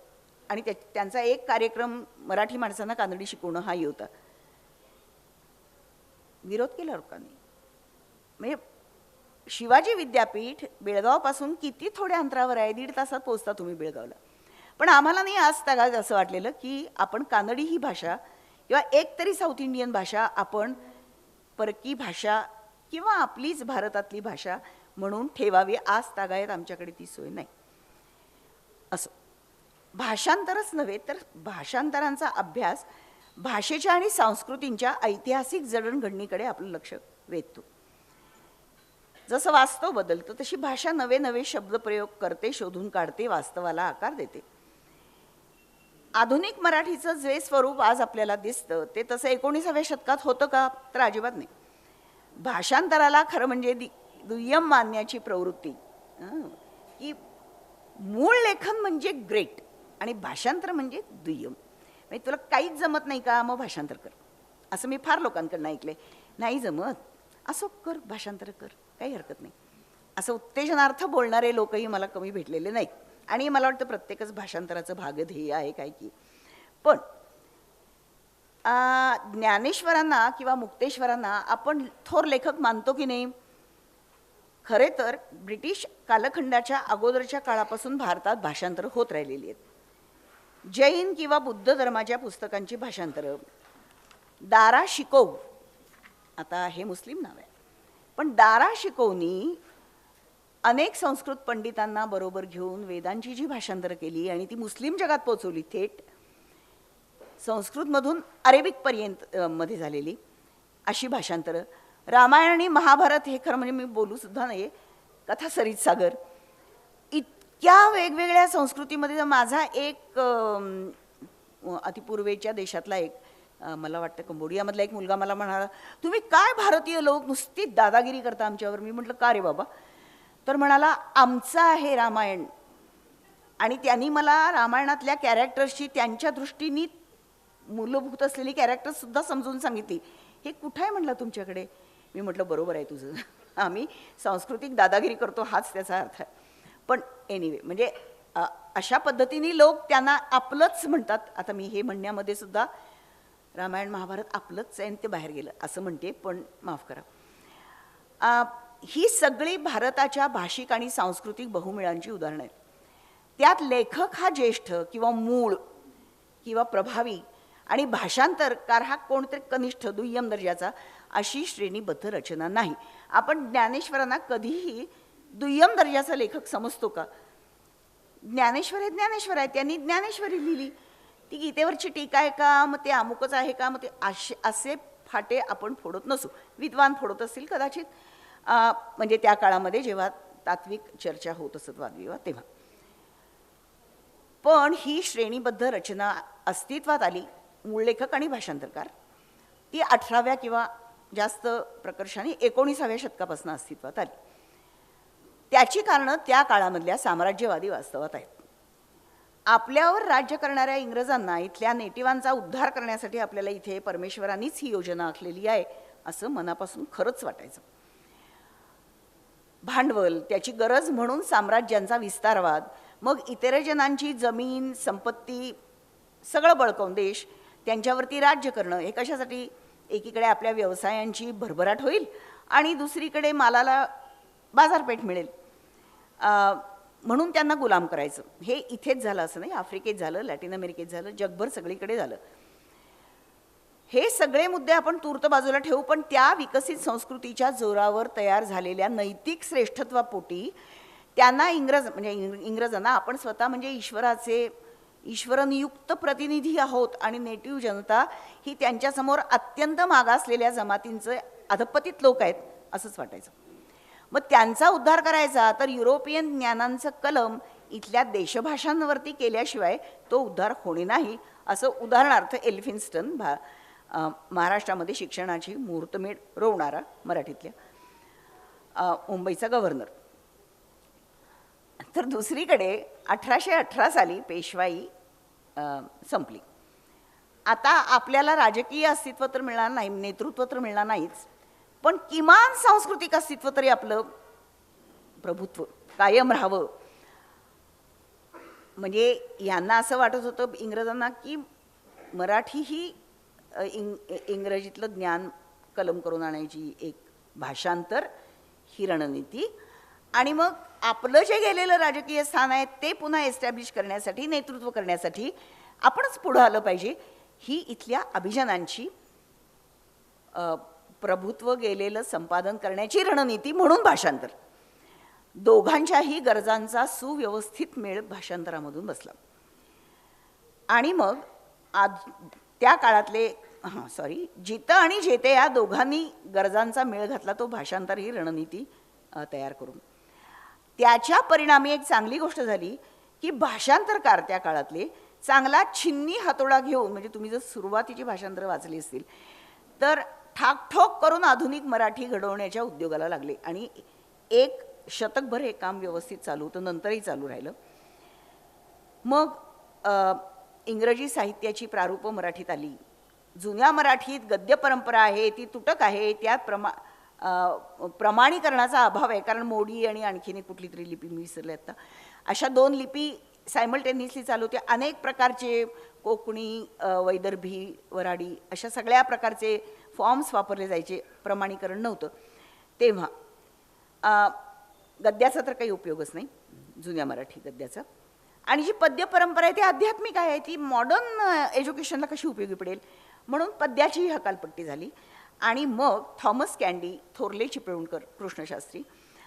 आणि त्यांचा एक कार्यक्रम मराठी माणसांना कानडी शिकवणं हाही होता, विरोध केला लोकांनी. म्हणजे शिवाजी विद्यापीठ बेळगावपासून किती थोड्या अंतरावर आहे, 1.5 तासात पोहोचता तुम्ही बेळगावला. पण आम्हाला नाही आज तागात असं वाटलेलं की आपण कानडी ही भाषा किंवा एक तरी साऊथ इंडियन भाषा आपण परकी भाषा किंवा आपलीच भारतातली भाषा म्हणून ठेवावी. आज तागायत आमच्याकडे ती सोय नाही. असं भाषांतरच नव्हे तर भाषांतरांचा अभ्यास भाषेच्या आणि संस्कृतींच्या ऐतिहासिक जडणघडणीकडे आपलं लक्ष वेधतो. जसं वास्तव बदलतं तशी भाषा नवे नवे शब्दप्रयोग करते, शोधून काढते, वास्तवाला आकार देते. आधुनिक मराठीचं जे स्वरूप आज आपल्याला दिसतं ते तसं 19व्या शतकात होतं का? तर अजिबात नाही. भाषांतराला खरं म्हणजे दुय्यम मानण्याची प्रवृत्ती की मूळ लेखन म्हणजे ग्रेट, आणि भाषांतर म्हणजे दुय्यम. म्हणजे तुला काहीच जमत नाही का, मग भाषांतर कर. असं मी फार लोकांकडनं ऐकले. नाही जमत असं कर, भाषांतर कर, काही हरकत नाही. असं उत्तेजनार्थ बोलणारे लोकही मला कमी भेटलेले नाहीत. आणि मला वाटतं प्रत्येकच भाषांतराचं भागध्येय आहे काय की. पण ज्ञानेश्वरांना किंवा मुक्तेश्वरांना आपण थोर लेखक मानतो की नाही? खरे तर ब्रिटिश कालखंडाच्या अगोदरच्या काळापासून भारतात भाषांतर होत राहिलेली आहेत. जैन किंवा बुद्ध धर्माच्या पुस्तकांची भाषांतरं दारा शिकोव, आता हे मुस्लिम नाव आहे, पण दारा शिकोवनी अनेक संस्कृत पंडितांना बरोबर घेऊन वेदांची जी भाषांतरं केली आणि ती मुस्लिम जगात पोहोचवली, थेट संस्कृतमधून अरेबिकपर्यंत मध्ये झालेली अशी भाषांतरं. रामायण आणि महाभारत हे खरं म्हणजे मी बोलू सुद्धा नाही, कथा सरित सागर, इतक्या वेगवेगळ्या संस्कृतीमध्ये. माझा एक अतिपूर्वेच्या देशातला एक मला वाटतं कंबोडियामधला एक मुलगा मला म्हणाला, तुम्ही काय भारतीय लोक नुसती दादागिरी करता आमच्यावर. मी म्हटलं का रे बाबा? तर म्हणाला, आमचं आहे रामायण. आणि त्यांनी मला रामायणातल्या कॅरेक्टर्सची त्यांच्या दृष्टीने मूलभूत असलेली कॅरेक्टर्ससुद्धा समजून सांगितली. हे कुठं आहे म्हटलं तुमच्याकडे? मी म्हटलं बरोबर आहे तुझं, आम्ही सांस्कृतिक दादागिरी करतो हाच त्याचा अर्थ आहे. पण एनिवे, म्हणजे अशा पद्धतीने लोक त्यांना आपलंच म्हणतात. आता मी हे म्हणण्यामध्ये सुद्धा रामायण महाभारत आपलंच आहे आणि ते बाहेर गेलं असं म्हणते, पण माफ करा. ही सगळी भारताच्या भाषिक आणि सांस्कृतिक बहुमिळांची उदाहरणं आहेत. त्यात लेखक हा ज्येष्ठ किंवा मूळ किंवा प्रभावी आणि भाषांतरकार हा कोणतरी कनिष्ठ दुय्यम दर्जाचा अशी श्रेणीबद्ध रचना नाही. आपण ज्ञानेश्वरांना कधीही दुय्यम दर्जाचा लेखक समजतो का? ज्ञानेश्वर हे ज्ञानेश्वर आहे, त्यांनी ज्ञानेश्वरी लिहिली. ती गीतेवरची टीका आहे का, मग ते अमुकच आहे का, मग ते असे फाटे आपण फोडत नसू. विद्वान फोडत असतील कदाचित, म्हणजे त्या काळामध्ये जेव्हा तात्विक चर्चा होत असत वादविवाद तेव्हा. पण ही श्रेणीबद्ध रचना अस्तित्वात आली, मूळ लेखक आणि भाषांतरकार, ती 18व्या किंवा जास्त प्रकर्षाने 19व्या शतकापासून अस्तित्वात आली. त्याची कारणं त्या काळामधल्या साम्राज्यवादी वास्तवात आहेत. आपल्यावर राज्य करणाऱ्या इंग्रजांना इथल्या नेटिवांचा उद्धार करण्यासाठी आपल्याला इथे परमेश्वरांनीच ही योजना आखलेली आहे असं मनापासून खरंच वाटायचं. भांडवल, त्याची गरज म्हणून साम्राज्यांचा विस्तारवाद, मग इतर जनांची जमीन संपत्ती सगळं बळकावून देश त्यांच्यावरती राज्य करणं, हे कशासाठी? एकीकडे आपल्या व्यवसायांची भरभराट होईल आणि दुसरीकडे मालाला बाजारपेठ मिळेल म्हणून त्यांना गुलाम करायचं. हे इथेच झालं असं नाही, आफ्रिकेत झालं, लॅटिन अमेरिकेत झालं, जगभर सगळीकडे झालं. हे सगळे मुद्दे आपण तूर्त बाजूला ठेवू, पण त्या विकसित संस्कृतीच्या जोरावर तयार झालेल्या नैतिक श्रेष्ठत्वापोटी त्यांना इंग्रजांना आपण स्वतः म्हणजे ईश्वरनियुक्त प्रतिनिधी आहोत आणि नेटिव्ह जनता ही त्यांच्यासमोर अत्यंत मागासलेल्या जमातींचे अधपतित लोक आहेत असंच वाटायचं. मग त्यांचा उद्धार करायचा तर युरोपियन ज्ञानांचं कलम इथल्या देशभाषांवरती केल्याशिवाय तो उद्धार होणे नाही असं उदाहरणार्थ एल्फिन्स्टन महाराष्ट्रामध्ये शिक्षणाची मुहूर्तमेढ रोवणारा मराठीतल्या मुंबईचा गव्हर्नर. तर दुसरीकडे 1818 साली पेशवाई संपली. आता आपल्याला राजकीय अस्तित्व तर मिळणार नाही, नेतृत्व तर मिळणार नाहीच, पण किमान सांस्कृतिक अस्तित्व तरी आपलं प्रभुत्व कायम राहावं. म्हणजे यांना असं वाटत होतं इंग्रजांना की मराठी ही इंग्रजीतलं ज्ञान कलम करून आणायची एक भाषांतर ही रणनीती, आणि मग आपलं जे गेलेलं राजकीय स्थान आहे ते पुन्हा एस्टॅब्लिश करण्यासाठी, नेतृत्व करण्यासाठी आपणच पुढं आलं पाहिजे, ही इथल्या अभिजनांची प्रभुत्व गेलेलं संपादन करण्याची रणनीती म्हणून भाषांतर. दोघांच्याही गरजांचा सुव्यवस्थित मेळ भाषांतरामधून बसला. आणि मग त्या काळातले जितं आणि जेते या दोघांनी गरजांचा मेळ घातला तो भाषांतर ही रणनीती तयार करून. त्याच्या परिणामी एक चांगली गोष्ट झाली की भाषांतरकार त्या काळातले चांगला छिन्नी हातोडा घेऊन, म्हणजे तुम्ही जर सुरुवातीची भाषांतर वाचली असतील तर ठाकठोक करून आधुनिक मराठी घडवण्याच्या उद्योगाला लागले. आणि एक शतकभर हे काम व्यवस्थित चालू होतं, नंतरही चालू राहिलं. मग इंग्रजी साहित्याची प्रारूपं मराठीत आली. जुन्या मराठीत गद्य परंपरा आहे ती तुटक आहे, त्यात प्रमाणीकरणाचा अभाव आहे, कारण मोडी आणि आणखीन एक कुठली तरी लिपी मी विसरले आता, अशा 2 लिपी सायमल्टेनियसली चालू होत्या. अनेक प्रकारचे कोकणी, वैदर्भी, वराडी अशा सगळ्या प्रकारचे फॉर्म्स वापरले जायचे, प्रमाणीकरण नव्हतं तेव्हा. गद्याचा तर काही उपयोगच नाही, जुन्या मराठी गद्याचा. आणि जी पद्य परंपरा आहे ती आध्यात्मिक आहे, ती मॉडर्न एज्युकेशनला कशी उपयोगी पडेल, म्हणून पद्याचीही हकालपट्टी झाली. आणि मग थॉमस कॅन्डी, थोरले चिपळूणकर, कृष्णशास्त्री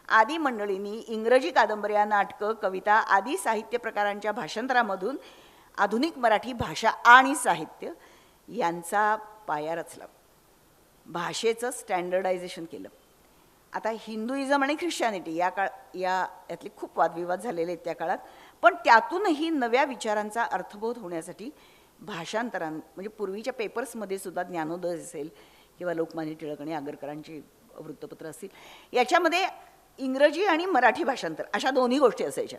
आदी मंडळींनी इंग्रजी कादंबऱ्या, नाटकं, कविता आदी साहित्य प्रकारांच्या भाषांतरामधून आधुनिक मराठी भाषा आणि साहित्य यांचा पाया रचला, भाषेचं स्टँडर्डायझेशन केलं. आता हिंदुइझम आणि ख्रिश्चॅनिटी यातले खूप वादविवाद झालेले आहेत त्या काळात, पण त्यातूनही नव्या विचारांचा अर्थबोध होण्यासाठी भाषांतरां, म्हणजे पूर्वीच्या पेपर्समध्ये सुद्धा ज्ञानोदय असेल किंवा लोकमान्य टिळक आणि आगरकरांची वृत्तपत्र असतील, याच्यामध्ये इंग्रजी आणि मराठी भाषांतर अशा दोन्ही गोष्टी असायच्या.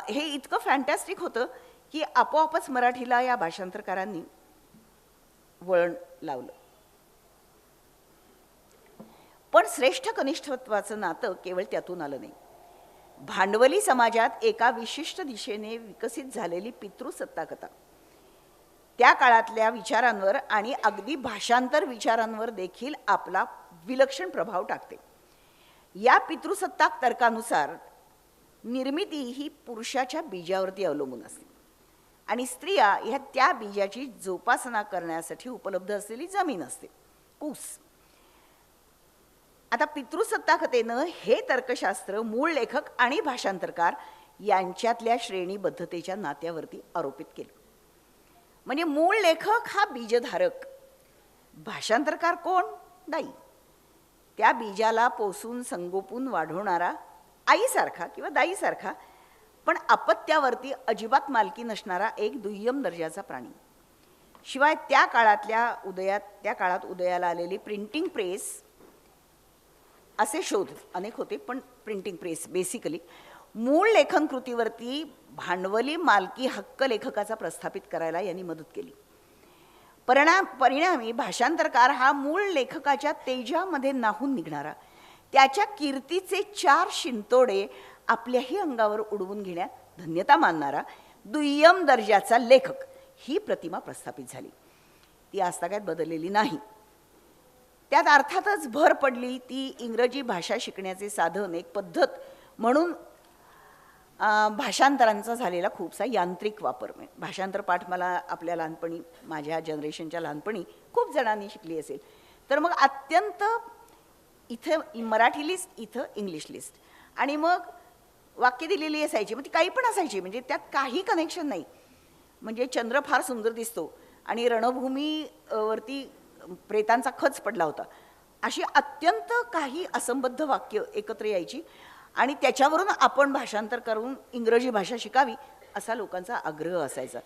हे इतकं फॅन्टॅस्टिक होतं की आपोआपच मराठीला या भाषांतरकारांनी वळण लावलं. पण श्रेष्ठ कनिष्ठत्वाचं नातं केवळ त्यातून आलं नाही. भांडवली समाजात एका विशिष्ट दिशेने विकसित झालेली पितृसत्ताकता त्या काळातल्या विचारांवर आणि अगदी भाषांतर विचारांवर देखील आपला विलक्षण प्रभाव टाकते. या पितृसत्ताक तर्कानुसार निर्मिती ही पुरुषाच्या बीजावरती अवलंबून असते आणि स्त्रिया ह्या त्या बीजाची जोपासना करण्यासाठी उपलब्ध असलेली जमीन असते, ऊस. आता पितृसत्ताकतेनं हे तर्कशास्त्र मूळ लेखक आणि भाषांतरकार यांच्यातल्या श्रेणीबद्धतेच्या नात्यावरती आरोपित केलं. म्हणजे मूळ लेखक हा बीजधारक, भाषांतरकार कोण? दाई. त्या बीजाला पोसून संगोपून वाढवणारा आईसारखा किंवा दाईसारखा, पण अपत्यावरती अजिबात मालकी नसणारा एक दुय्यम दर्जाचा प्राणी. शिवाय त्या काळात उदयाला आलेली प्रिंटिंग प्रेस, असे शोध अनेक होते, पण प्रिंटिंग प्रेस बेसिकली मूळ लेखन कृतीवरती भांडवली मालकी हक्क लेखकाचा प्रस्थापित करायला यांनी मदत केली. परिणामी भाषांतरकार हा मूळ लेखकाच्या तेजामध्ये नाहून निघणारा, त्याच्या कीर्तीचे 4 शिंतोडे आपल्याही अंगावर उडवून घेण्यात धन्यता मानणारा दुय्यम दर्जाचा लेखक ही प्रतिमा प्रस्थापित झाली. ती आजतागायत बदललेली नाही. त्यात अर्थातच भर पडली ती इंग्रजी भाषा शिकण्याचे साधन, एक पद्धत म्हणून भाषांतरांचा झालेला खूपसा यांत्रिक वापर. भाषांतर पाठ मला आपल्या लहानपणी, माझ्या जनरेशनच्या लहानपणी खूप जणांनी शिकली असेल. तर मग अत्यंत इथं मराठी लिस्ट, इथं इंग्लिश लिस्ट, आणि मग वाक्य दिलेली असायची, मग ती काही पण असायची, म्हणजे त्यात काही कनेक्शन नाही. म्हणजे चंद्र फार सुंदर दिसतो आणि रणभूमीवरती प्रेतांचा खच पडला होता, अशी अत्यंत काही असंबद्ध वाक्य एकत्र यायची आणि त्याच्यावरून आपण भाषांतर करून इंग्रजी भाषा शिकावी असा लोकांचा आग्रह असायचा.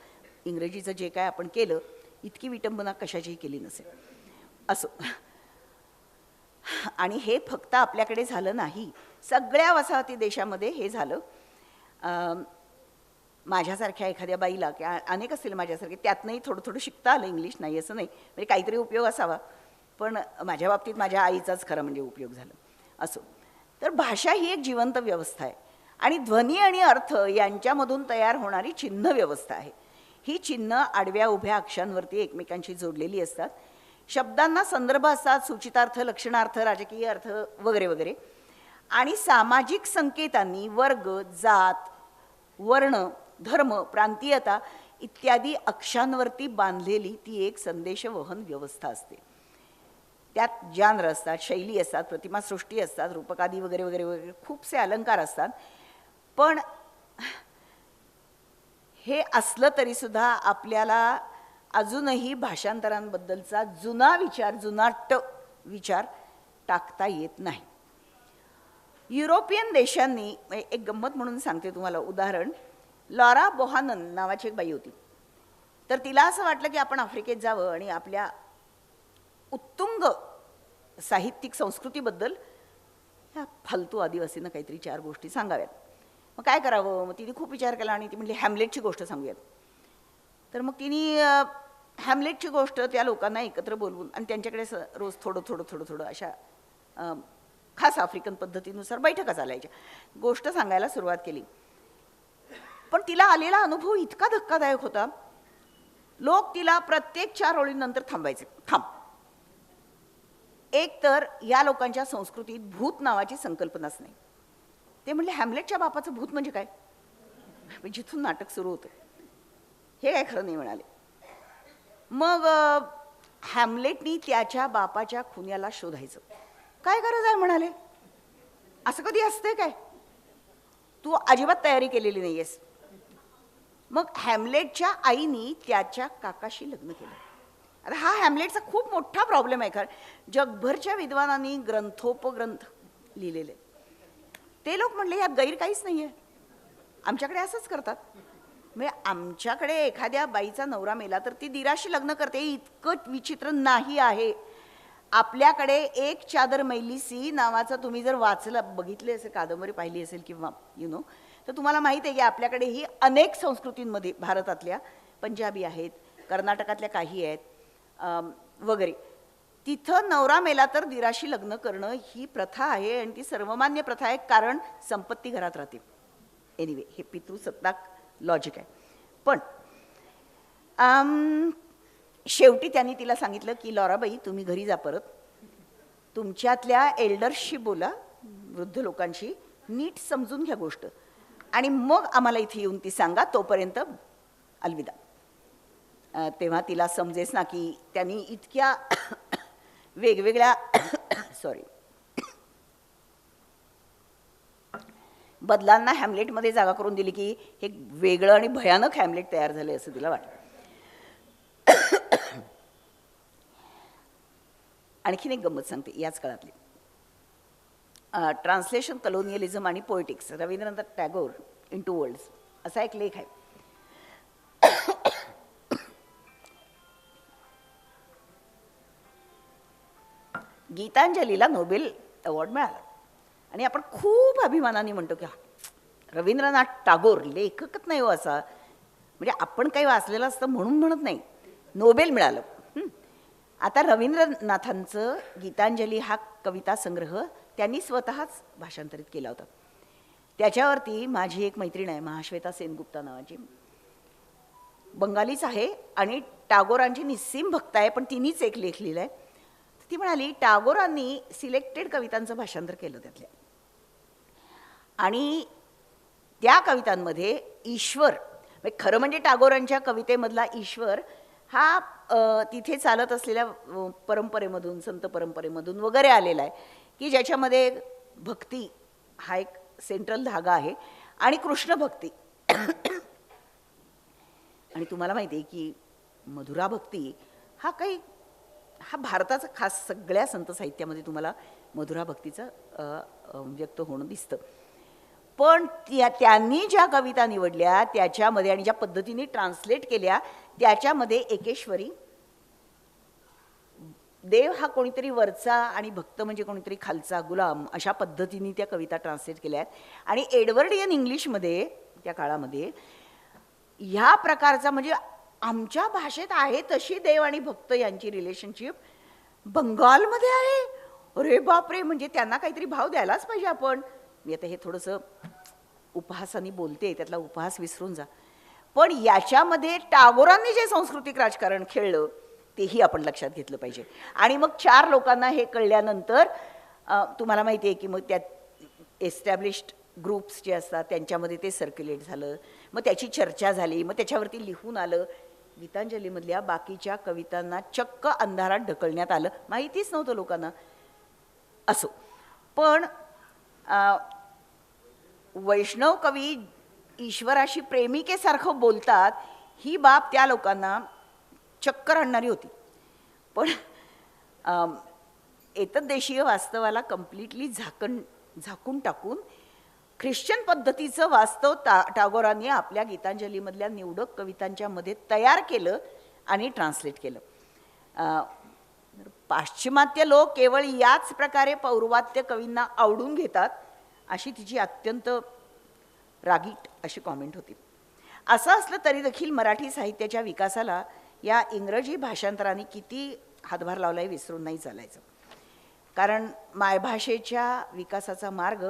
इंग्रजीचं जे काय आपण केलं इतकी विटंबना कशाचीही केली नसेल असो. आणि हे फक्त आपल्याकडे झालं नाही, सगळ्या वसाहती देशामध्ये हे झालं. माझ्यासारख्या एखाद्या बाईला किंवा अनेक असतील माझ्यासारखे, त्यातनंही थोडं थोडं शिकता आलं इंग्लिश, नाही असं नाही, म्हणजे काहीतरी उपयोग असावा, पण माझ्या बाबतीत माझ्या आईचाच खरं म्हणजे उपयोग झाला असो. तर भाषा ही एक जिवंत व्यवस्था आहे आणि ध्वनी आणि अर्थ यांच्यामधून तयार होणारी चिन्ह व्यवस्था आहे. ही चिन्ह आडव्या उभ्या अक्षांवरती एकमेकांशी जोडलेली असतात. शब्दांना संदर्भ असतात, सूचितार्थ, लक्षणार्थ, राजकीय अर्थ वगैरे वगैरे. आणि सामाजिक संकेतांनी वर्ग, जात, वर्ण, धर्म, प्रांतीयता इत्यादी अक्षांवरती बांधलेली ती एक संदेशवहन व्यवस्था असते. त्यात जानर असतात, शैली असतात, प्रतिमासृष्टी असतात, रूपकादी वगैरे वगैरे वगैरे खूपसे अलंकार असतात. पण हे असलं तरीसुद्धा आपल्याला अजूनही भाषांतरांबद्दलचा जुनाट विचार टाकता येत नाही. युरोपियन देशांनी, एक गंमत म्हणून सांगते तुम्हाला उदाहरण, लॉरा बोहानन नावाची एक बाई होती. तर तिला असं वाटलं की आपण आफ्रिकेत जावं आणि आपल्या उत्तुंग साहित्यिक संस्कृतीबद्दल ह्या फालतू आदिवासींना काहीतरी 4 गोष्टी सांगाव्यात. मग काय करावं? मग तिने खूप विचार केला आणि ती म्हणली हॅमलेटची गोष्ट सांगूयात. तर मग तिने हॅमलेटची गोष्ट त्या लोकांना एकत्र बोलवून आणि त्यांच्याकडे रोज थोडं थोडं थोडं थोडं अशा खास आफ्रिकन पद्धतीनुसार बैठका चालायच्या, गोष्ट सांगायला सुरुवात केली. पण तिला आलेला अनुभव इतका धक्कादायक होता, लोक तिला प्रत्येक 4 ओळींनंतर थांबायचे, थांब. एक तर या लोकांच्या संस्कृतीत भूत नावाची संकल्पनाच नाही. ते म्हणले हॅमलेटच्या बापाचं भूत म्हणजे काय, जिथून नाटक सुरू होतं हे काय खरं नाही म्हणाले. मग हॅमलेटनी त्याच्या बापाच्या खुन्याला शोधायचं, काय गरज आहे म्हणाले, असं कधी असते काय, तू अजिबात तयारी केलेली नाहीयेस. मग हॅमलेटच्या आईनी त्याच्या काकाशी लग्न केलं. आता हा हॅमलेटचा खूप मोठा प्रॉब्लेम आहे. खरं जगभरच्या विद्वानांनी ग्रंथोपग्रंथ लिहिलेले, ते लोक म्हणले यात गैर काहीच नाही आहे, आमच्याकडे असंच करतात. म्हणजे आमच्याकडे एखाद्या बाईचा नवरा मेला तर ती दिराशी लग्न करते, इतकं विचित्र नाही आहे. आपल्याकडे एक चादर मैलीसी नावाचा तुम्ही जर वाचलं बघितले असेल, कादंबरी पाहिली असेल किंवा तर तुम्हाला माहीत आहे की आपल्याकडे ही अनेक संस्कृतींमध्ये, भारतातल्या पंजाबी आहेत, कर्नाटकातल्या काही आहेत वगैरे, तिथं नवरा मेला तर दिराशी लग्न करणं ही प्रथा आहे आणि ती सर्वमान्य प्रथा आहे, कारण संपत्ती घरात राहते. एनिवे हे पितृसत्ताक लॉजिक आहे. पण शेवटी त्यांनी तिला सांगितलं की लॉराबाई तुम्ही घरी जा, परत तुमच्यातल्या एल्डर्सशी बोला, वृद्ध लोकांशी, नीट समजून घ्या गोष्ट, आणि मग आम्हाला इथे येऊन ती सांगा, तोपर्यंत अलविदा. तेव्हा तिला समजेस ना की त्यांनी इतक्या वेगवेगळ्या सॉरी बदलांना हॅमलेटमध्ये जागा करून दिली की हे वेगळं आणि भयानक हॅमलेट तयार झाले असं तिला वाटलं. आणखीन एक गंमत सांगते याच काळातली. ट्रान्सलेशन, कलोनियलिझम आणि poetics, Rabindranath Tagore in 2 worlds असा एक लेख आहे. गीतांजलीला नोबेल अवॉर्ड मिळाला आणि आपण खूप अभिमानाने म्हणतो की रवींद्रनाथ टागोर लेखकच नाही हो असा, म्हणजे आपण काही वाचलेलं असतं म्हणून म्हणत नाही, नोबेल मिळालं. आता रवींद्रनाथांचं गीतांजली हा कविता संग्रह त्यांनी स्वतःच भाषांतरित केला होता. त्याच्यावरती माझी एक मैत्रीण आहे महाश्वेता सेनगुप्ता नावाची, बंगालीच आहे आणि टागोरांची निस्सीम भक्त आहे, पण तिनेच एक लेख लिहिलाय. ती म्हणाली टागोरांनी सिलेक्टेड कवितांचं भाषांतर केलं त्यातल्या, आणि त्या कवितांमध्ये ईश्वर, खरं म्हणजे टागोरांच्या कवितेमधला ईश्वर हा तिथे चालत असलेल्या परंपरेमधून, संत परंपरेमधून वगैरे आलेला आहे, की ज्याच्यामध्ये भक्ती हा एक सेंट्रल धागा आहे आणि कृष्ण भक्ती. आणि तुम्हाला माहिती आहे की मधुरा भक्ती हा भारताचा खास सगळ्या संत साहित्यामध्ये तुम्हाला मधुरा भक्तीचं व्यक्त होणं दिसतं. पण त्यांनी ज्या कविता निवडल्या त्याच्यामध्ये आणि ज्या पद्धतीने ट्रान्सलेट केल्या त्याच्यामध्ये एकेश्वरी, देव हा कोणीतरी वरचा आणि भक्त म्हणजे कोणीतरी खालचा गुलाम, अशा पद्धतीने त्या कविता ट्रान्सलेट केल्या आहेत. आणि एडवर्डियन इंग्लिशमध्ये त्या काळामध्ये ह्या प्रकारचा, म्हणजे आमच्या भाषेत आहे तशी देव आणि भक्त यांची रिलेशनशिप बंगालमध्ये आहे. अरे बापरे, म्हणजे त्यांना काहीतरी भाव द्यायलाच पाहिजे आपण. मी आता हे थोडंसं उपहासाने बोलते, त्यातला उपहास विसरून जा. पण याच्यामध्ये टागोरांनी जे सांस्कृतिक राजकारण खेळलं तेही आपण लक्षात घेतलं पाहिजे. आणि मग 4 लोकांना हे कळल्यानंतर तुम्हाला माहिती आहे की मग त्यात एस्टॅब्लिश्ड ग्रुप्स जे असतात त्यांच्यामध्ये ते सर्क्युलेट झालं, मग त्याची चर्चा झाली, मग त्याच्यावरती लिहून आलं. गीतांजलीमधल्या बाकीच्या कवितांना चक्क अंधारात ढकलण्यात आलं, माहितीच नव्हतं लोकांना. असो, पण वैष्णव कवी ईश्वराशी प्रेमिकेसारखं बोलतात ही बाब त्या लोकांना चक्कर आणणारी होती. पण एतद्देशीय वास्तवाला कम्प्लिटली झाकून टाकून ख्रिश्चन पद्धतीचं वास्तव टागोरांनी आपल्या गीतांजलीमधल्या निवडक कवितांच्या मध्ये तयार केलं आणि ट्रान्सलेट केलं. पाश्चिमात्य लोक केवळ याच प्रकारे पौर्वात्य कवींना आवडून घेतात, अशी तिची अत्यंत रागीट अशी कॉमेंट होती. असं असलं तरी देखील मराठी साहित्याच्या विकासाला या इंग्रजी भाषांतराने किती हातभार लावला आहे विसरून नाही चालायचं. कारण मायभाषेच्या विकासाचा मार्ग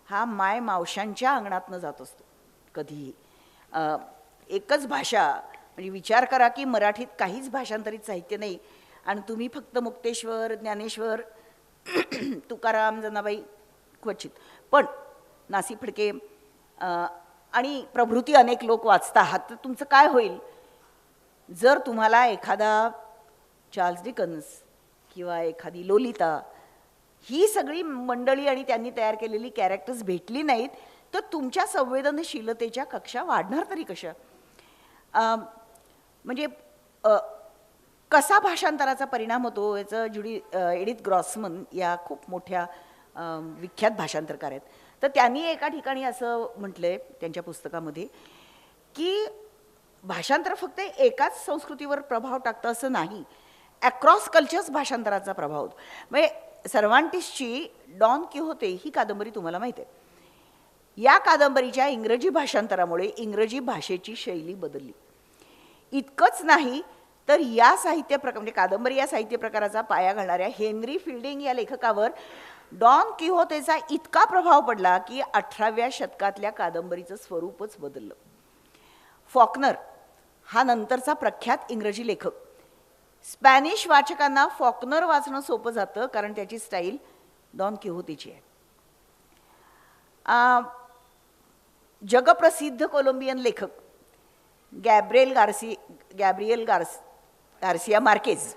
हा माय मावशांच्या अंगणातनं जात असतो कधीही. एकच भाषा म्हणजे विचार करा की मराठीत काहीच भाषांतरित साहित्य नाही आणि तुम्ही फक्त मुक्तेश्वर, ज्ञानेश्वर, तुकाराम, जनाबाई क्वचित, पण नासी फडके आणि प्रभृती अनेक लोक वाचता आहात, तर तुमचं काय होईल जर तुम्हाला एखादा चार्ल्स डिकन्स किंवा एखादी लोलिता ही सगळी मंडळी आणि त्यांनी तयार केलेली कॅरेक्टर्स भेटली नाहीत, तर तुमच्या संवेदनशीलतेच्या कक्षा वाढणार तरी कशा? म्हणजे कसा भाषांतराचा परिणाम होतो याचं एडिथ ग्रॉसमन या खूप मोठ्या विख्यात भाषांतरकार आहेत, तर त्यांनी एका ठिकाणी असं म्हटलंय त्यांच्या पुस्तकामध्ये की भाषांतर फक्त एकाच संस्कृतीवर प्रभाव टाकतं असं नाही, अक्रॉस कल्चर्स भाषांतराचा प्रभाव होतो. म्हणजे सर्वांटिसची डॉन किहोते ही कादंबरी तुम्हाला माहिती आहे. या कादंबरीच्या इंग्रजी भाषांतरामुळे इंग्रजी भाषेची शैली बदलली. इतकंच नाही तर या साहित्य प्रकार म्हणजे कादंबरी या साहित्य प्रकाराचा पाया घालणाऱ्या हेनरी फिल्डिंग या लेखकावर डॉन किहोतेचा इतका प्रभाव पडला की 18व्या शतकातल्या कादंबरीचं स्वरूपच बदललं. फॉकनर हा नंतरचा प्रख्यात इंग्रजी लेखक. स्पॅनिश वाचकांना फॉकनर वाचणं सोपं जातं कारण त्याची स्टाईल डॉन किहोतेची आहे. जगप्रसिद्ध कोलंबियन लेखक गॅब्रिएल गार्सिया मार्केज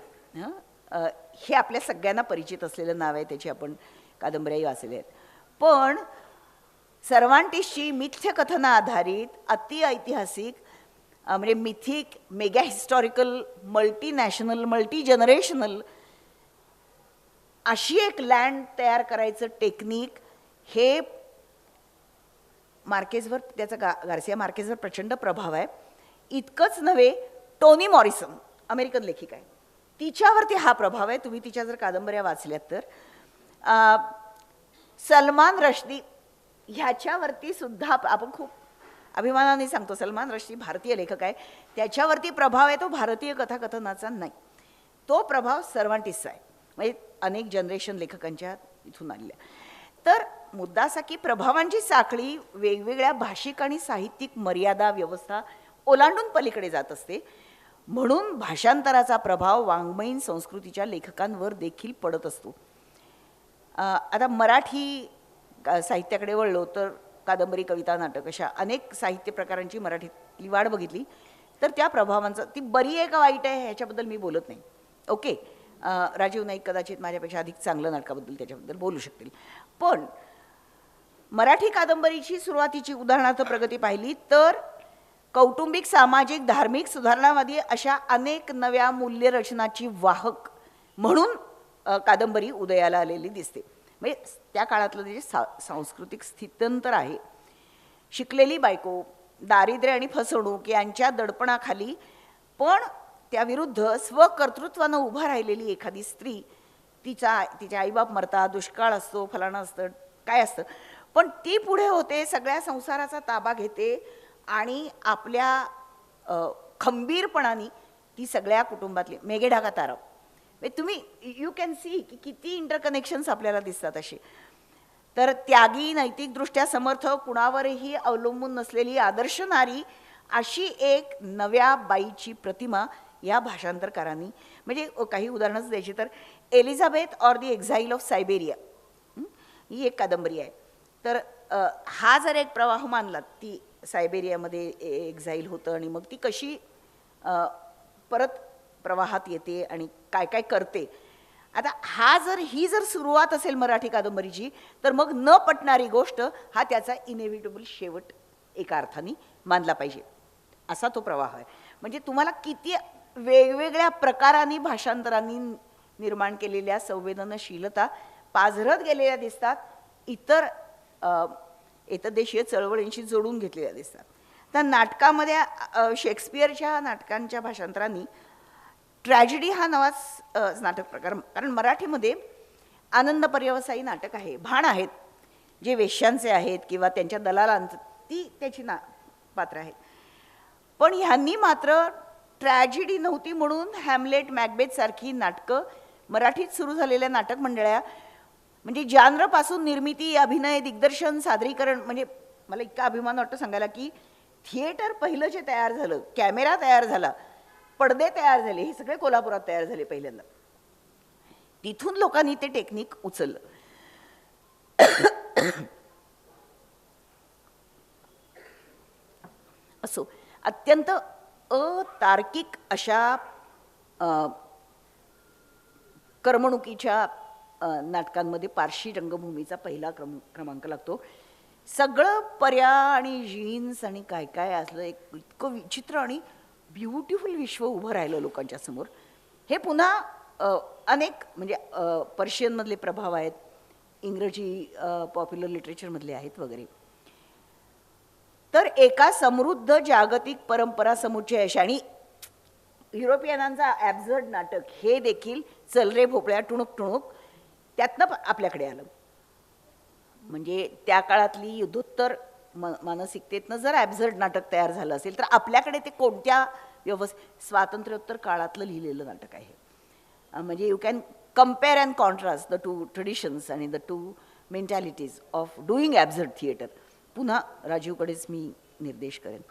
हे आपल्या सगळ्यांना परिचित असलेलं नाव आहे, त्याची आपण कादंबऱ्याही वाचलेल्या आहेत. पण सर्वांटिसची मिथ्यकथना आधारित अतिऐतिहासिक म्हणजे mythic, mega historical, multinational, multi generational अशी एक लँड तयार करायचं टेक्निक हे मार्केजवर, त्याचा गार्सिया मार्केजवर प्रचंड प्रभाव आहे. इतकंच नव्हे, टोनी मॉरिसन अमेरिकन लेखिका आहे, तिच्यावरती हा प्रभाव आहे. तुम्ही तिच्या जर कादंबऱ्या वाचल्यात तर सलमान रश्दी ह्याच्यावरती सुद्धा आपण खूप अभिमानाने सांगतो सलमान रश्दी भारतीय लेखक आहे, त्याच्यावरती प्रभाव आहे तो भारतीय कथाकथनाचा नाही, तो प्रभाव सर्वांटिसचा आहे. म्हणजे अनेक जनरेशन लेखकांच्या इथून आलेल्या. तर मुद्दा असा की प्रभावांची साखळी वेगवेगळ्या भाषिक आणि साहित्यिक मर्यादा व्यवस्था ओलांडून पलीकडे जात असते. म्हणून भाषांतराचा प्रभाव वाङ्मयीन संस्कृतीच्या लेखकांवर देखील पडत असतो. आता मराठी साहित्याकडे वळलो तर कादंबरी, कविता, नाटक अशा अनेक साहित्य प्रकारांची मराठीतली वाढ बघितली तर त्या प्रभावांचं, ती बरी आहे का वाईट आहे ह्याच्याबद्दल मी बोलत नाही. ओके, राजीव नाईक कदाचित माझ्यापेक्षा अधिक चांगलं नाटकाबद्दल त्याच्याबद्दल बोलू शकतील. पण मराठी कादंबरीची सुरुवातीची उदाहरणार्थ प्रगती पाहिली तर कौटुंबिक, सामाजिक, धार्मिक, सुधारणावादी अशा अनेक नव्या मूल्यरचनाची वाहक म्हणून कादंबरी उदयाला आलेली दिसते. म्हणजे त्या काळातलं जे सांस्कृतिक स्थित्यंतर आहे. शिकलेली बायको, दारिद्र्य आणि फसवणूक यांच्या दडपणाखाली पण त्याविरुद्ध स्वकर्तृत्वानं उभा राहिलेली एखादी स्त्री, तिचे आईबाप मरतात, दुष्काळ असतो, फलाणं असतं, काय असतं, पण ती पुढे होते, सगळ्या संसाराचा ताबा घेते आणि आपल्या खंबीरपणाने ती सगळ्या कुटुंबातली मेघेढाका तारव. तुम्ही यू कॅन सी की किती इंटरकनेक्शन्स आपल्याला दिसतात असे. तर त्यागी, नैतिकदृष्ट्या समर्थ, कुणावरही अवलंबून नसलेली आदर्श नारी अशी एक नव्या बाईची प्रतिमा या भाषांतरकारांनी, म्हणजे काही उदाहरणच द्यायची तर Elizabeth or the exile of Siberia ही एक कादंबरी आहे. तर हा जर एक प्रवाह मानला, ती सायबेरियामध्ये एक्झाईल होतं आणि मग ती कशी परत प्रवाहात येते आणि काय काय करते. आता ही जर सुरुवात असेल मराठी कादंबरीची तर मग न पटणारी गोष्ट हा त्याचा इनेव्हिटेबल शेवट एका अर्थाने मानला पाहिजे, असा तो प्रवाह आहे. म्हणजे तुम्हाला किती वेगवेगळ्या प्रकारांनी भाषांतरांनी निर्माण केलेल्या संवेदनशीलता पाझरत गेलेल्या दिसतात, इतर एतदेशीय चळवळींशी जोडून घेतलेल्या दिसतात. तर नाटकामध्ये शेक्सपियरच्या नाटकांच्या भाषांतरांनी ट्रॅजेडी हा नवाच नाटक प्रकार, कारण मराठीमध्ये आनंद पर्यवसायी नाटक आहे, भाण आहेत जे वेश्यांचे आहेत किंवा त्यांच्या दलालांचं, ती त्याची पात्र आहेत. पण ह्यांनी मात्र ट्रॅजेडी नव्हती म्हणून हॅमलेट, मॅकबेथ सारखी नाटकं मराठीत सुरू झालेल्या नाटक मंडळ्या, म्हणजे जानरपासून निर्मिती, अभिनय, दिग्दर्शन, सादरीकरण, म्हणजे मला इतका अभिमान वाटतो सांगायला की थिएटर पहिलं जे तयार झालं, कॅमेरा तयार झाला, पडदे तयार झाले, हे सगळे कोल्हापुरात तयार झाले पहिल्यांदा. तिथून लोकांनी ते टेक्निक उचललं. असो, अत्यंत अतार्किक अशा करमणुकीच्या नाटकांमध्ये पारशी रंगभूमीचा पहिला क्रमांक लागतो. सगळं पर्या आणि जीन्स आणि काय काय असलं एक इतकं विचित्र आणि ब्युटिफुल विश्व उभं राहिलं लोकांच्या समोर. हे पुन्हा अनेक म्हणजे पर्शियनमधले प्रभाव आहेत, इंग्रजी पॉप्युलर लिटरेचरमधले आहेत वगैरे. तर एका समृद्ध जागतिक परंपरा समुच्चयाशी आणि युरोपियनांचा ॲब्झर्ड नाटक हे देखील चल रे भोपळ्या टुणूक टुणूक त्यातनं आपल्याकडे आलं. म्हणजे त्या काळातली युद्धोत्तर मानसिकतेतनं जर ॲब्झर्ड नाटक तयार झालं असेल तर आपल्याकडे ते कोणत्या स्वातंत्र्योत्तर काळातलं लिहिलेलं नाटक आहे. म्हणजे you can compare and contrast the two traditions आणि the two mentalities of doing absurd theatre. पुन्हा राजीवकडेच मी निर्देश करेन.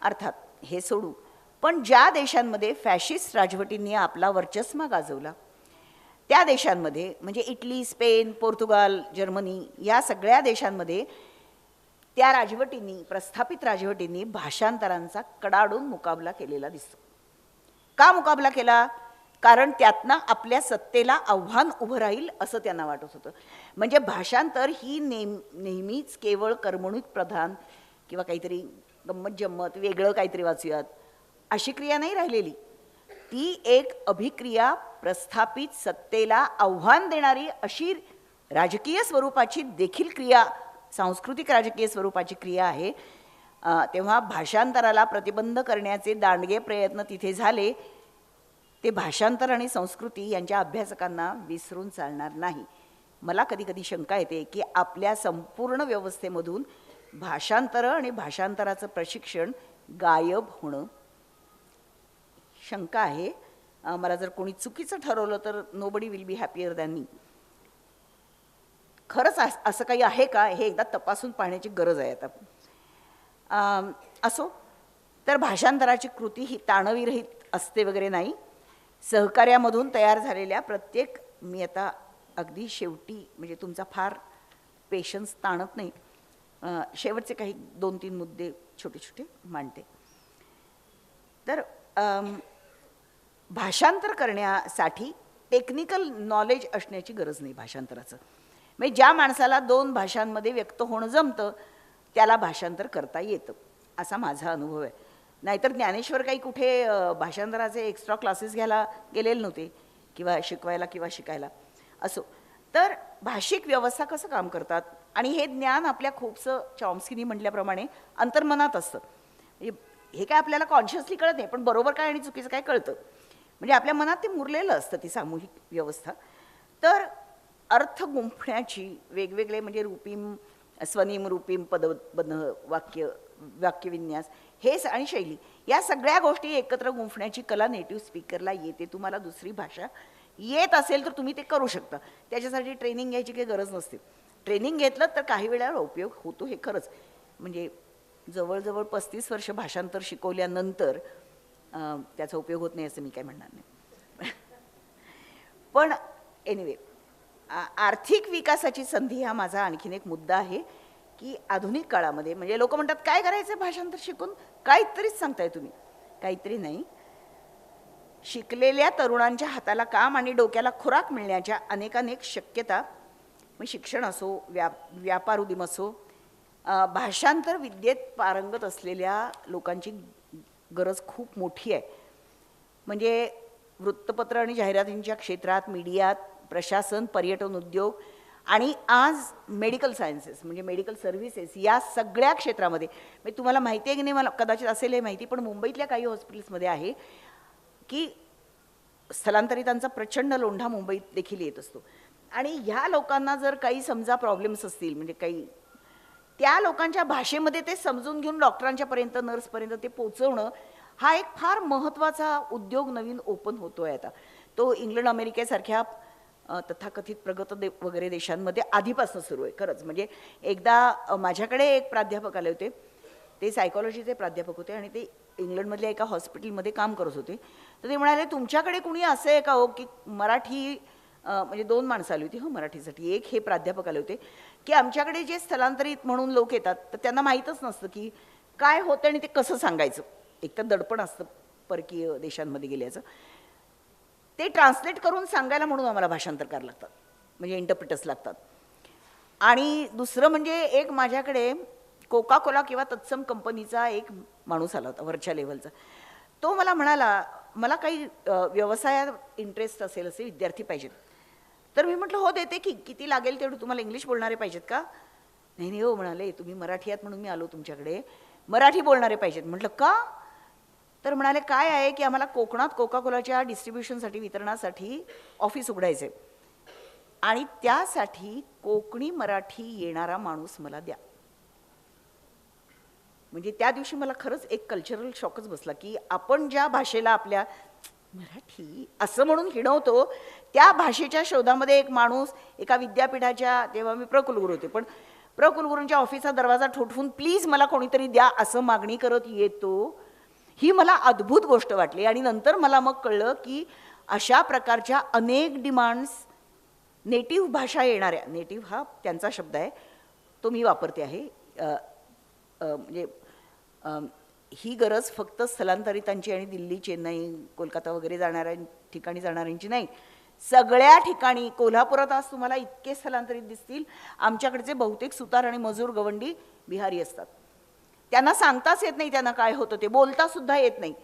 अर्थात हे सोडू, पण ज्या देशांमध्ये फॅशिस्ट राजवटींनी आपला वर्चस्व गाजवला त्या देशांमध्ये म्हणजे इटली, स्पेन, पोर्तुगाल, जर्मनी या सगळ्या देशांमध्ये त्या राजवटींनी, प्रस्थापित राजवटींनी भाषांतरांचा कडाडून मुकाबला केलेला दिसतो. का मुकाबला केला? कारण त्यातनं आपल्या सत्तेला आव्हान उभं राहील असं त्यांना वाटत होतं. म्हणजे भाषांतर ही नेहमीच केवळ करमणूक प्रधान किंवा काहीतरी गंमत जम्मत वेगळं काहीतरी वाचूयात अशी क्रिया नाही राहिलेली. ती एक अभिक्रिया, प्रस्थापित सत्तेला आव्हान देणारी अशी राजकीय स्वरूपाची देखील क्रिया, सांस्कृतिक राजकीय स्वरूपाची क्रिया आहे. तेव्हा भाषांतराला प्रतिबंध करण्याचे दांडगे प्रयत्न तिथे झाले. ते भाषांतर आणि संस्कृती यांच्या अभ्यासकांना विसरून चालणार नाही. मला कधी कधी शंका येते की आपल्या संपूर्ण व्यवस्थेमधून भाषांतर आणि भाषांतराचं प्रशिक्षण गायब होणं शंका आहे. मला जर कोणी चुकीचं ठरवलं तर nobody will be happier than मी. खरंच असं काही आहे का हे एकदा तपासून पाहण्याची गरज आहे आता. असो, तर भाषांतराची कृती ही ताणविरहित असते वगैरे नाही. सहकार्यामधून तयार झालेल्या प्रत्येक, मी आता अगदी शेवटी म्हणजे तुमचा फार पेशन्स ताणत नाही, शेवटचे काही 2-3 मुद्दे छोटे छोटे मांडते. तर भाषांतर करण्यासाठी टेक्निकल नॉलेज असण्याची गरज नाही भाषांतराचं. म्हणजे ज्या माणसाला 2 भाषांमध्ये व्यक्त होणं जमतं त्याला भाषांतर करता येतं असा माझा अनुभव आहे. नाहीतर ज्ञानेश्वर काही कुठे भाषांतराचे एक्स्ट्रा क्लासेस घ्यायला गेलेले नव्हते किंवा शिकवायला किंवा शिकायला. असो, तर भाषिक व्यवस्था कसं काम करतात आणि हे ज्ञान आपल्या खूपसं चॉम्स्कीनी म्हटल्याप्रमाणे अंतर्मनात असतं. म्हणजे हे काय आपल्याला कॉन्शियसली कळत नाही, पण बरोबर काय आणि चुकीचं काय कळतं. म्हणजे आपल्या मनात ते मुरलेलं असतं ती सामूहिक व्यवस्था. तर अर्थ गुंफण्याची वेगवेगळे म्हणजे रूपीम, स्वनिम, रूपीम, पदबद्ध, वाक्यविन्यास हे आणि शैली या सगळ्या गोष्टी एकत्र गुंफण्याची कला नेटिव्ह स्पीकरला येते. तुम्हाला दुसरी भाषा येत असेल तर तुम्ही ते करू शकता. त्याच्यासाठी ट्रेनिंग घ्यायची काही गरज नसते. ट्रेनिंग घेतलं तर काही वेळा उपयोग होतो हे खरंच. म्हणजे जवळजवळ 35 वर्ष भाषांतर शिकवल्यानंतर त्याचा उपयोग होत नाही असं मी काय म्हणणार नाही. पण एनिवे, आर्थिक विकासाची संधी हा माझा आणखीन एक मुद्दा आहे की आधुनिक काळामध्ये म्हणजे लोक म्हणतात काय करायचं भाषांतर शिकून, काहीतरीच सांगताय तुम्ही. काहीतरी नाही, शिकलेल्या तरुणांच्या हाताला काम आणि डोक्याला खुराक मिळण्याच्या अनेकानेक शक्यता, मग शिक्षण असो, व्यापार उद्यम असो, भाषांतर विद्येत पारंगत असलेल्या लोकांची गरज खूप मोठी आहे. म्हणजे वृत्तपत्र आणि जाहिरातींच्या क्षेत्रात, मीडियात, प्रशासन, पर्यटन उद्योग आणि आज मेडिकल सायन्सेस म्हणजे मेडिकल सर्व्हिसेस या सगळ्या क्षेत्रामध्ये, म्हणजे तुम्हाला माहिती आहे की नाही मला कदाचित असेल हे माहिती, पण मुंबईतल्या काही हॉस्पिटल्समध्ये आहे की स्थलांतरितांचा प्रचंड लोंढा मुंबईत देखील येत असतो. आणि ह्या लोकांना जर काही समजा प्रॉब्लेम्स असतील म्हणजे काही त्या लोकांच्या भाषेमध्ये ते समजून घेऊन डॉक्टरांच्यापर्यंत, नर्सपर्यंत ते पोचवणं हा एक फार महत्त्वाचा उद्योग नवीन ओपन होतोय आता. तो इंग्लंड, अमेरिकेसारख्या तथाकथित प्रगत वगैरे देशांमध्ये आधीपासून सुरू आहे खरंच. म्हणजे एकदा माझ्याकडे एक प्राध्यापक आले होते, ते सायकॉलॉजीचे प्राध्यापक होते आणि ते इंग्लंडमधल्या एका हॉस्पिटलमध्ये काम करत होते. तर ते म्हणाले, तुमच्याकडे कुणी असं आहे का हो की मराठी, म्हणजे 2 माणसं आली होती मराठीसाठी, एक हे प्राध्यापक आले होते, की आमच्याकडे जे स्थलांतरित म्हणून लोक येतात तर त्यांना माहीतच नसतं की काय होतं आणि ते कसं सांगायचं. एक तर दडपण असतं परकीय देशांमध्ये गेल्याचं, ते ट्रान्सलेट करून सांगायला म्हणून आम्हाला भाषांतरकार लागतात, म्हणजे इंटरप्रिटर्स लागतात. आणि दुसरं म्हणजे एक माझ्याकडे कोका कोला किंवा तत्सम कंपनीचा एक माणूस आला होता वरच्या लेवलचा. तो मला म्हणाला, मला काही व्यवसायात इंटरेस्ट असेल असे विद्यार्थी पाहिजेत. तर मी म्हटलं हो देते की, किती लागेल तेवढं. तुम्हाला इंग्लिश बोलणारे पाहिजेत का? नाही नाही हो म्हणाले, तुम्ही मराठी आहात म्हणून मी आलो तुमच्याकडे, मराठी बोलणारे पाहिजेत. म्हटलं का? तर म्हणाले काय आहे की आम्हाला कोकणात कोका कोलाच्या डिस्ट्रीब्युशनसाठी, वितरणासाठी ऑफिस उघडायचं आहे आणि त्यासाठी कोकणी मराठी येणारा माणूस मला द्या. म्हणजे त्या दिवशी मला खरंच एक कल्चरल शॉकच बसला की आपण ज्या भाषेला आपल्या मराठी असं म्हणून हिणवतो, त्या भाषेच्या शोधामध्ये एक माणूस एका विद्यापीठाच्या, तेव्हा मी प्रकुलगुरू होते, पण प्रकुलगुरूंच्या ऑफिसचा दरवाजा ठोठवून प्लीज मला कोणीतरी द्या असं मागणी करत येतो. ही मला अद्भुत गोष्ट वाटली. आणि नंतर मला मग कळलं की अशा प्रकारच्या अनेक डिमांड्स नेटिव्ह भाषा येणाऱ्या, नेटिव्ह हा त्यांचा शब्द आहे, तो मी वापरते आहे, म्हणजे ही गरज फक्त स्थलांतरितांची आणि दिल्ली, चेन्नई, कोलकाता वगैरे जाणाऱ्या ठिकाणी जाणाऱ्यांची नाही, सगळ्या ठिकाणी. कोल्हापुरात आज तुम्हाला इतके स्थलांतरित दिसतील. आमच्याकडचे बहुतेक सुतार आणि मजूर गवंडी बिहारी असतात. त्यांना सांगताच येत नाही त्यांना काय होतं, ते बोलता सुद्धा येत नाही.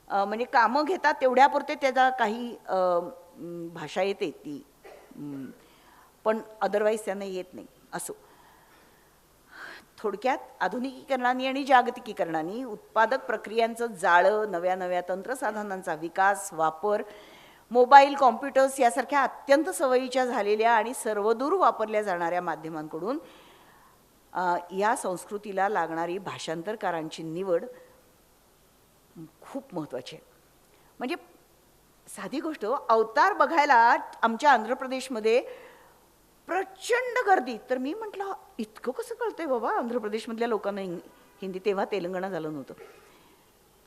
म्हणजे कामं घेतात तेवढ्यापुरते त्याचा काही भाषा येते ती, पण अदरवाईज त्यांना येत नाही. असो, थोडक्यात आधुनिकीकरणाने आणि जागतिकीकरणाने उत्पादक प्रक्रियांचं जाळं, नव्या नव्या तंत्रसाधनांचा विकास, वापर, मोबाईल, कॉम्प्युटर्स यासारख्या अत्यंत सवयीच्या झालेल्या आणि सर्वदूर वापरल्या जाणाऱ्या माध्यमांकडून या संस्कृतीला लागणारी भाषांतरकारांची निवड खूप महत्त्वाची आहे. म्हणजे साधी गोष्ट, अवतार बघायला आमच्या आंध्र प्रदेशमध्ये प्रचंड गर्दी. तर मी म्हटलं इतकं कसं कळतंय बाबा आंध्र प्रदेशमधल्या लोकांना हिंदी, तेव्हा तेलंगणा झालं नव्हतं.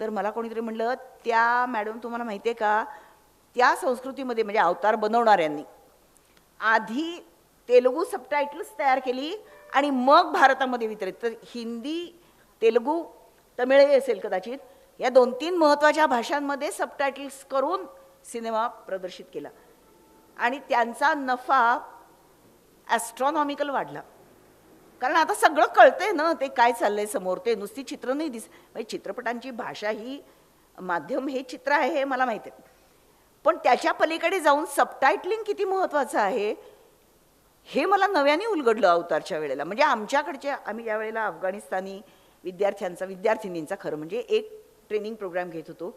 तर मला कोणीतरी म्हटलं, त्या मॅडम तुम्हाला माहिती आहे का, त्या संस्कृतीमध्ये म्हणजे अवतार बनवणाऱ्यांनी आधी तेलुगू सबटायटल्स तयार केली आणि मग भारतामध्ये वितरित. तर हिंदी, तेलुगू, तमिळही असेल कदाचित, या 2-3 महत्त्वाच्या भाषांमध्ये सबटायटल्स करून सिनेमा प्रदर्शित केला आणि त्यांचा नफा ॲस्ट्रॉनॉमिकल वाढला. कारण आता सगळं कळतंय ना, ते काय चाललंय समोर, ते नुसती चित्र नाही म्हणजे चित्रपटांची भाषा ही माध्यम, हे चित्र आहे हे मला माहिती आहे, पण त्याच्या पलीकडे जाऊन सबटायटलिंग किती महत्त्वाचं आहे हे मला नव्याने उलगडलं अवतारच्या वेळेला. म्हणजे आमच्याकडच्या, आम्ही ज्या वेळेला अफगाणिस्तानी विद्यार्थिनींचा खरं म्हणजे एक ट्रेनिंग प्रोग्राम घेत होतो,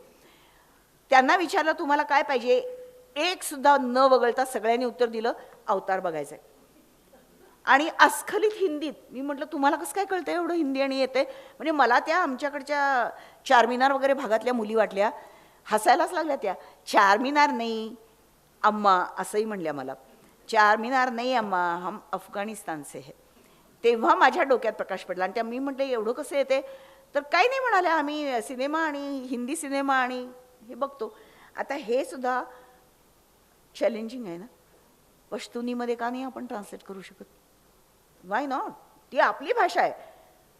त्यांना विचारलं तुम्हाला काय पाहिजे, एक सुद्धा न वगळता सगळ्यांनी उत्तर दिलं अवतार बघायचं आहे. आणि अस्खलित हिंदीत. मी म्हटलं तुम्हाला कसं काय कळतं एवढं हिंदी आणि येते. म्हणजे मला त्या आमच्याकडच्या चारमिनार वगैरे भागातल्या मुली वाटल्या, हसायलाच लागल्या त्या. चारमिनार नाही अम्मा असंही म्हणल्या मला. चारमिनार नाही अम्मा, हम अफगाणिस्तान से है. तेव्हा माझ्या डोक्यात प्रकाश पडला आणि त्या मी म्हटलं एवढं कसं येते, तर काही नाही म्हणाल्या, आम्ही सिनेमा आणि हिंदी सिनेमा आणि हे बघतो. आता हे सुद्धा चॅलेंजिंग आहे ना, पश्तुनीमध्ये का नाही आपण ट्रान्सलेट करू शकत? Why not? ती आपली भाषा आहे.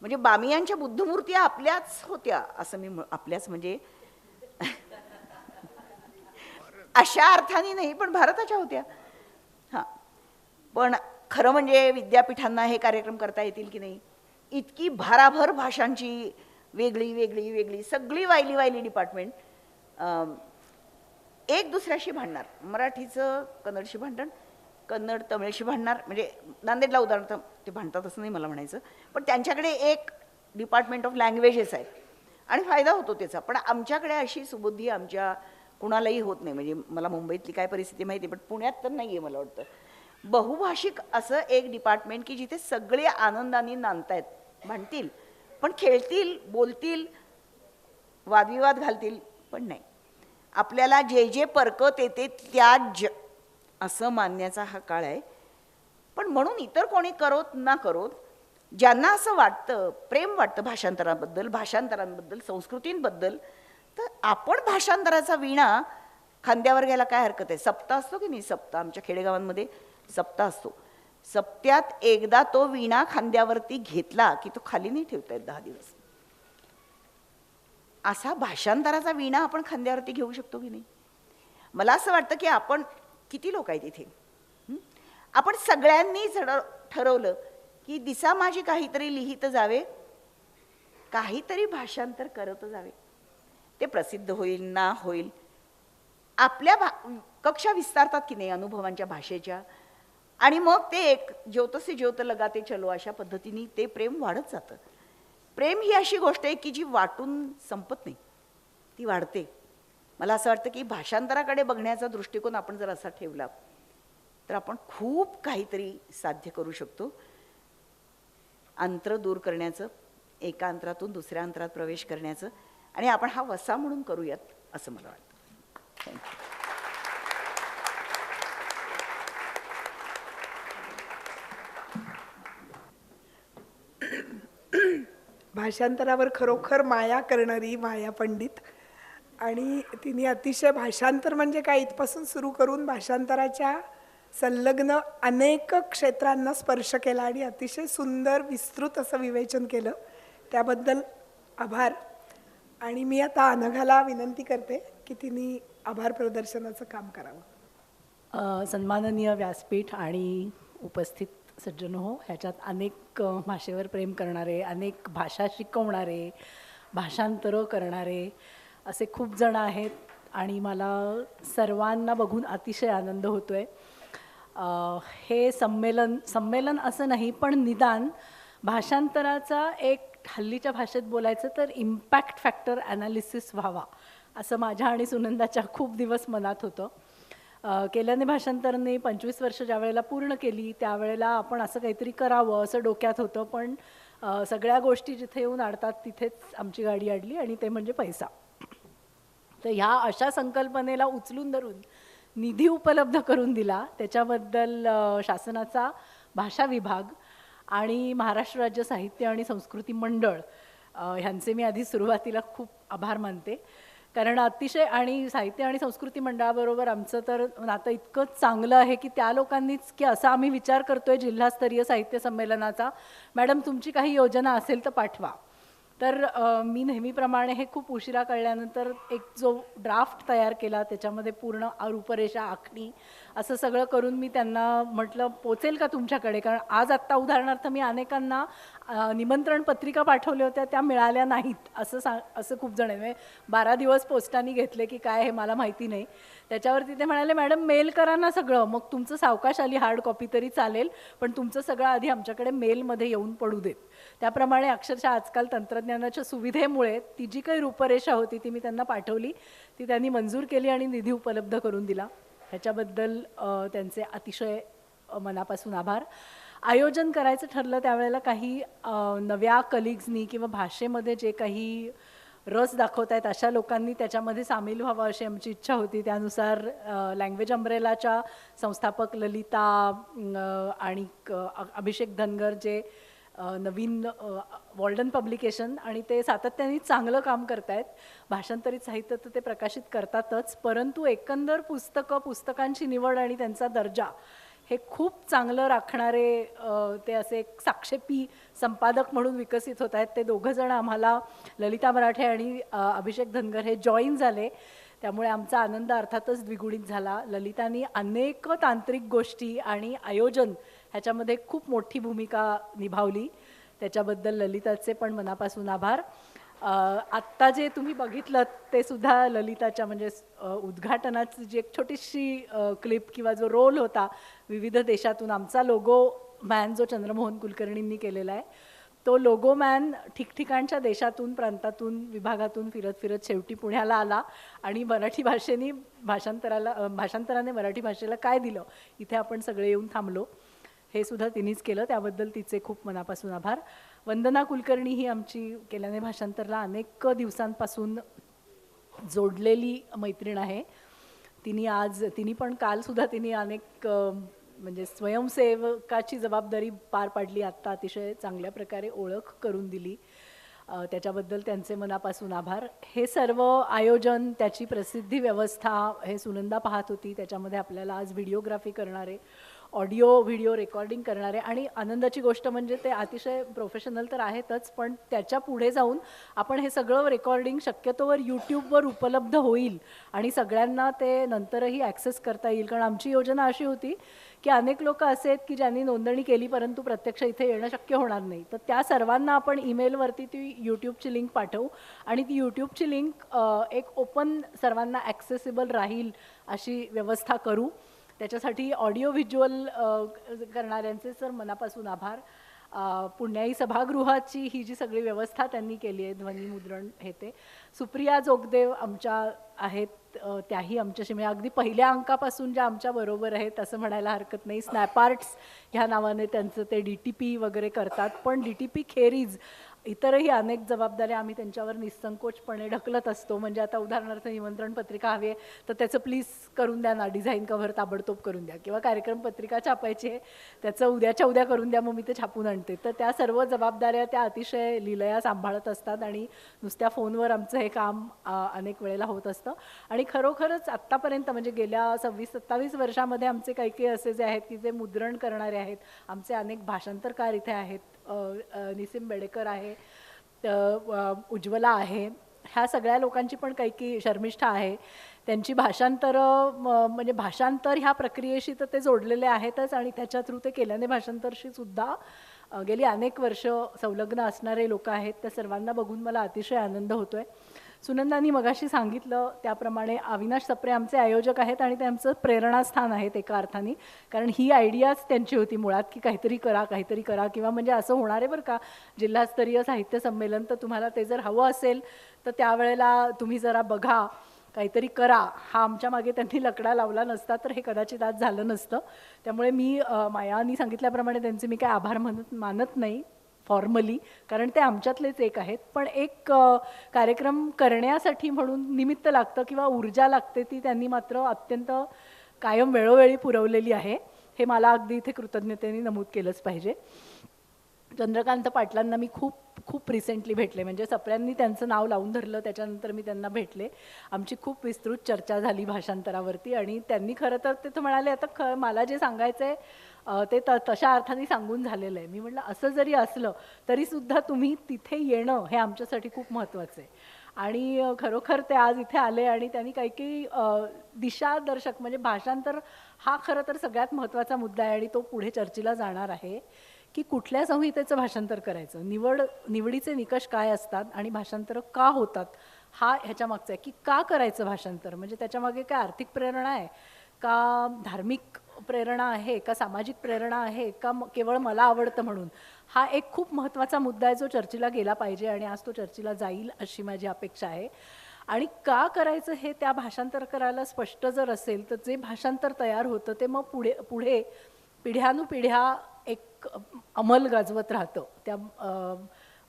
म्हणजे बामियांच्या बुद्धमूर्ती आपल्याच होत्या, असं मी आपल्याच म्हणजे अशा अर्थाने नाही, पण भारताच्या होत्या. हां, पण खरं म्हणजे विद्यापीठांना हे कार्यक्रम करता येतील की नाही, इतकी भाराभर भाषांची वेगळी वेगळी वेगळी सगळी वायली वायली डिपार्टमेंट एक दुसऱ्याशी भांडणार. मराठीचं कन्नडशी भांडण, कन्नड तमिळशी भांडणार. म्हणजे नांदेडला उदाहरण ते भांडतात असं नाही मला म्हणायचं, पण त्यांच्याकडे एक डिपार्टमेंट ऑफ लँग्वेजेस आहे आणि फायदा होतो त्याचा. पण आमच्याकडे अशी सुबुद्धी आमच्या कुणालाही होत नाही. म्हणजे मला मुंबईतली काय परिस्थिती माहिती, पण पुण्यात तर नाही आहे मला वाटतं. बहुभाषिक असं एक डिपार्टमेंट की जिथे सगळे आनंदाने नांदतायत, म्हणतील पण खेळतील, बोलतील, वादविवाद घालतील पण नाही. आपल्याला जे जे परकत येते त्याज असं मानण्याचा हा काळ आहे. पण म्हणून इतर कोणी करोत ना करोत, ज्यांना असं वाटतं, प्रेम वाटतं भाषांतराबद्दल, भाषांतरांबद्दल, संस्कृतींबद्दल, तर आपण भाषांतराचा वीणा खांद्यावर घ्यायला काय हरकत आहे. सप्ताह असतो की नाही, सप्ताह आमच्या खेडेगावांमध्ये सप्ताह असतो. सप्त्यात एकदा तो वीणा खांद्यावरती घेतला की तो खाली नाही ठेवता येत 10 दिवस. असा भाषांतराचा वीणा आपण खांद्यावरती घेऊ शकतो की नाही. मला असं वाटतं की आपण किती लोक आहेत इथे, आपण सगळ्यांनी ठरवलं की दिसा माझी काहीतरी लिहित जावे, काहीतरी भाषांतर करत जावे. ते प्रसिद्ध होईल ना होईल, आपल्या कक्षा विस्तारतात की नाही अनुभवांच्या भाषेच्या, आणि मग ते एक ज्योतसे ज्योत लगाते चलो अशा पद्धतीने ते प्रेम वाढत जातं. प्रेम ही अशी गोष्ट आहे की जी वाटून संपत नाही, ती वाढते. मला असं वाटतं की भाषांतराकडे बघण्याचा दृष्टिकोन आपण जर असा ठेवला तर आपण खूप काहीतरी साध्य करू शकतो. अंतर दूर करण्याचं, एका अंतरातून दुसऱ्या अंतरात प्रवेश करण्याचं, आणि आपण हा वसा म्हणून करूयात असं मला वाटतं. थँक्यू. भाषांतरावर खरोखर माया करणारी माया पंडित, आणि तिने अतिशय भाषांतर म्हणजे काय इथपासून सुरू करून भाषांतराच्या संलग्न अनेक क्षेत्रांना स्पर्श केला आणि अतिशय सुंदर विस्तृत असं विवेचन केलं. त्याबद्दल आभार. आणि मी आता अनघाला विनंती करते की तिने आभार प्रदर्शनाचं काम करावं. सन्माननीय व्यासपीठ आणि उपस्थित सज्जन हो, ह्याच्यात अनेक भाषेवर प्रेम करणारे, अनेक भाषा शिकवणारे, भाषांतरं करणारे असे खूप जण आहेत आणि मला सर्वांना बघून अतिशय आनंद होतो आहे. हे संमेलन असं नाही, पण निदान भाषांतराचा एक हल्लीच्या भाषेत बोलायचं तर इम्पॅक्ट फॅक्टर ॲनालिसिस व्हावा असं माझ्या आणि सुनंदाच्या खूप दिवस मनात होतं. केल्याने भाषांतराने 25 वर्ष ज्या वेळेला पूर्ण केली त्यावेळेला आपण असं काहीतरी करावं असं डोक्यात होतं, पण सगळ्या गोष्टी जिथे येऊन अडतात तिथेच आमची गाडी अडली, आणि ते म्हणजे पैसा. तर ह्या अशा संकल्पनेला उचलून धरून निधी उपलब्ध करून दिला, त्याच्याबद्दल शासनाचा भाषा विभाग आणि महाराष्ट्र राज्य साहित्य आणि संस्कृती मंडळ ह्यांचे मी आधी सुरुवातीला खूप आभार मानते. कारण अतिशय, आणि साहित्य आणि संस्कृती मंडळाबरोबर आमचं तर नातं इतकं चांगलं आहे की त्या लोकांनीच, की असा आम्ही विचार करतोय जिल्हास्तरीय साहित्य संमेलनाचा, मॅडम तुमची काही योजना असेल तर पाठवा. तर मी नेहमीप्रमाणे हे खूप उशिरा कळल्यानंतर एक जो ड्राफ्ट तयार केला त्याच्यामध्ये पूर्ण रूपरेषा आखणी असं सगळं करून मी त्यांना म्हटलं पोचेल का तुमच्याकडे, कारण आज आत्ता उदाहरणार्थ मी अनेकांना निमंत्रण पत्रिका पाठवल्या होत्या, त्या मिळाल्या नाहीत असं खूप जण आहे. 12 दिवस पोस्टाने घेतले की काय हे मला माहिती नाही. त्याच्यावरती ते म्हणाले मॅडम मेल करा ना सगळं, मग तुमचं सावकाश आली हार्ड कॉपी तरी चालेल, पण तुमचं सगळं आधी आमच्याकडे मेलमध्ये येऊन पडू देत. त्याप्रमाणे अक्षरशः आजकाल तंत्रज्ञानाच्या सुविधेमुळे ती जी काही रूपरेषा होती ती मी त्यांना पाठवली, ती त्यांनी मंजूर केली आणि निधी उपलब्ध करून दिला. ह्याच्याबद्दल त्यांचे अतिशय मनापासून आभार. आयोजन करायचं ठरलं त्यावेळेला काही नव्या कलिग्सनी किंवा भाषेमध्ये जे काही रस दाखवत आहेत अशा लोकांनी त्याच्यामध्ये सामील व्हावं अशी आमची इच्छा होती. त्यानुसार लँग्वेज अम्ब्रेलाच्या संस्थापक ललिता आणि अभिषेक धनगर जे नवीन वॉल्डन पब्लिकेशन, आणि ते सातत्याने चांगलं काम करत आहेत. भाषांतरित साहित्य तर ते प्रकाशित करतातच, परंतु एकंदर पुस्तकांची निवड आणि त्यांचा दर्जा हे खूप चांगलं राखणारे ते असे एक साक्षेपी संपादक म्हणून विकसित होत आहेत. ते दोघंजण आम्हाला, ललिता मराठे आणि अभिषेक धनगर हे जॉईन झाले, त्यामुळे आमचा आनंद अर्थातच द्विगुणित झाला. ललितांनी अनेक तांत्रिक गोष्टी आणि आयोजन ह्याच्यामध्ये खूप मोठी भूमिका निभावली, त्याच्याबद्दल ललिताचे पण मनापासून आभार. आत्ता जे तुम्ही बघितलं ते सुद्धा ललिताच्या म्हणजे उद्घाटनाची जी एक छोटीशी क्लिप किंवा जो रोल होता विविध देशातून, आमचा लोगो मॅन जो चंद्रमोहन कुलकर्णींनी केलेला आहे तो लोगो मॅन ठिकठिकाणच्या देशातून, प्रांतातून, विभागातून फिरत फिरत शेवटी पुण्याला आला आणि मराठी भाषेने भाषांतराने मराठी भाषेला काय दिलं, इथे आपण सगळे येऊन थांबलो, हे सुद्धा तिनेच केलं. त्याबद्दल तिचे खूप मनापासून आभार. वंदना कुलकर्णी ही आमची केल्याने भाषांतरला अनेक दिवसांपासून जोडलेली मैत्रीण आहे. तिने पण कालसुद्धा तिने अनेक म्हणजे स्वयंसेवकाची जबाबदारी पार पाडली, आत्ता अतिशय चांगल्या प्रकारे ओळख करून दिली. त्याच्याबद्दल त्यांचे मनापासून आभार. हे सर्व आयोजन, त्याची प्रसिद्धी व्यवस्था हे सुनंदा पाहत होती. त्याच्यामध्ये आपल्याला आज व्हिडिओग्राफी करणारे, ऑडिओ व्हिडिओ रेकॉर्डिंग करणारे, आणि आनंदाची गोष्ट म्हणजे ते अतिशय प्रोफेशनल तर आहेतच, पण त्याच्या पुढे जाऊन आपण हे सगळं रेकॉर्डिंग शक्यतोवर यूट्यूबवर उपलब्ध होईल आणि सगळ्यांना ते नंतरही ॲक्सेस करता येईल. कारण आमची योजना अशी होती की अनेक लोक असे आहेत की ज्यांनी नोंदणी केली परंतु प्रत्यक्ष इथे येणं शक्य होणार नाही, तर त्या सर्वांना आपण ईमेलवरती ती यूट्यूबची लिंक पाठवू आणि ती यूट्यूबची लिंक एक ओपन सर्वांना ॲक्सेसिबल राहील अशी व्यवस्था करू. त्याच्यासाठी ऑडिओ व्हिज्युअल करणाऱ्यांचे सर मनापासून आभार. पुण्याई सभागृहाची ही जी सगळी व्यवस्था त्यांनी केली आहे, ध्वनिमुद्रण हे ते. सुप्रिया जोगदेव आमच्या आहेत, त्याही आमच्याशी म्हणजे अगदी पहिल्या अंकापासून ज्या आमच्या बरोबर आहेत असं म्हणायला हरकत नाही. स्नॅपआर्ट्स ह्या नावाने त्यांचं ते DTP वगैरे करतात, पण DTP खेरीज इतरही अनेक जबाबदाऱ्या आम्ही त्यांच्यावर निसंकोचपणे ढकलत असतो. म्हणजे आता उदाहरणार्थ निमंत्रण पत्रिका हवी आहे तर त्याचं प्लीज करून द्या ना, डिझाईन कव्हर ताबडतोब करून द्या, किंवा कार्यक्रम पत्रिका छापायची आहे त्याचं उद्याच्या उद्या करून द्या, मग मी ते छापून आणते. तर त्या सर्व जबाबदाऱ्या त्या अतिशय लीलया सांभाळत असतात आणि नुसत्या फोनवर आमचं हे काम अनेक वेळेला होत असतं. आणि खरोखरच आत्तापर्यंत म्हणजे गेल्या 26-27 वर्षामध्ये आमचे काही काही असे जे आहेत की जे मुद्रण करणारे आहेत, आमचे अनेक भाषांतरकार इथे आहेत. निसिम बेडेकर आहे, उज्ज्वला आहे, ह्या सगळ्या लोकांची पण काही शर्मिष्ठा आहे. त्यांची भाषांतरं म्हणजे भाषांतर ह्या प्रक्रियेशी तर ते जोडलेले आहेतच आणि त्याच्या थ्रू ते केल्याने भाषांतरशी सुद्धा गेली अनेक वर्ष संलग्न असणारे लोक आहेत. त्या सर्वांना बघून मला अतिशय आनंद होतोय. सुनंदानी मगाशी सांगितलं त्याप्रमाणे अविनाश सप्रे आमचे आयोजक आहेत आणि ते आमचं प्रेरणास्थान आहेत एका अर्थाने, कारण ही आयडियाच त्यांची होती मुळात की काहीतरी करा किंवा म्हणजे असं होणार आहे बरं का जिल्हास्तरीय साहित्य संमेलन, तर तुम्हाला ते जर हवं असेल तर त्यावेळेला तुम्ही जरा बघा, काहीतरी करा. हा आमच्या मागे त्यांनी लकडा लावला नसता तर हे कदाचित आज झालं नसतं. त्यामुळे मी मायानी सांगितल्याप्रमाणे त्यांचे मी काय आभार मानत नाही फॉर्मली, कारण ते आमच्यातलेच एक आहेत, पण एक कार्यक्रम करण्यासाठी म्हणून निमित्त लागतं किंवा ऊर्जा लागते, ती त्यांनी मात्र अत्यंत कायम वेळोवेळी पुरवलेली आहे. हे मला अगदी इथे कृतज्ञतेने नमूद केलंच पाहिजे. चंद्रकांत पाटलांना मी खूप रिसेंटली भेटले, म्हणजे सप्र्यांनी त्यांचं नाव लावून धरलं त्याच्यानंतर मी त्यांना भेटले. आमची खूप विस्तृत चर्चा झाली भाषांतरावरती आणि त्यांनी खरं तर ते म्हणाले आता मला जे सांगायचं आहे ते तशा अर्थाने सांगून झालेलं आहे. मी म्हटलं असं जरी असलं तरीसुद्धा तुम्ही तिथे येणं हे आमच्यासाठी खूप महत्त्वाचं आहे. आणि खरोखर ते आज इथे आले आणि त्यांनी काही दिशादर्शक म्हणजे भाषांतर हा खरं तर सगळ्यात महत्त्वाचा मुद्दा आहे आणि तो पुढे चर्चेला जाणार आहे की कुठल्या संहितेचं भाषांतर करायचं, निवडीचे निकष काय असतात आणि भाषांतर का होतात, हा ह्याच्या मागचा आहे की का करायचं भाषांतर, म्हणजे त्याच्यामागे काय आर्थिक प्रेरणा आहे का, धार्मिक प्रेरणा आहे का, सामाजिक प्रेरणा आहे का, केवळ मला आवडतं म्हणून. हा एक खूप महत्त्वाचा मुद्दा आहे जो चर्चेला गेला पाहिजे आणि आज तो चर्चेला जाईल अशी माझी अपेक्षा आहे. आणि का करायचं हे त्या भाषांतर करायला स्पष्ट जर असेल तर जे भाषांतर तयार होतं ते मग पुढे पिढ्यानुपिढ्या एक अंमल गाजवत राहतं त्या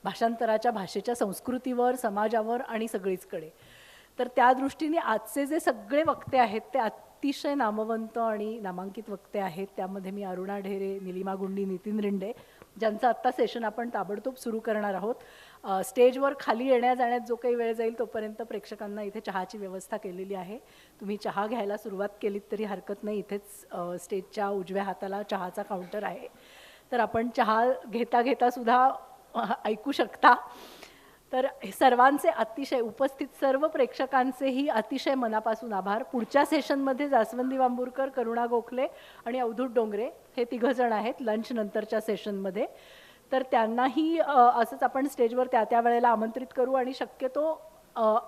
भाषांतराच्या भाषेच्या संस्कृतीवर, समाजावर आणि सगळीचकडे. तर त्या दृष्टीने आजचे जे सगळे वक्ते आहेत ते अतिशय नामवंत आणि नामांकित वक्ते आहेत. त्यामध्ये मी अरुणा ढेरे, निलिमा गुंडी, नितीन रिंडे ज्यांचं आत्ता सेशन आपण ताबडतोब सुरू करणार आहोत. स्टेजवर खाली येण्या जाण्यात जो काही वेळ जाईल तोपर्यंत प्रेक्षकांना इथे चहाची व्यवस्था केलेली आहे. तुम्ही चहा घ्यायला सुरुवात केलीत तरी हरकत नाही. इथेच स्टेजच्या उजव्या हाताला चहाचा काउंटर आहे, तर आपण चहा घेता घेता सुद्धा ऐकू शकता. तर सर्वांचे अतिशय उपस्थित सर्व प्रेक्षकांचेही अतिशय मनापासून आभार. पुढच्या सेशनमध्ये जास्वंदी वांबुरकर, करुणा गोखले आणि अवधूत डोंगरे हे तिघजण आहेत लंच नंतरच्या सेशनमध्ये. तर त्यांनाही असंच आपण स्टेजवर त्या वेळेला आमंत्रित करू आणि शक्यतो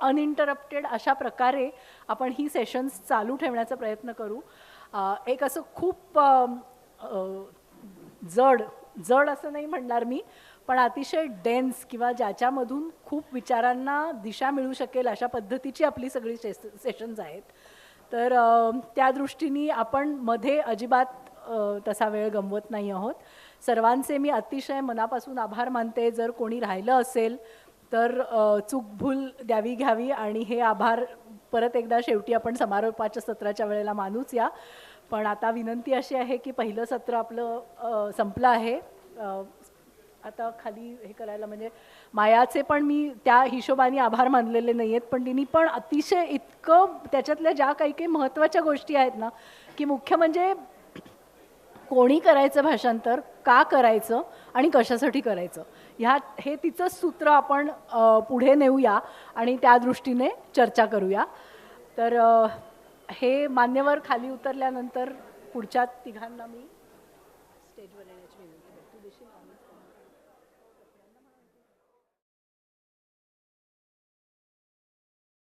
अनइंटरप्टेड अशा प्रकारे आपण ही सेशन्स चालू ठेवण्याचा प्रयत्न करू. एक असं खूप जड असं नाही म्हणणार मी, पण अतिशय डेन्स किंवा ज्याच्यामधून खूप विचारांना दिशा मिळू शकेल अशा पद्धतीची आपली सगळी सेशन्स आहेत. तर त्या दृष्टीने आपण मध्ये अजिबात तसा वेळ गमवत नाही आहोत. सर्वांचे मी अतिशय मनापासून आभार मानते. जर कोणी राहिलं असेल तर चूकभूल द्यावी घ्यावी आणि हे आभार परत एकदा शेवटी आपण समारोपाच्या सत्राच्या वेळेला मानूच या. पण आता विनंती अशी आहे की पहिलं सत्र आपलं संपलं आहे. आता खाली हे करायला म्हणजे मायाचे पण मी त्या हिशोबाने आभार मानलेले नाही आहेत, पण तिने पण अतिशय इतकं त्याच्यातल्या ज्या काही काही महत्त्वाच्या गोष्टी आहेत ना, की मुख्य म्हणजे कोणी करायचं भाषांतर, का करायचं आणि कशासाठी करायचं, हे तिचं सूत्र आपण पुढे नेऊया आणि त्या दृष्टीने चर्चा करूया. तर हे मान्यवर खाली उतरल्यानंतर पुढच्या तिघांना मी स्टेजवर येण्याची विनंती करते. तू देशील का?